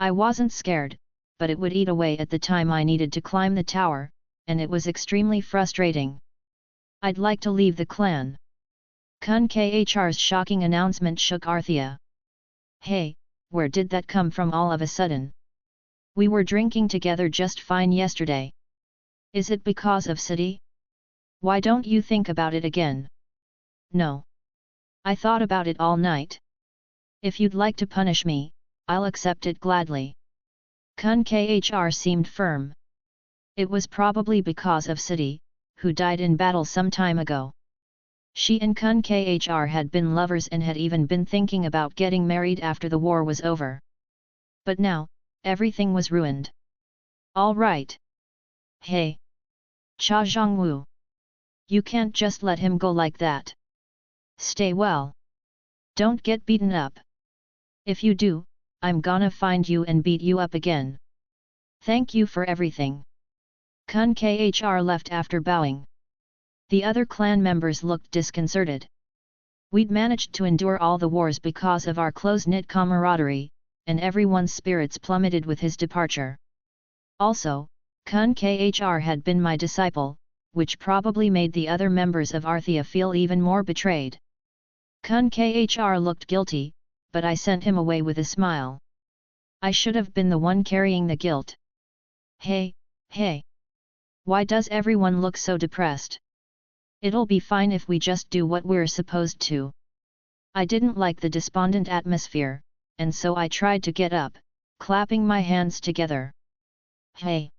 I wasn't scared, but it would eat away at the time I needed to climb the tower, and it was extremely frustrating. I'd like to leave the clan. Kun Khr's shocking announcement shook Arthea. Hey, where did that come from all of a sudden? We were drinking together just fine yesterday. Is it because of City? Why don't you think about it again? No. I thought about it all night. If you'd like to punish me, I'll accept it gladly. Kun Khr seemed firm. It was probably because of City, who died in battle some time ago. She and Kun Khr had been lovers and had even been thinking about getting married after the war was over. But now, everything was ruined. All right. Hey. Cha Jeong-woo. You can't just let him go like that. Stay well. Don't get beaten up. If you do, I'm gonna find you and beat you up again. Thank you for everything. Kun Khr left after bowing. The other clan members looked disconcerted. We'd managed to endure all the wars because of our close-knit camaraderie, and everyone's spirits plummeted with his departure. Also, Kun-khr had been my disciple, which probably made the other members of Arthea feel even more betrayed. Kun-khr looked guilty, but I sent him away with a smile. I should have been the one carrying the guilt. Hey. Why does everyone look so depressed? It'll be fine if we just do what we're supposed to. I didn't like the despondent atmosphere, and so I tried to get up, clapping my hands together. Hey!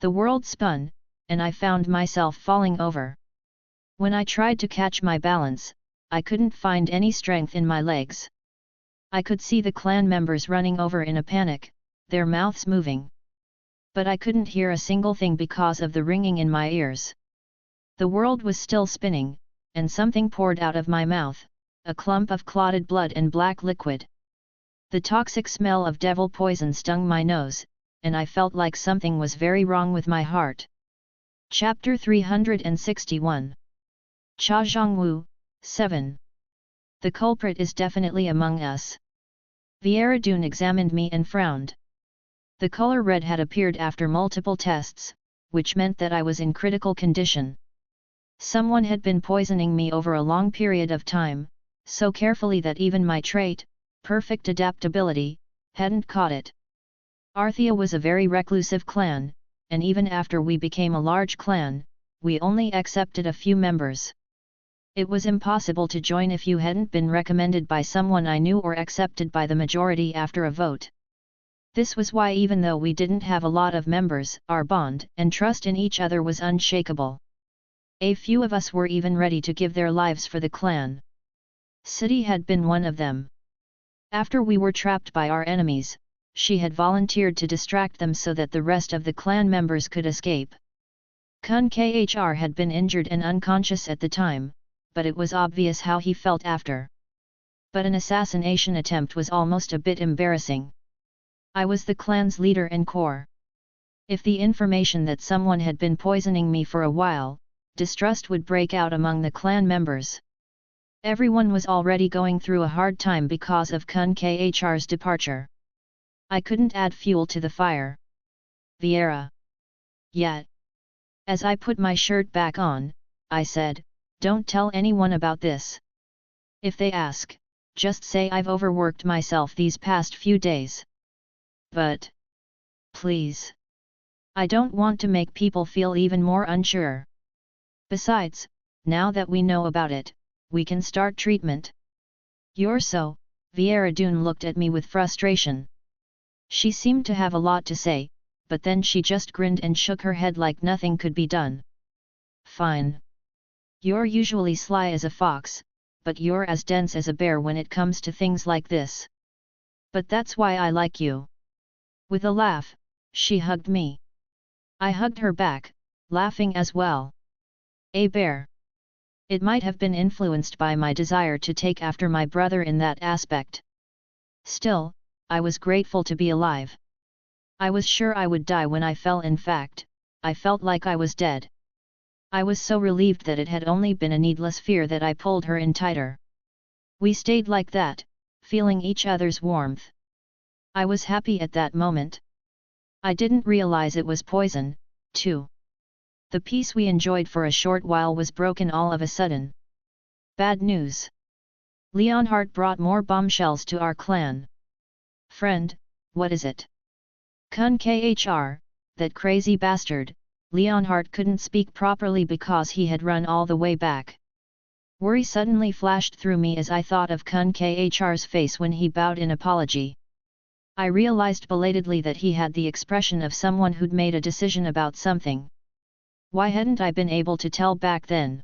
The world spun, and I found myself falling over. When I tried to catch my balance, I couldn't find any strength in my legs. I could see the clan members running over in a panic, their mouths moving. But I couldn't hear a single thing because of the ringing in my ears. The world was still spinning, and something poured out of my mouth, a clump of clotted blood and black liquid. The toxic smell of devil poison stung my nose, and I felt like something was very wrong with my heart. Chapter 361 Cha Jeong-woo, 7. The culprit is definitely among us. Vieradun examined me and frowned. The color red had appeared after multiple tests, which meant that I was in critical condition. Someone had been poisoning me over a long period of time, so carefully that even my trait, perfect adaptability, hadn't caught it. Arthea was a very reclusive clan, and even after we became a large clan, we only accepted a few members. It was impossible to join if you hadn't been recommended by someone I knew or accepted by the majority after a vote. This was why even though we didn't have a lot of members, our bond and trust in each other was unshakable. A few of us were even ready to give their lives for the clan. City had been one of them. After we were trapped by our enemies, she had volunteered to distract them so that the rest of the clan members could escape. Kun-khr had been injured and unconscious at the time, but it was obvious how he felt after. But an assassination attempt was almost a bit embarrassing. I was the clan's leader and core. If the information that someone had been poisoning me for a while, distrust would break out among the clan members. Everyone was already going through a hard time because of Kun-khr's departure. I couldn't add fuel to the fire. Viera. Yet. As I put my shirt back on, I said, "Don't tell anyone about this. If they ask, just say I've overworked myself these past few days. But. Please. I don't want to make people feel even more unsure. Besides, now that we know about it, we can start treatment." "You're so," Vieradun looked at me with frustration. She seemed to have a lot to say, but then she just grinned and shook her head like nothing could be done. "Fine. You're usually sly as a fox, but you're as dense as a bear when it comes to things like this. But that's why I like you." With a laugh, she hugged me. I hugged her back, laughing as well. A bear. It might have been influenced by my desire to take after my brother in that aspect. Still, I was grateful to be alive. I was sure I would die when I fell. In fact, I felt like I was dead. I was so relieved that it had only been a needless fear that I pulled her in tighter. We stayed like that, feeling each other's warmth. I was happy at that moment. I didn't realize it was poison, too. The peace we enjoyed for a short while was broken all of a sudden. Bad news. Leonhardt brought more bombshells to our clan. "Friend, what is it?" Kun-khr, that crazy bastard. Leonhardt couldn't speak properly because he had run all the way back. Worry suddenly flashed through me as I thought of Kun-khr's face when he bowed in apology. I realized belatedly that he had the expression of someone who'd made a decision about something. Why hadn't I been able to tell back then?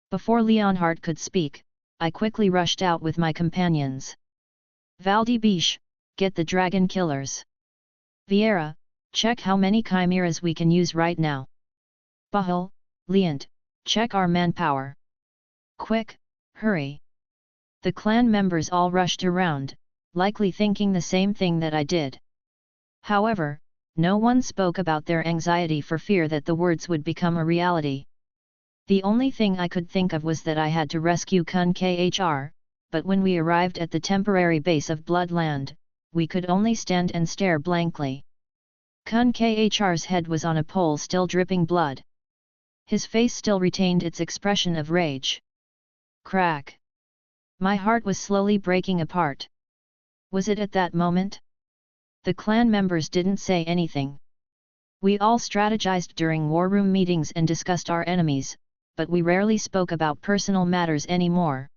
Before Leonhardt could speak, I quickly rushed out with my companions. "Valdibish, get the dragon killers. Viera, check how many chimeras we can use right now. Bahul, Leont, check our manpower. Quick, hurry." The clan members all rushed around, likely thinking the same thing that I did. However, no one spoke about their anxiety for fear that the words would become a reality. The only thing I could think of was that I had to rescue Kun-khr, but when we arrived at the temporary base of Bloodland, we could only stand and stare blankly. Kun-khr's head was on a pole still dripping blood. His face still retained its expression of rage. Crack! My heart was slowly breaking apart. Was it at that moment? The clan members didn't say anything. We all strategized during war room meetings and discussed our enemies, but we rarely spoke about personal matters anymore.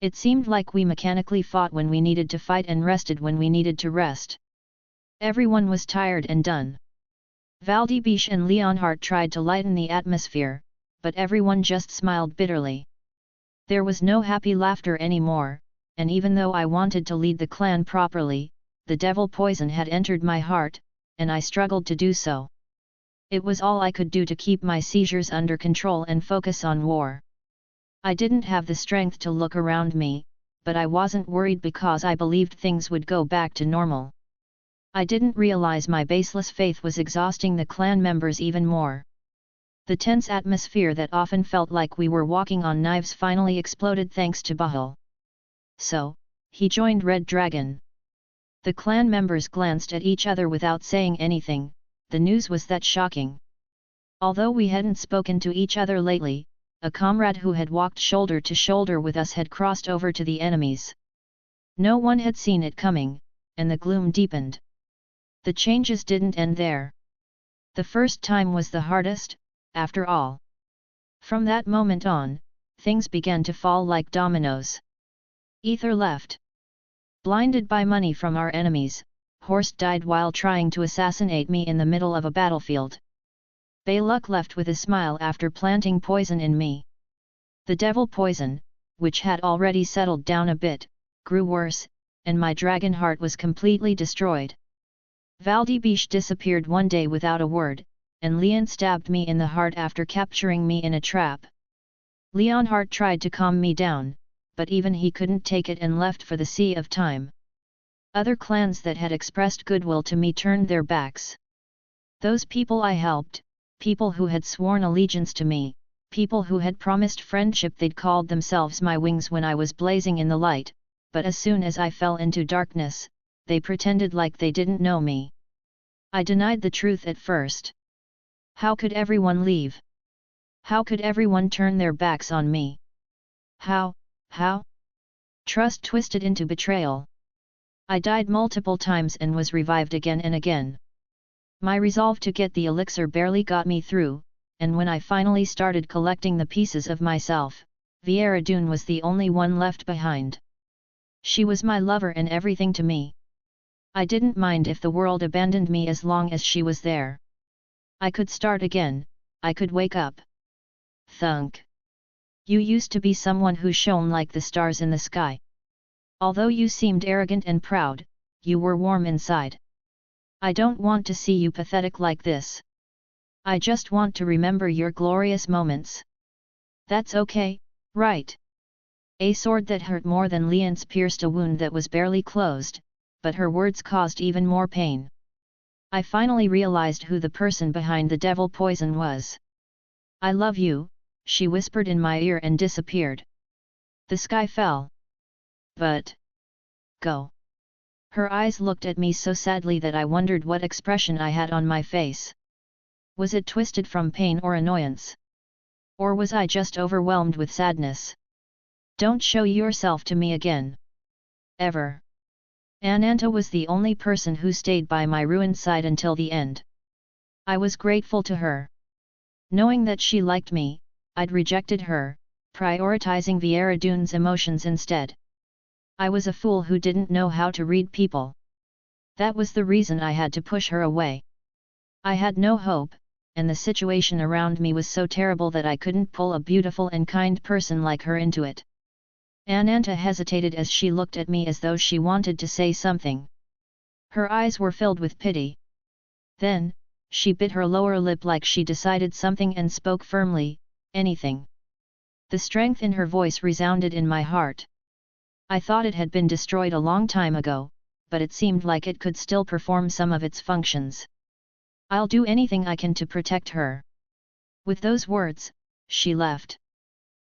It seemed like we mechanically fought when we needed to fight and rested when we needed to rest. Everyone was tired and done. Valdibish and Leonhardt tried to lighten the atmosphere, but everyone just smiled bitterly. There was no happy laughter anymore, and even though I wanted to lead the clan properly, the devil poison had entered my heart, and I struggled to do so. It was all I could do to keep my seizures under control and focus on war. I didn't have the strength to look around me, but I wasn't worried because I believed things would go back to normal. I didn't realize my baseless faith was exhausting the clan members even more. The tense atmosphere that often felt like we were walking on knives finally exploded thanks to Bahul. So, he joined Red Dragon. The clan members glanced at each other without saying anything. The news was that shocking. Although we hadn't spoken to each other lately, a comrade who had walked shoulder to shoulder with us had crossed over to the enemies. No one had seen it coming, and the gloom deepened. The changes didn't end there. The first time was the hardest, after all. From that moment on, things began to fall like dominoes. Ether left. Blinded by money from our enemies, Horst died while trying to assassinate me in the middle of a battlefield. Bayluk left with a smile after planting poison in me. The devil poison, which had already settled down a bit, grew worse, and my dragon heart was completely destroyed. Valdibish disappeared one day without a word, and Leon stabbed me in the heart after capturing me in a trap. Leonhardt tried to calm me down, but even he couldn't take it and left for the Sea of Time. Other clans that had expressed goodwill to me turned their backs. Those people I helped, people who had sworn allegiance to me, people who had promised friendship, they'd called themselves my wings when I was blazing in the light, but as soon as I fell into darkness, they pretended like they didn't know me. I denied the truth at first. How could everyone leave? How could everyone turn their backs on me? How? Trust twisted into betrayal. I died multiple times and was revived again and again. My resolve to get the elixir barely got me through, and when I finally started collecting the pieces of myself, Viera was the only one left behind. She was my lover and everything to me. I didn't mind if the world abandoned me as long as she was there. I could start again, I could wake up. Thunk. You used to be someone who shone like the stars in the sky. Although you seemed arrogant and proud, you were warm inside. I don't want to see you pathetic like this. I just want to remember your glorious moments. That's okay, right? A sword that hurt more than Leon's pierced a wound that was barely closed, but her words caused even more pain. I finally realized who the person behind the devil poison was. I love you, she whispered in my ear and disappeared. The sky fell. But... go. Her eyes looked at me so sadly that I wondered what expression I had on my face. Was it twisted from pain or annoyance? Or was I just overwhelmed with sadness? Don't show yourself to me again. Ever. Ananta was the only person who stayed by my ruined side until the end. I was grateful to her. Knowing that she liked me, I'd rejected her, prioritizing Viera emotions instead. I was a fool who didn't know how to read people. That was the reason I had to push her away. I had no hope, and the situation around me was so terrible that I couldn't pull a beautiful and kind person like her into it. Ananta hesitated as she looked at me as though she wanted to say something. Her eyes were filled with pity. Then, she bit her lower lip like she decided something and spoke firmly, anything. The strength in her voice resounded in my heart. I thought it had been destroyed a long time ago, but it seemed like it could still perform some of its functions. I'll do anything I can to protect her. With those words, she left.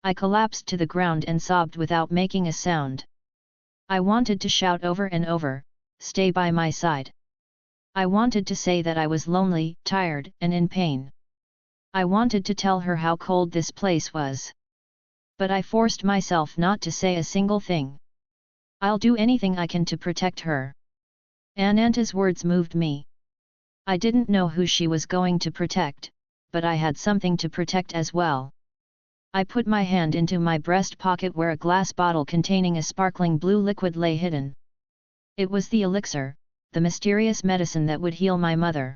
I collapsed to the ground and sobbed without making a sound. I wanted to shout over and over, "Stay by my side." I wanted to say that I was lonely, tired, and in pain. I wanted to tell her how cold this place was. But I forced myself not to say a single thing. "I'll do anything I can to protect her." Ananta's words moved me. I didn't know who she was going to protect, but I had something to protect as well. I put my hand into my breast pocket where a glass bottle containing a sparkling blue liquid lay hidden. It was the elixir, the mysterious medicine that would heal my mother.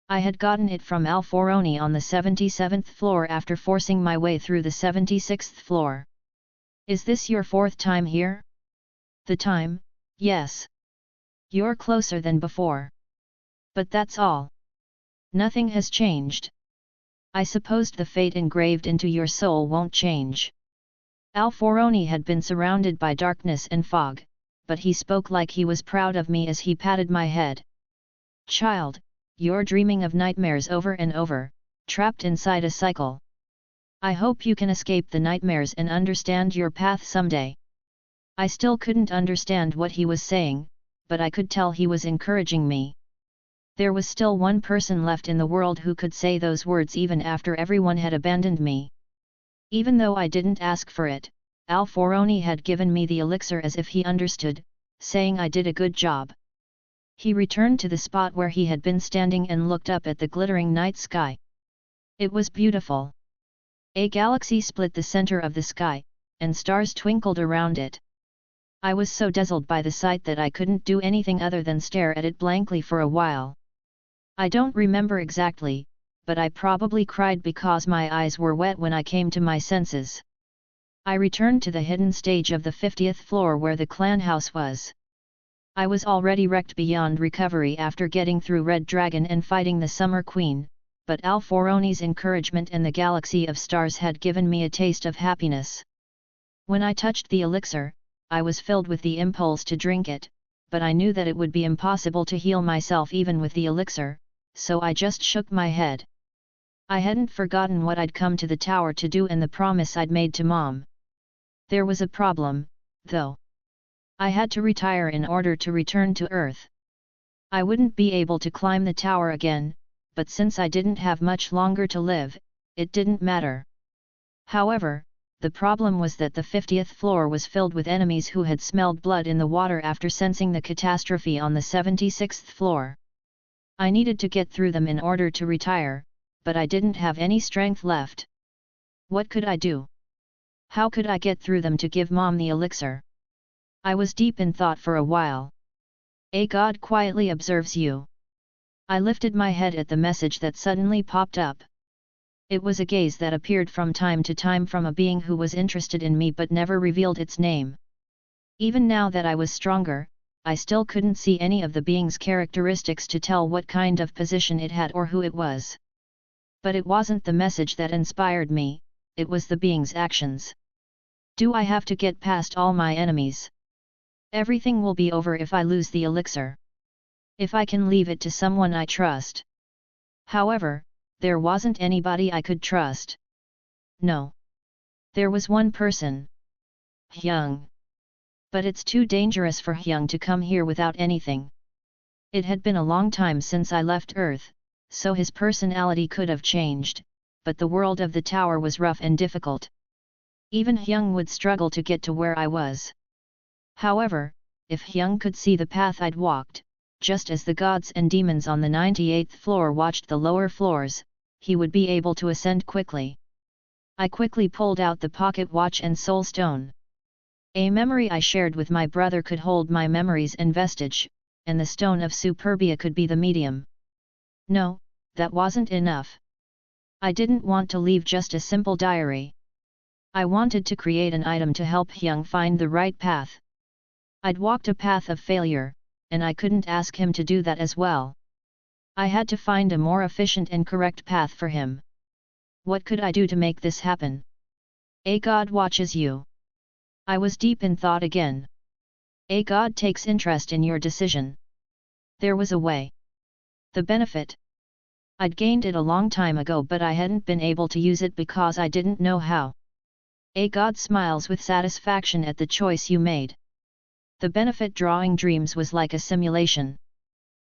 I had gotten it from Alforoni on the 77th floor after forcing my way through the 76th floor. "Is this your fourth time here?" "The time, yes. You're closer than before. But that's all. Nothing has changed. I supposed the fate engraved into your soul won't change." Alforoni had been surrounded by darkness and fog, but he spoke like he was proud of me as he patted my head. "Child, you're dreaming of nightmares over and over, trapped inside a cycle. I hope you can escape the nightmares and understand your path someday." I still couldn't understand what he was saying, but I could tell he was encouraging me. There was still one person left in the world who could say those words even after everyone had abandoned me. Even though I didn't ask for it, Alforoni had given me the elixir as if he understood, saying I did a good job. He returned to the spot where he had been standing and looked up at the glittering night sky. It was beautiful. A galaxy split the center of the sky, and stars twinkled around it. I was so dazzled by the sight that I couldn't do anything other than stare at it blankly for a while. I don't remember exactly, but I probably cried because my eyes were wet when I came to my senses. I returned to the hidden stage of the 50th floor where the clan house was. I was already wrecked beyond recovery after getting through Red Dragon and fighting the Summer Queen, but Alforoni's encouragement and the galaxy of stars had given me a taste of happiness. When I touched the elixir, I was filled with the impulse to drink it, but I knew that it would be impossible to heal myself even with the elixir, so I just shook my head. I hadn't forgotten what I'd come to the tower to do and the promise I'd made to Mom. There was a problem, though. I had to retire in order to return to Earth. I wouldn't be able to climb the tower again, but since I didn't have much longer to live, it didn't matter. However, the problem was that the 50th floor was filled with enemies who had smelled blood in the water after sensing the catastrophe on the 76th floor. I needed to get through them in order to retire, but I didn't have any strength left. What could I do? How could I get through them to give Mom the elixir? I was deep in thought for a while. "A god quietly observes you." I lifted my head at the message that suddenly popped up. It was a gaze that appeared from time to time from a being who was interested in me but never revealed its name. Even now that I was stronger, I still couldn't see any of the being's characteristics to tell what kind of position it had or who it was. But it wasn't the message that inspired me, it was the being's actions. "Do I have to get past all my enemies? Everything will be over if I lose the elixir. If I can leave it to someone I trust." However, there wasn't anybody I could trust. No. There was one person. Hyung. But it's too dangerous for Hyung to come here without anything. It had been a long time since I left Earth, so his personality could have changed, but the world of the tower was rough and difficult. Even Hyung would struggle to get to where I was. However, if Hyung could see the path I'd walked, just as the gods and demons on the 98th floor watched the lower floors, he would be able to ascend quickly. I quickly pulled out the pocket watch and soul stone. A memory I shared with my brother could hold my memories and vestige, and the stone of Superbia could be the medium. No, that wasn't enough. I didn't want to leave just a simple diary. I wanted to create an item to help Hyung find the right path. I'd walked a path of failure, and I couldn't ask him to do that as well. I had to find a more efficient and correct path for him. What could I do to make this happen? A god watches you. I was deep in thought again. A god takes interest in your decision. There was a way. The benefit. I'd gained it a long time ago, but I hadn't been able to use it because I didn't know how. A god smiles with satisfaction at the choice you made. The benefit drawing dreams was like a simulation.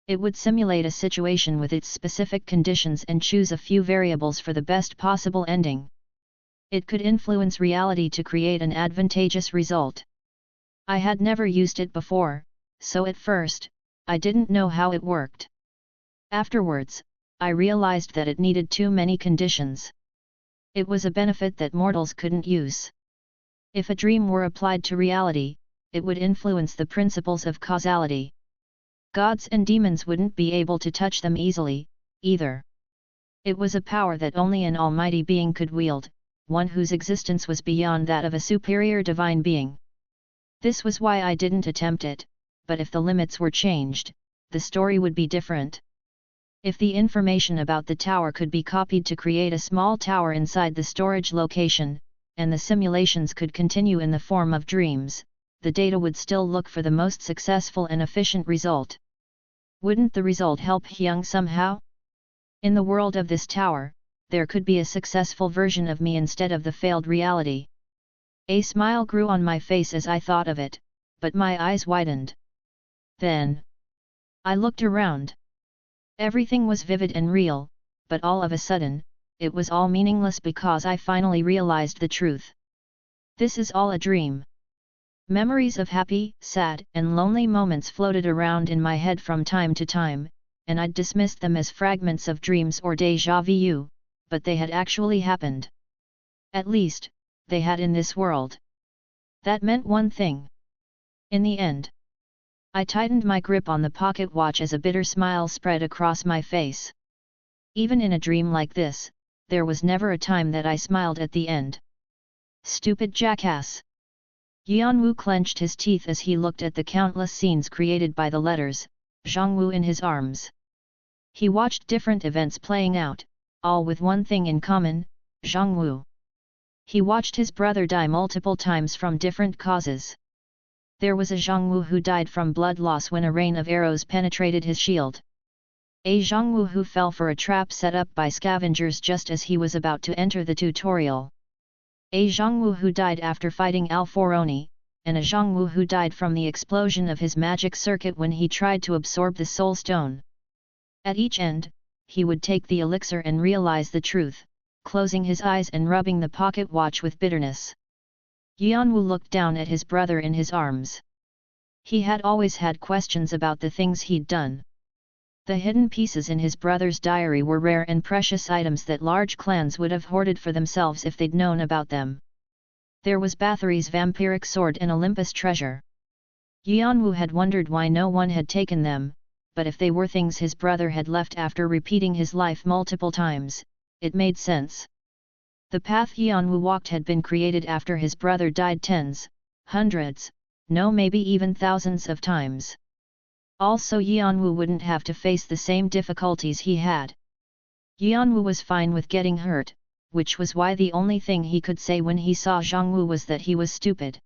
It would simulate a situation with its specific conditions and choose a few variables for the best possible ending. It could influence reality to create an advantageous result. I had never used it before, so at first, I didn't know how it worked. Afterwards, I realized that it needed too many conditions. It was a benefit that mortals couldn't use. If a dream were applied to reality, it would influence the principles of causality. Gods and demons wouldn't be able to touch them easily, either. It was a power that only an almighty being could wield, one whose existence was beyond that of a superior divine being. This was why I didn't attempt it, but if the limits were changed, the story would be different. If the information about the tower could be copied to create a small tower inside the storage location, and the simulations could continue in the form of dreams, the data would still look for the most successful and efficient result. Wouldn't the result help Hyung somehow? In the world of this tower, there could be a successful version of me instead of the failed reality. A smile grew on my face as I thought of it, but my eyes widened. Then, I looked around. Everything was vivid and real, but all of a sudden, it was all meaningless because I finally realized the truth. This is all a dream. Memories of happy, sad, and lonely moments floated around in my head from time to time, and I'd dismissed them as fragments of dreams or déjà vu, but they had actually happened. At least, they had in this world. That meant one thing. In the end, I tightened my grip on the pocket watch as a bitter smile spread across my face. Even in a dream like this, there was never a time that I smiled at the end. Stupid jackass! Yeon-woo clenched his teeth as he looked at the countless scenes created by the letters, Jeong-woo in his arms. He watched different events playing out, all with one thing in common, Jeong-woo. He watched his brother die multiple times from different causes. There was a Jeong-woo who died from blood loss when a rain of arrows penetrated his shield. A Jeong-woo who fell for a trap set up by scavengers just as he was about to enter the tutorial. A Jeong-woo who died after fighting Alforoni, and a Jeong-woo who died from the explosion of his magic circuit when he tried to absorb the soul stone. At each end, he would take the elixir and realize the truth, closing his eyes and rubbing the pocket watch with bitterness. Yeon-woo looked down at his brother in his arms. He had always had questions about the things he'd done. The hidden pieces in his brother's diary were rare and precious items that large clans would have hoarded for themselves if they'd known about them. There was Bathory's vampiric sword and Olympus treasure. Yeon-woo had wondered why no one had taken them, but if they were things his brother had left after repeating his life multiple times, it made sense. The path Yeon-woo walked had been created after his brother died tens, hundreds, no maybe even thousands of times. Also Yeon-woo wouldn't have to face the same difficulties he had. Yeon-woo was fine with getting hurt, which was why the only thing he could say when he saw Jeong-woo was that he was stupid.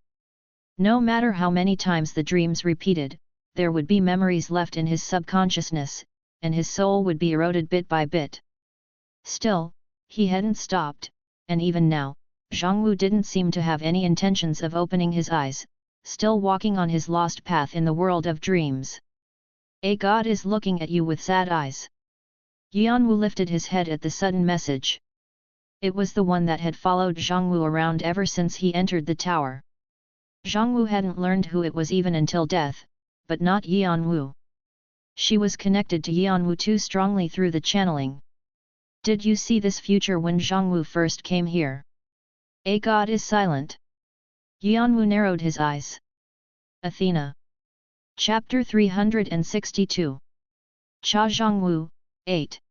No matter how many times the dreams repeated, there would be memories left in his subconsciousness, and his soul would be eroded bit by bit. Still, he hadn't stopped, and even now, Jeong-woo didn't seem to have any intentions of opening his eyes, still walking on his lost path in the world of dreams. A god is looking at you with sad eyes. Yeon-woo lifted his head at the sudden message. It was the one that had followed Jeong-woo around ever since he entered the tower. Jeong-woo hadn't learned who it was even until death, but not Yeon-woo. She was connected to Yeon-woo too strongly through the channeling. Did you see this future when Jeong-woo first came here? A god is silent. Yeon-woo narrowed his eyes. Athena. Chapter 362. Cha Jeong-woo, 8.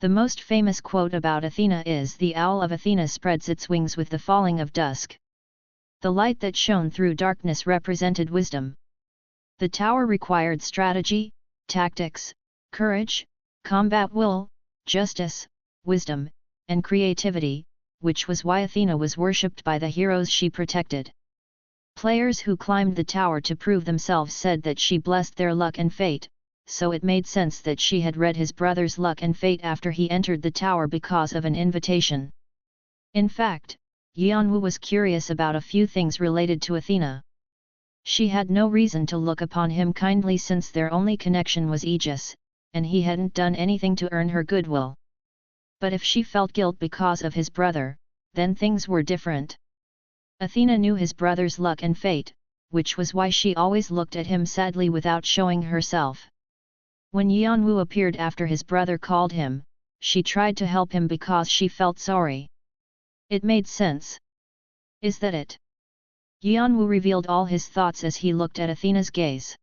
The most famous quote about Athena is, "The owl of Athena spreads its wings with the falling of dusk." The light that shone through darkness represented wisdom. The tower required strategy, tactics, courage, combat will, justice, wisdom, and creativity, which was why Athena was worshipped by the heroes she protected. Players who climbed the tower to prove themselves said that she blessed their luck and fate, so it made sense that she had read his brother's luck and fate after he entered the tower because of an invitation. In fact, Yeon-woo was curious about a few things related to Athena. She had no reason to look upon him kindly since their only connection was Aegis, and he hadn't done anything to earn her goodwill. But if she felt guilt because of his brother, then things were different. Athena knew his brother's luck and fate, which was why she always looked at him sadly without showing herself. When Yeon-woo appeared after his brother called him, she tried to help him because she felt sorry. It made sense. Is that it? Yeon-woo revealed all his thoughts as he looked at Athena's gaze.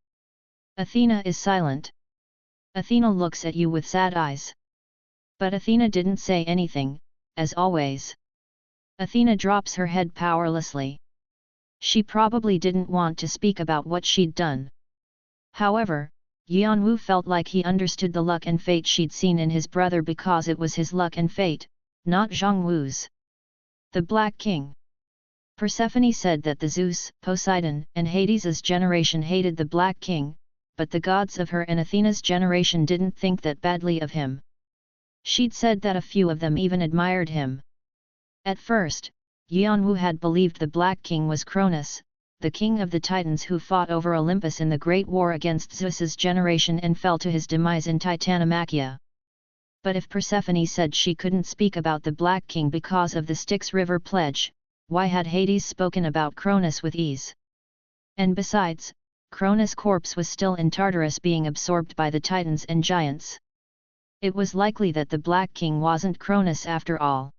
Athena is silent. Athena looks at you with sad eyes. But Athena didn't say anything, as always. Athena drops her head powerlessly. She probably didn't want to speak about what she'd done. However, Yeon-woo felt like he understood the luck and fate she'd seen in his brother because it was his luck and fate, not Jeong-woo's. The Black King. Persephone said that the Zeus, Poseidon, and Hades's generation hated the Black King, but the gods of her and Athena's generation didn't think that badly of him. She'd said that a few of them even admired him. At first, Yeon-woo had believed the Black King was Cronus, the king of the Titans who fought over Olympus in the Great War against Zeus's generation and fell to his demise in Titanomachia. But if Persephone said she couldn't speak about the Black King because of the Styx River pledge, why had Hades spoken about Cronus with ease? And besides, Cronus' corpse was still in Tartarus being absorbed by the Titans and Giants. It was likely that the Black King wasn't Cronus after all.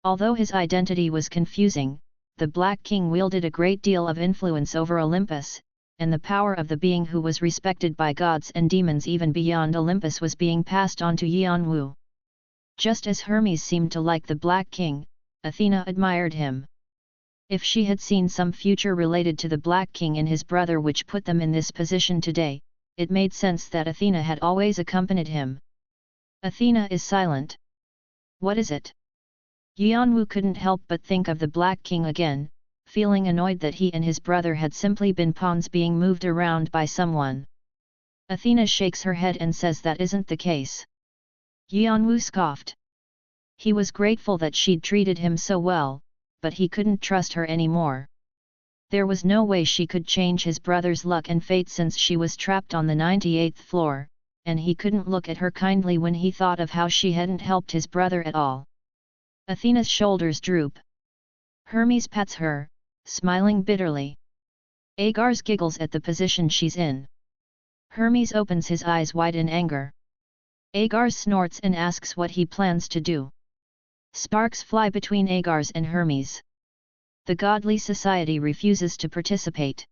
Although his identity was confusing, the Black King wielded a great deal of influence over Olympus, and the power of the being who was respected by gods and demons even beyond Olympus was being passed on to Yeon-woo. Just as Hermes seemed to like the Black King, Athena admired him. If she had seen some future related to the Black King and his brother which put them in this position today, it made sense that Athena had always accompanied him. Athena is silent. What is it? Yeon-woo couldn't help but think of the Black King again, feeling annoyed that he and his brother had simply been pawns being moved around by someone. Athena shakes her head and says that isn't the case. Yeon-woo scoffed. He was grateful that she'd treated him so well, but he couldn't trust her anymore. There was no way she could change his brother's luck and fate since she was trapped on the 98th floor, and he couldn't look at her kindly when he thought of how she hadn't helped his brother at all. Athena's shoulders droop. Hermes pats her, smiling bitterly. Agar's giggles at the position she's in. Hermes opens his eyes wide in anger. Agar snorts and asks what he plans to do. Sparks fly between Agar's and Hermes. The godly society refuses to participate.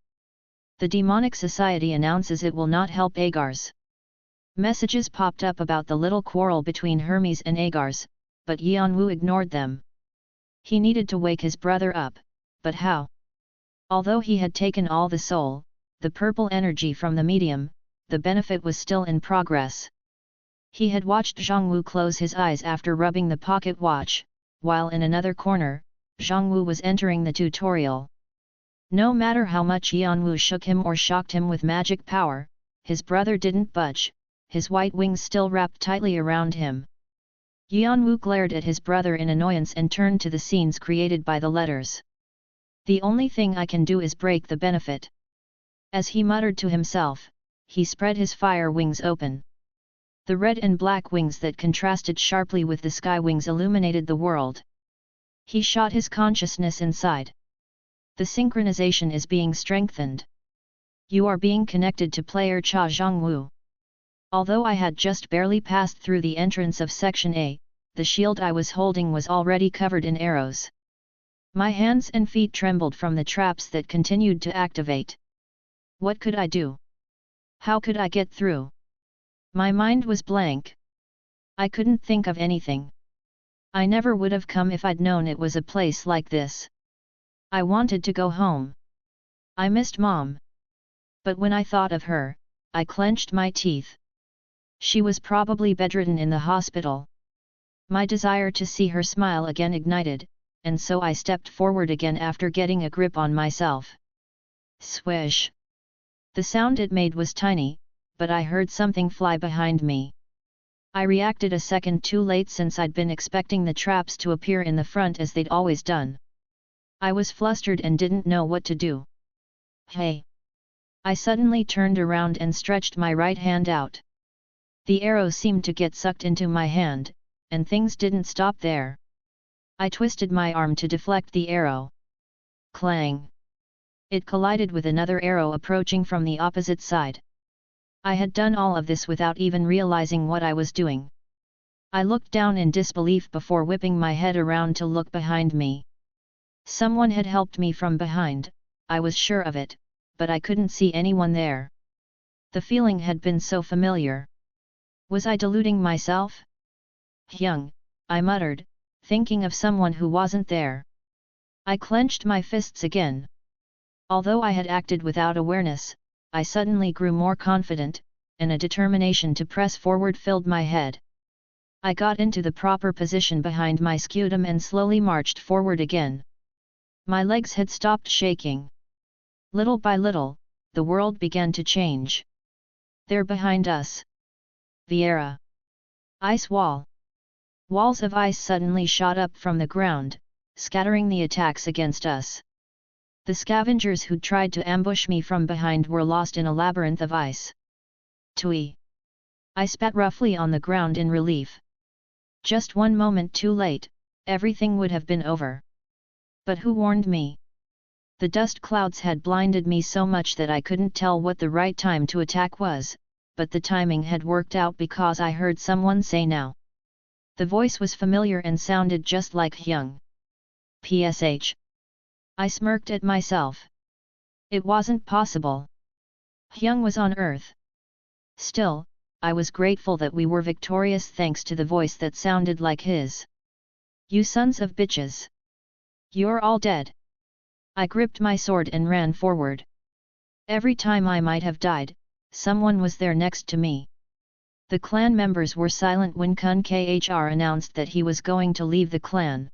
The demonic society announces it will not help Agar's. Messages popped up about the little quarrel between Hermes and Agar's, but Yeon-woo ignored them. He needed to wake his brother up, but how? Although he had taken all the soul, the purple energy from the medium, the benefit was still in progress. He had watched Jeong-woo close his eyes after rubbing the pocket watch, while in another corner, Jeong-woo was entering the tutorial. No matter how much Yeon-woo shook him or shocked him with magic power, his brother didn't budge, his white wings still wrapped tightly around him. Yeon-woo glared at his brother in annoyance and turned to the scenes created by the letters. The only thing I can do is break the benefit. As he muttered to himself, he spread his fire wings open. The red and black wings that contrasted sharply with the sky wings illuminated the world. He shot his consciousness inside. The synchronization is being strengthened. You are being connected to player Cha Jeong-woo. Although I had just barely passed through the entrance of Section A, the shield I was holding was already covered in arrows. My hands and feet trembled from the traps that continued to activate. What could I do? How could I get through? My mind was blank. I couldn't think of anything. I never would have come if I'd known it was a place like this. I wanted to go home. I missed Mom. But when I thought of her, I clenched my teeth. She was probably bedridden in the hospital. My desire to see her smile again ignited, and so I stepped forward again after getting a grip on myself. Swish! The sound it made was tiny, but I heard something fly behind me. I reacted a second too late since I'd been expecting the traps to appear in the front as they'd always done. I was flustered and didn't know what to do. Hey! I suddenly turned around and stretched my right hand out. The arrow seemed to get sucked into my hand, and things didn't stop there. I twisted my arm to deflect the arrow. Clang! It collided with another arrow approaching from the opposite side. I had done all of this without even realizing what I was doing. I looked down in disbelief before whipping my head around to look behind me. Someone had helped me from behind, I was sure of it, but I couldn't see anyone there. The feeling had been so familiar. Was I deluding myself? Hyung, I muttered, thinking of someone who wasn't there. I clenched my fists again. Although I had acted without awareness, I suddenly grew more confident, and a determination to press forward filled my head. I got into the proper position behind my scutum and slowly marched forward again. My legs had stopped shaking. Little by little, the world began to change. There behind us. Viera. Ice wall. Walls of ice suddenly shot up from the ground, scattering the attacks against us. The scavengers who'd tried to ambush me from behind were lost in a labyrinth of ice. Tui. I spat roughly on the ground in relief. Just one moment too late, everything would have been over. But who warned me? The dust clouds had blinded me so much that I couldn't tell what the right time to attack was, but the timing had worked out because I heard someone say now. The voice was familiar and sounded just like Hyung. PSH. I smirked at myself. It wasn't possible. Hyung was on Earth. Still, I was grateful that we were victorious thanks to the voice that sounded like his. You sons of bitches! You're all dead! I gripped my sword and ran forward. Every time I might have died, someone was there next to me. The clan members were silent when Kun Khr announced that he was going to leave the clan.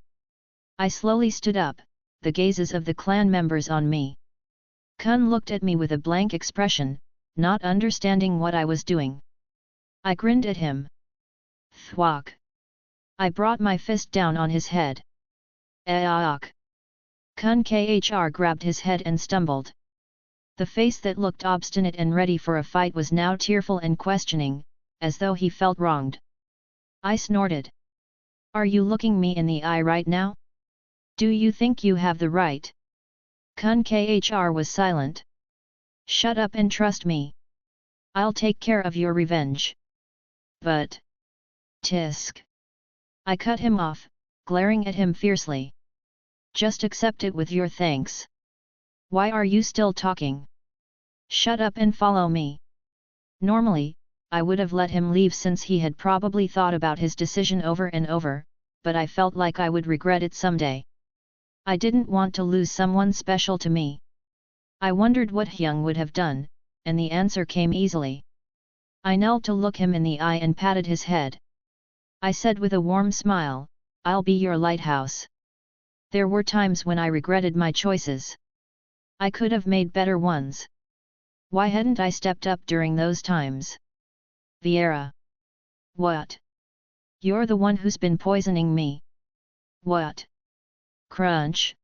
I slowly stood up, the gazes of the clan members on me. Kun looked at me with a blank expression, not understanding what I was doing. I grinned at him. Thwack! I brought my fist down on his head. Aak! Kun Khr grabbed his head and stumbled. The face that looked obstinate and ready for a fight was now tearful and questioning, as though he felt wronged. I snorted. Are you looking me in the eye right now? Do you think you have the right? Kun Khr was silent. Shut up and trust me. I'll take care of your revenge. But... Tisk. I cut him off, glaring at him fiercely. Just accept it with your thanks. Why are you still talking? Shut up and follow me. Normally, I would have let him leave since he had probably thought about his decision over and over, but I felt like I would regret it someday. I didn't want to lose someone special to me. I wondered what Hyung would have done, and the answer came easily. I knelt to look him in the eye and patted his head. I said with a warm smile, I'll be your lighthouse. There were times when I regretted my choices. I could have made better ones. Why hadn't I stepped up during those times? Viera. What? You're the one who's been poisoning me. What? Crunch.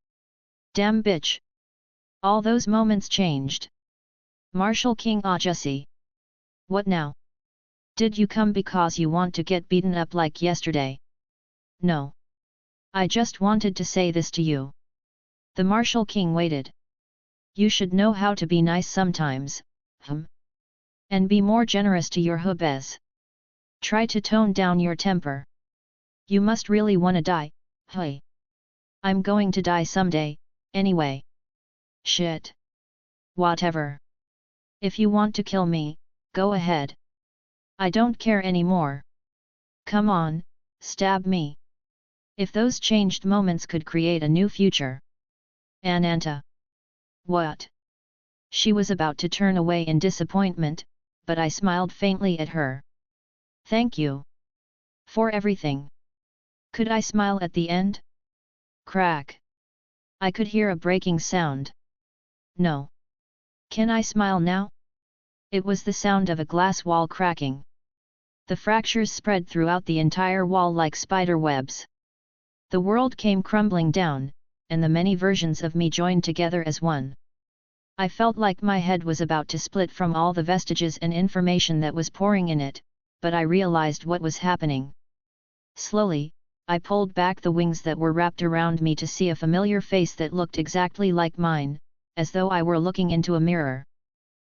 Damn bitch. All those moments changed. Marshal King Ajasi. What now? Did you come because you want to get beaten up like yesterday? No. I just wanted to say this to you. The Marshal King waited. You should know how to be nice sometimes, and be more generous to your hubes. Try to tone down your temper. You must really wanna die, hey. I'm going to die someday, anyway. Shit. Whatever. If you want to kill me, go ahead. I don't care anymore. Come on, stab me. If those changed moments could create a new future. Ananta. What? She was about to turn away in disappointment, but I smiled faintly at her. Thank you. For everything. Could I smile at the end? Crack. I could hear a breaking sound. No. Can I smile now? It was the sound of a glass wall cracking. The fractures spread throughout the entire wall like spider webs. The world came crumbling down, and the many versions of me joined together as one. I felt like my head was about to split from all the vestiges and information that was pouring in it, but I realized what was happening. Slowly, I pulled back the wings that were wrapped around me to see a familiar face that looked exactly like mine, as though I were looking into a mirror.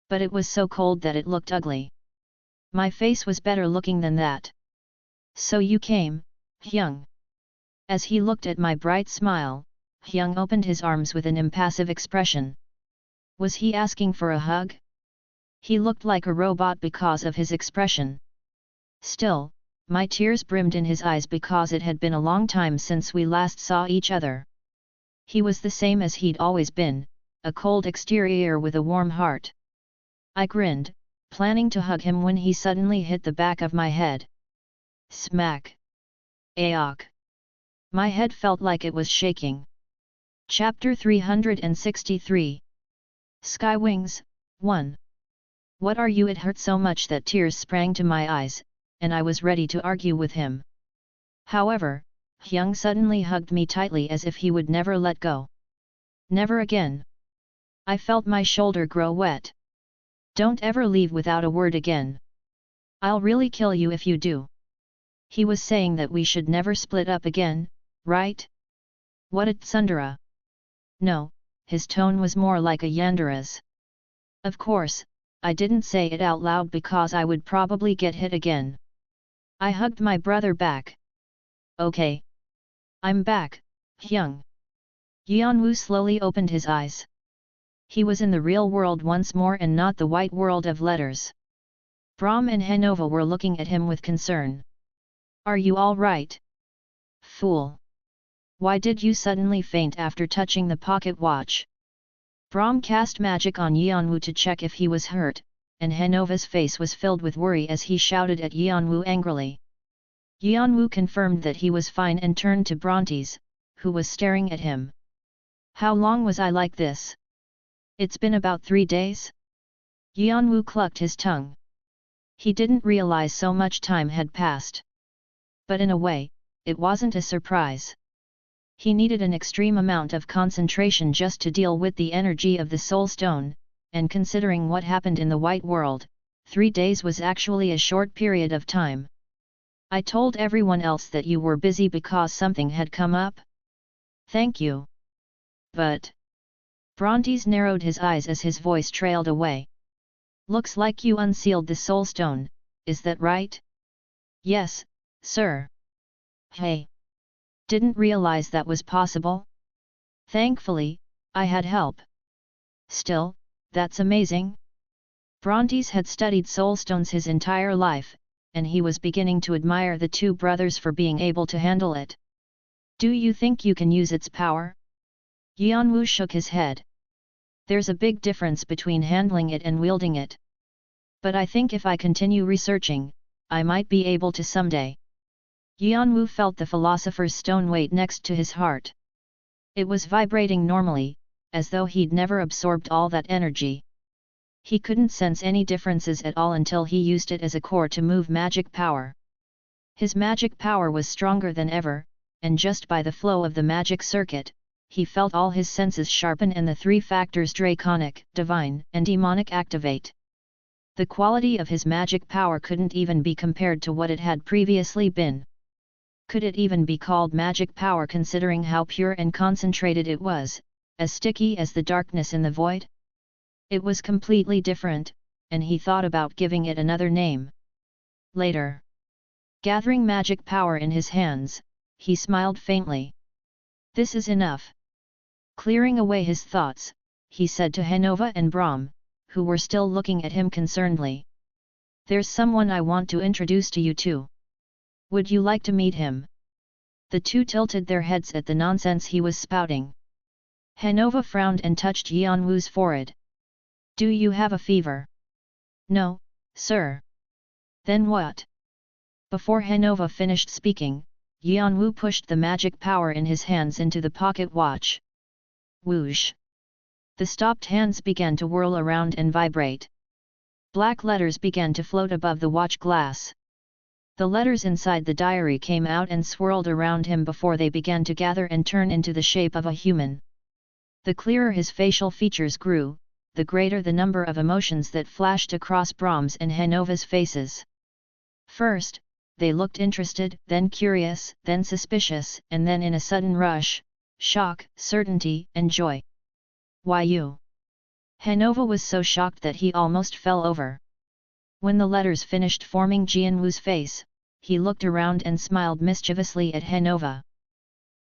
But it was so cold that it looked ugly. My face was better looking than that. So you came, Hyung. As he looked at my bright smile, Hyung opened his arms with an impassive expression. Was he asking for a hug? He looked like a robot because of his expression. Still, my tears brimmed in his eyes because it had been a long time since we last saw each other. He was the same as he'd always been, a cold exterior with a warm heart. I grinned, planning to hug him when he suddenly hit the back of my head. Smack! Aok! My head felt like it was shaking. Chapter 363 Sky Wings, 1. What are you? It hurt so much that tears sprang to my eyes, and I was ready to argue with him. However, Hyung suddenly hugged me tightly as if he would never let go. Never again. I felt my shoulder grow wet. Don't ever leave without a word again. I'll really kill you if you do. He was saying that we should never split up again, right? What a tsundere. No, his tone was more like a yandere's. Of course, I didn't say it out loud because I would probably get hit again. I hugged my brother back. Okay. I'm back, Hyung. Yeon-woo slowly opened his eyes. He was in the real world once more and not the white world of letters. Brahm and Hanova were looking at him with concern. Are you all right? Fool! Why did you suddenly faint after touching the pocket watch? Brahm cast magic on Yeon-woo to check if he was hurt, and Hanova's face was filled with worry as he shouted at Yeon-woo angrily. Yeon-woo confirmed that he was fine and turned to Brontes, who was staring at him. How long was I like this? It's been about 3 days? Yeon-woo clucked his tongue. He didn't realize so much time had passed. But in a way, it wasn't a surprise. He needed an extreme amount of concentration just to deal with the energy of the Soul Stone, and considering what happened in the White World, 3 days was actually a short period of time. I told everyone else that you were busy because something had come up? Thank you. But... Brontes narrowed his eyes as his voice trailed away. Looks like you unsealed the Soul Stone, is that right? Yes, sir. Hey! Didn't realize that was possible? Thankfully, I had help. Still, that's amazing. Brontes had studied soulstones his entire life, and he was beginning to admire the two brothers for being able to handle it. Do you think you can use its power? Yeon-woo shook his head. There's a big difference between handling it and wielding it. But I think if I continue researching, I might be able to someday. Yeon-woo felt the philosopher's stone weight next to his heart. It was vibrating normally, as though he'd never absorbed all that energy. He couldn't sense any differences at all until he used it as a core to move magic power. His magic power was stronger than ever, and just by the flow of the magic circuit, he felt all his senses sharpen and the 3 factors draconic, divine, and demonic activate. The quality of his magic power couldn't even be compared to what it had previously been. Could it even be called magic power considering how pure and concentrated it was, as sticky as the darkness in the void? It was completely different, and he thought about giving it another name. Later, gathering magic power in his hands, he smiled faintly. This is enough. Clearing away his thoughts, he said to Hanova and Brahm, who were still looking at him concernedly. There's someone I want to introduce to you to. Would you like to meet him? The two tilted their heads at the nonsense he was spouting. Hanova frowned and touched Yeon-woo's forehead. Do you have a fever? No, sir. Then what? Before Hanova finished speaking, Yeon-woo pushed the magic power in his hands into the pocket watch. Whoosh! The stopped hands began to whirl around and vibrate. Black letters began to float above the watch glass. The letters inside the diary came out and swirled around him before they began to gather and turn into the shape of a human. The clearer his facial features grew, the greater the number of emotions that flashed across Brahms and Hanova's faces. First, they looked interested, then curious, then suspicious, and then in a sudden rush, shock, certainty, and joy. Why you? Hanova was so shocked that he almost fell over. When the letters finished forming Jeon-woo's face, he looked around and smiled mischievously at Hanova.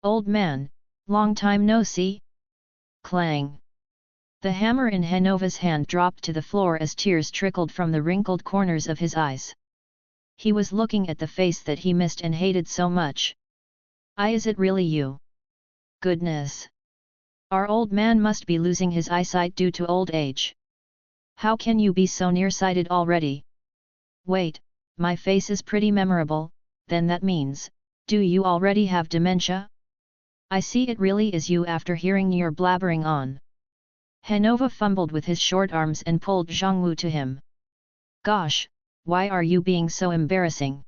Old man, long time no see? Clang! The hammer in Hanova's hand dropped to the floor as tears trickled from the wrinkled corners of his eyes. He was looking at the face that he missed and hated so much. Is it really you? Goodness! Our old man must be losing his eyesight due to old age. How can you be so nearsighted already? Wait, my face is pretty memorable, then that means, do you already have dementia? I see it really is you after hearing your blabbering on. Hanova fumbled with his short arms and pulled Jeong-woo to him. Gosh, why are you being so embarrassing?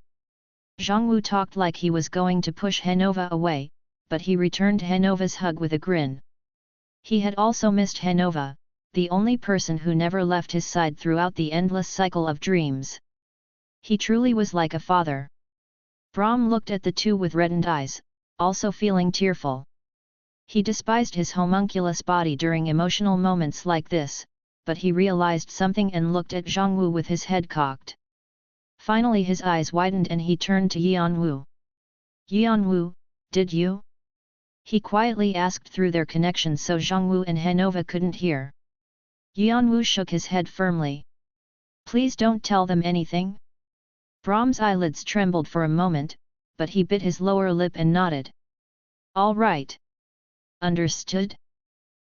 Jeong-woo talked like he was going to push Hanova away, but he returned Hanova's hug with a grin. He had also missed Hanova, the only person who never left his side throughout the endless cycle of dreams. He truly was like a father. Brahm looked at the two with reddened eyes, also feeling tearful. He despised his homunculus body during emotional moments like this, but he realized something and looked at Jeong-woo with his head cocked. Finally his eyes widened and he turned to Yeon-woo. Yeon-woo, did you? He quietly asked through their connection so Jeong-woo and Hanova couldn't hear. Yeon-woo shook his head firmly. Please don't tell them anything. Brahm's eyelids trembled for a moment, but he bit his lower lip and nodded. All right. Understood?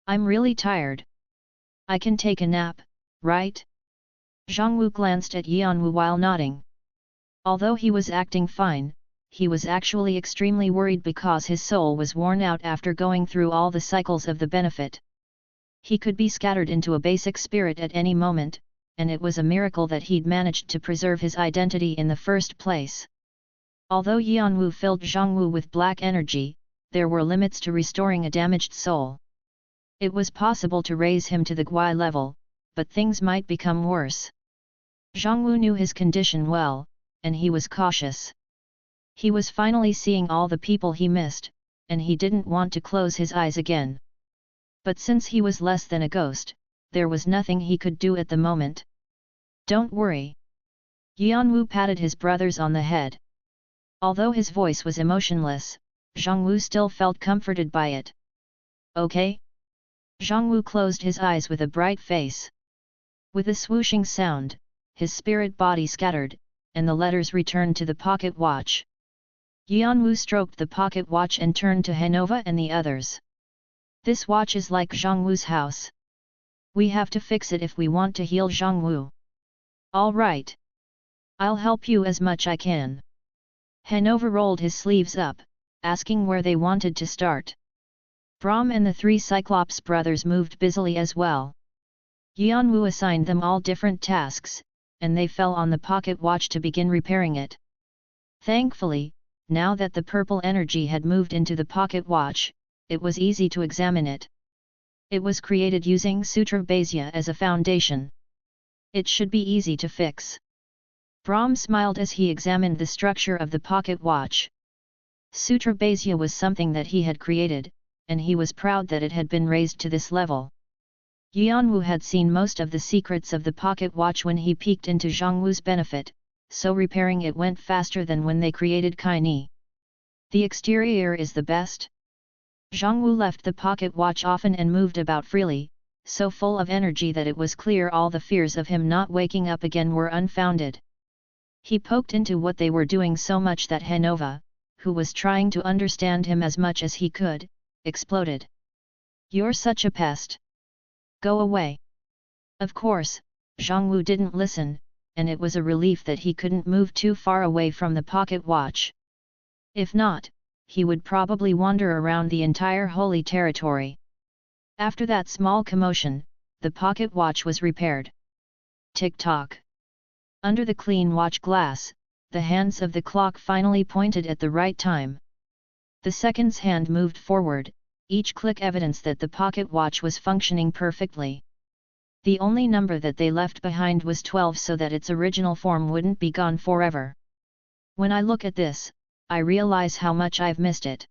I'm really tired. I can take a nap, right? Jeong-woo glanced at Yeon-woo while nodding. Although he was acting fine, he was actually extremely worried because his soul was worn out after going through all the cycles of the benefit. He could be scattered into a basic spirit at any moment, and it was a miracle that he'd managed to preserve his identity in the first place. Although Yeon-woo filled Jeong-woo with black energy, there were limits to restoring a damaged soul. It was possible to raise him to the Gui level, but things might become worse. Jeong-woo knew his condition well, and he was cautious. He was finally seeing all the people he missed, and he didn't want to close his eyes again. But since he was less than a ghost, there was nothing he could do at the moment. Don't worry. Yeon-woo patted his brothers on the head. Although his voice was emotionless, Jeong-woo still felt comforted by it. Okay? Jeong-woo closed his eyes with a bright face. With a swooshing sound, his spirit body scattered, and the letters returned to the pocket watch. Yeon-woo stroked the pocket watch and turned to Hanova and the others. This watch is like Jeong-woo's house. We have to fix it if we want to heal Jeong-woo. All right. I'll help you as much I can. Hanova rolled his sleeves up, asking where they wanted to start. Brahm and the three Cyclops brothers moved busily as well. Yeon-woo assigned them all different tasks, and they fell on the pocket watch to begin repairing it. Thankfully, now that the purple energy had moved into the pocket watch, it was easy to examine it. It was created using Sutra Basia as a foundation. It should be easy to fix. Brahm smiled as he examined the structure of the pocket watch. Sutra Basia was something that he had created, and he was proud that it had been raised to this level. Yeon-woo had seen most of the secrets of the pocket watch when he peeked into Jeong-woo's benefit, so repairing it went faster than when they created Cunning. The exterior is the best. Jeong-woo left the pocket watch often and moved about freely, so full of energy that it was clear all the fears of him not waking up again were unfounded. He poked into what they were doing so much that Hanova, who was trying to understand him as much as he could, exploded. You're such a pest. Go away. Of course, Jeong-woo didn't listen, and it was a relief that he couldn't move too far away from the pocket watch. If not, he would probably wander around the entire holy territory. After that small commotion, the pocket watch was repaired. Tick-tock. Under the clean watch glass, the hands of the clock finally pointed at the right time. The second's hand moved forward, each click evidence that the pocket watch was functioning perfectly. The only number that they left behind was 12 so that its original form wouldn't be gone forever. When I look at this, I realize how much I've missed it.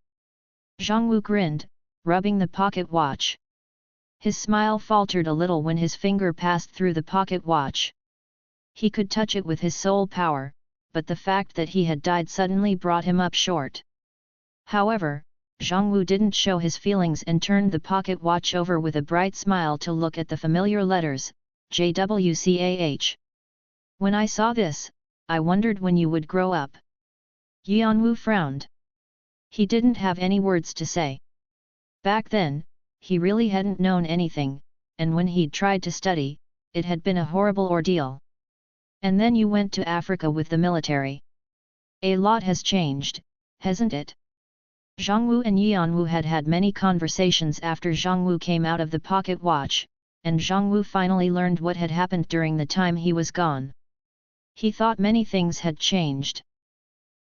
Jeong-woo grinned, rubbing the pocket watch. His smile faltered a little when his finger passed through the pocket watch. He could touch it with his soul power, but the fact that he had died suddenly brought him up short. However, Jeong-woo didn't show his feelings and turned the pocket watch over with a bright smile to look at the familiar letters, JWCAH. When I saw this, I wondered when you would grow up. Yeon-woo frowned. He didn't have any words to say. Back then, he really hadn't known anything, and when he'd tried to study, it had been a horrible ordeal. And then you went to Africa with the military. A lot has changed, hasn't it? Jeong-woo and Yeon-woo had had many conversations after Jeong-woo came out of the pocket watch, and Jeong-woo finally learned what had happened during the time he was gone. He thought many things had changed.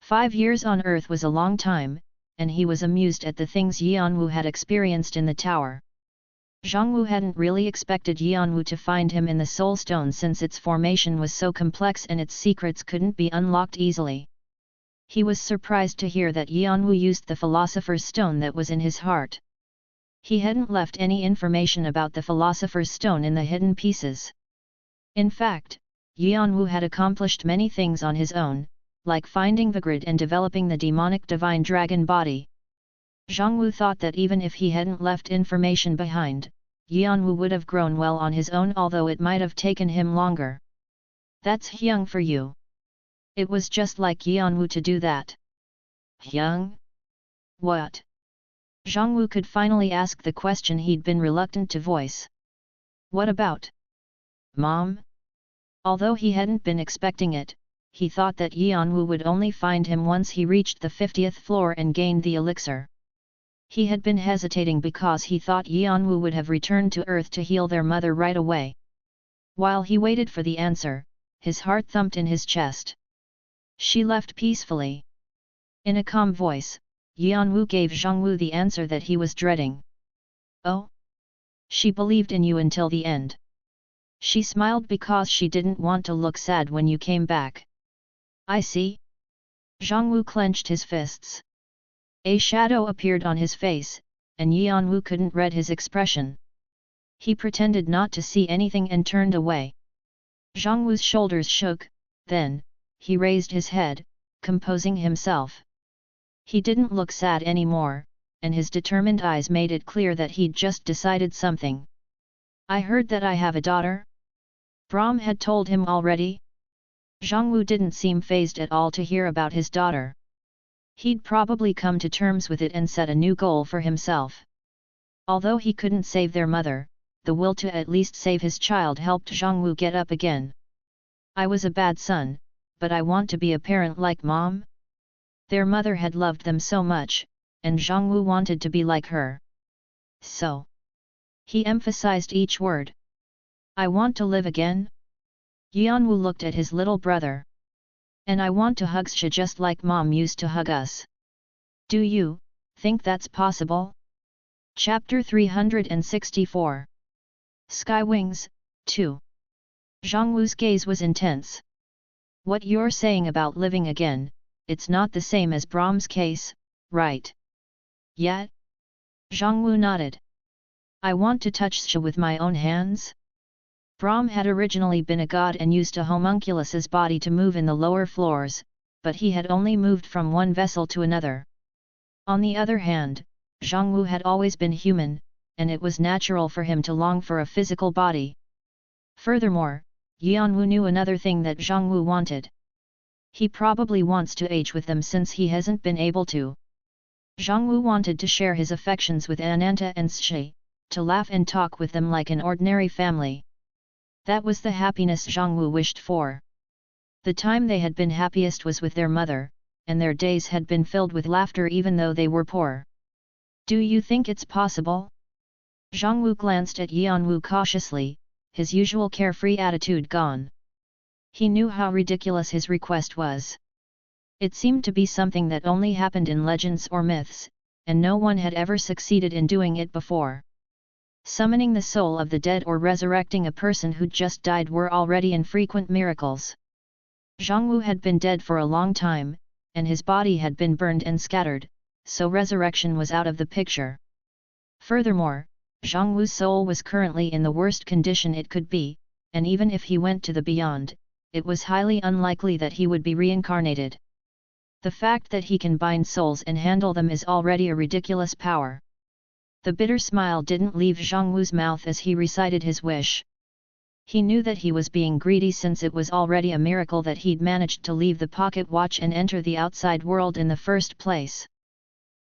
5 years on Earth was a long time, and he was amused at the things Yeon-woo had experienced in the tower. Jeong-woo hadn't really expected Yeon-woo to find him in the Soul Stone since its formation was so complex and its secrets couldn't be unlocked easily. He was surprised to hear that Yeon-woo used the Philosopher's Stone that was in his heart. He hadn't left any information about the Philosopher's Stone in the hidden pieces. In fact, Yeon-woo had accomplished many things on his own, like finding the grid and developing the demonic divine dragon body. Jeong-woo thought that even if he hadn't left information behind, Yeon-woo would have grown well on his own, although it might have taken him longer. That's young for you. It was just like Yeon-woo to do that. Young? What? Jeong-woo could finally ask the question he'd been reluctant to voice. What about Mom? Although he hadn't been expecting it, he thought that Yeon-woo would only find him once he reached the 50th floor and gained the elixir. He had been hesitating because he thought Yeon-woo would have returned to Earth to heal their mother right away. While he waited for the answer, his heart thumped in his chest. She left peacefully. In a calm voice, Yeon-woo gave Jeong-woo the answer that he was dreading. Oh? She believed in you until the end. She smiled because she didn't want to look sad when you came back. I see. Jeong-woo clenched his fists. A shadow appeared on his face, and Yeon-woo couldn't read his expression. He pretended not to see anything and turned away. Jeong-woo's shoulders shook, then, he raised his head, composing himself. He didn't look sad anymore, and his determined eyes made it clear that he'd just decided something. I heard that I have a daughter? Brahm had told him already? Jeong-woo didn't seem fazed at all to hear about his daughter. He'd probably come to terms with it and set a new goal for himself. Although he couldn't save their mother, the will to at least save his child helped Jeong-woo get up again. I was a bad son, but I want to be a parent like Mom. Their mother had loved them so much, and Jeong-woo wanted to be like her. So. He emphasized each word. I want to live again. Yeon-woo looked at his little brother. And I want to hug Sha just like Mom used to hug us. Do you think that's possible? Chapter 364. Sky Wings, 2. Jeong-woo's gaze was intense. What you're saying about living again, it's not the same as Brahm's case, right? Yet? Jeong-woo nodded. I want to touch Sha with my own hands? Brahm had originally been a god and used a homunculus's body to move in the lower floors, but he had only moved from one vessel to another. On the other hand, Jeong-woo had always been human, and it was natural for him to long for a physical body. Furthermore, Yeon-woo knew another thing that Jeong-woo wanted. He probably wants to age with them since he hasn't been able to. Jeong-woo wanted to share his affections with Ananta and Schi, to laugh and talk with them like an ordinary family. That was the happiness Jeong-woo wished for. The time they had been happiest was with their mother, and their days had been filled with laughter even though they were poor. Do you think it's possible? Jeong-woo glanced at Yeon-woo cautiously, his usual carefree attitude gone. He knew how ridiculous his request was. It seemed to be something that only happened in legends or myths, and no one had ever succeeded in doing it before. Summoning the soul of the dead or resurrecting a person who'd just died were already infrequent miracles. Jeong-woo had been dead for a long time, and his body had been burned and scattered, so resurrection was out of the picture. Furthermore, Jeong-woo's soul was currently in the worst condition it could be, and even if he went to the beyond, it was highly unlikely that he would be reincarnated. The fact that he can bind souls and handle them is already a ridiculous power. The bitter smile didn't leave Jeong-woo's mouth as he recited his wish. He knew that he was being greedy since it was already a miracle that he'd managed to leave the pocket watch and enter the outside world in the first place.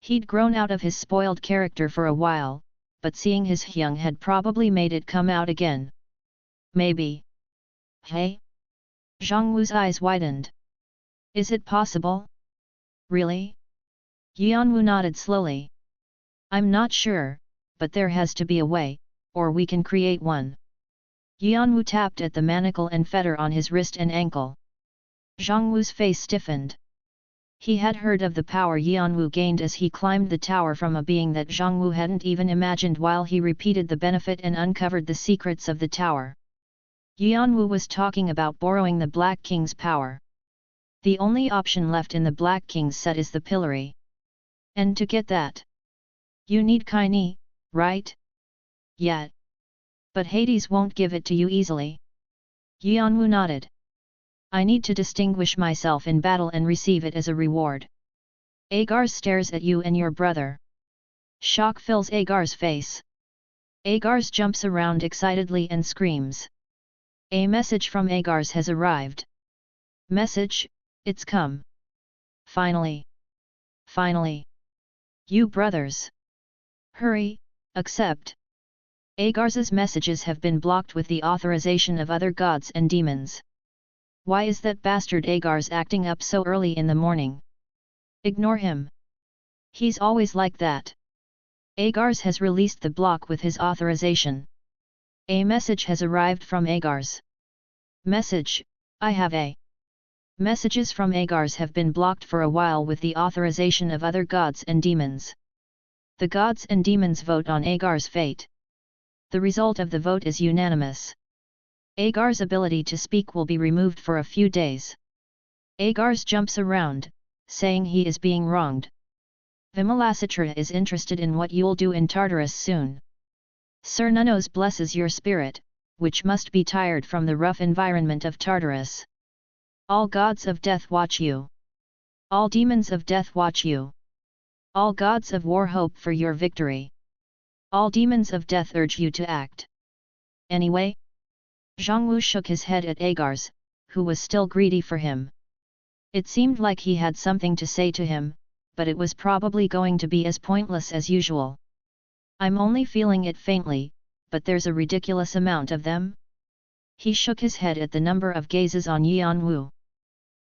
He'd grown out of his spoiled character for a while, but seeing his hyung had probably made it come out again. Maybe. Hey? Jeong-woo's eyes widened. Is it possible? Really? Yeon-woo nodded slowly. I'm not sure, but there has to be a way, or we can create one. Yeon-woo tapped at the manacle and fetter on his wrist and ankle. Jeong-woo's face stiffened. He had heard of the power Yeon-woo gained as he climbed the tower from a being that Jeong-woo hadn't even imagined while he repeated the benefit and uncovered the secrets of the tower. Yeon-woo was talking about borrowing the Black King's power. The only option left in the Black King's set is the pillory. And to get that, you need Cunning, right? Yeah. But Hades won't give it to you easily. Yeon-woo nodded. I need to distinguish myself in battle and receive it as a reward. Agar stares at you and your brother. Shock fills Agar's face. Agar jumps around excitedly and screams. A message from Agar has arrived. Message, it's come. Finally. Finally. You brothers. Hurry, accept. Agar's messages have been blocked with the authorization of other gods and demons. Why is that bastard Agar's acting up so early in the morning? Ignore him. He's always like that. Agar's has released the block with his authorization. A message has arrived from Agar's. Message, I have a. Messages from Agar's have been blocked for a while with the authorization of other gods and demons. The gods and demons vote on Agar's fate. The result of the vote is unanimous. Agar's ability to speak will be removed for a few days. Agar's jumps around, saying he is being wronged. Vimalasatra is interested in what you'll do in Tartarus soon. Sir Nunnos blesses your spirit, which must be tired from the rough environment of Tartarus. All gods of death watch you. All demons of death watch you. All gods of war hope for your victory. All demons of death urge you to act. Anyway? Jeong-woo shook his head at Agar's, who was still greedy for him. It seemed like he had something to say to him, but it was probably going to be as pointless as usual. I'm only feeling it faintly, but there's a ridiculous amount of them. He shook his head at the number of gazes on Yeon-woo.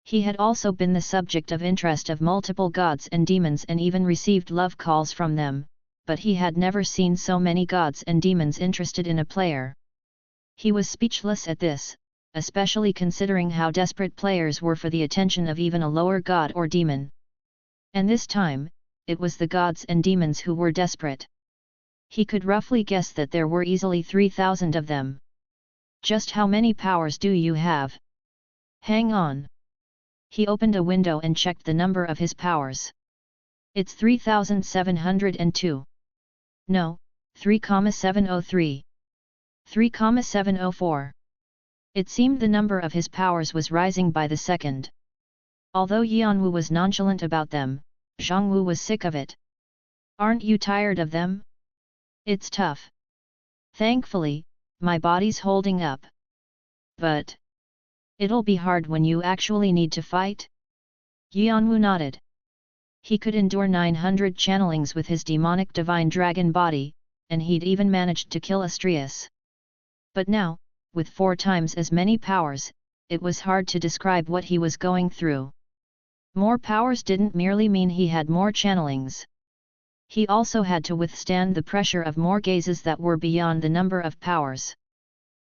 He had also been the subject of interest of multiple gods and demons and even received love calls from them, but he had never seen so many gods and demons interested in a player. He was speechless at this, especially considering how desperate players were for the attention of even a lower god or demon. And this time, it was the gods and demons who were desperate. He could roughly guess that there were easily 3,000 of them. Just how many powers do you have? Hang on. He opened a window and checked the number of his powers. It's 3,702. No, 3,703. 3,704. It seemed the number of his powers was rising by the second. Although Yeon-woo was nonchalant about them, Jeong-woo was sick of it. Aren't you tired of them? It's tough. Thankfully, my body's holding up. But it'll be hard when you actually need to fight? Yeon-woo nodded. He could endure 900 channelings with his demonic divine dragon body, and he'd even managed to kill Astrius. But now, with 4 times as many powers, it was hard to describe what he was going through. More powers didn't merely mean he had more channelings. He also had to withstand the pressure of more gazes that were beyond the number of powers.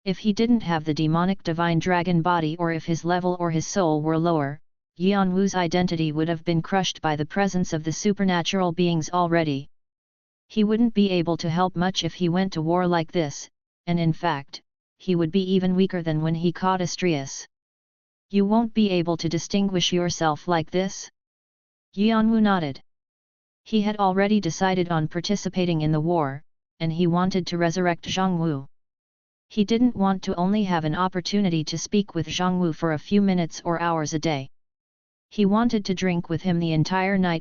If he didn't have the demonic divine dragon body, or if his level or his soul were lower, Yeon-woo's identity would have been crushed by the presence of the supernatural beings already. He wouldn't be able to help much if he went to war like this, and in fact, he would be even weaker than when he caught Astrius. You won't be able to distinguish yourself like this? Yeon-woo nodded. He had already decided on participating in the war, and he wanted to resurrect Jeong-woo. He didn't want to only have an opportunity to speak with Jeong-woo for a few minutes or hours a day. He wanted to drink with him the entire night or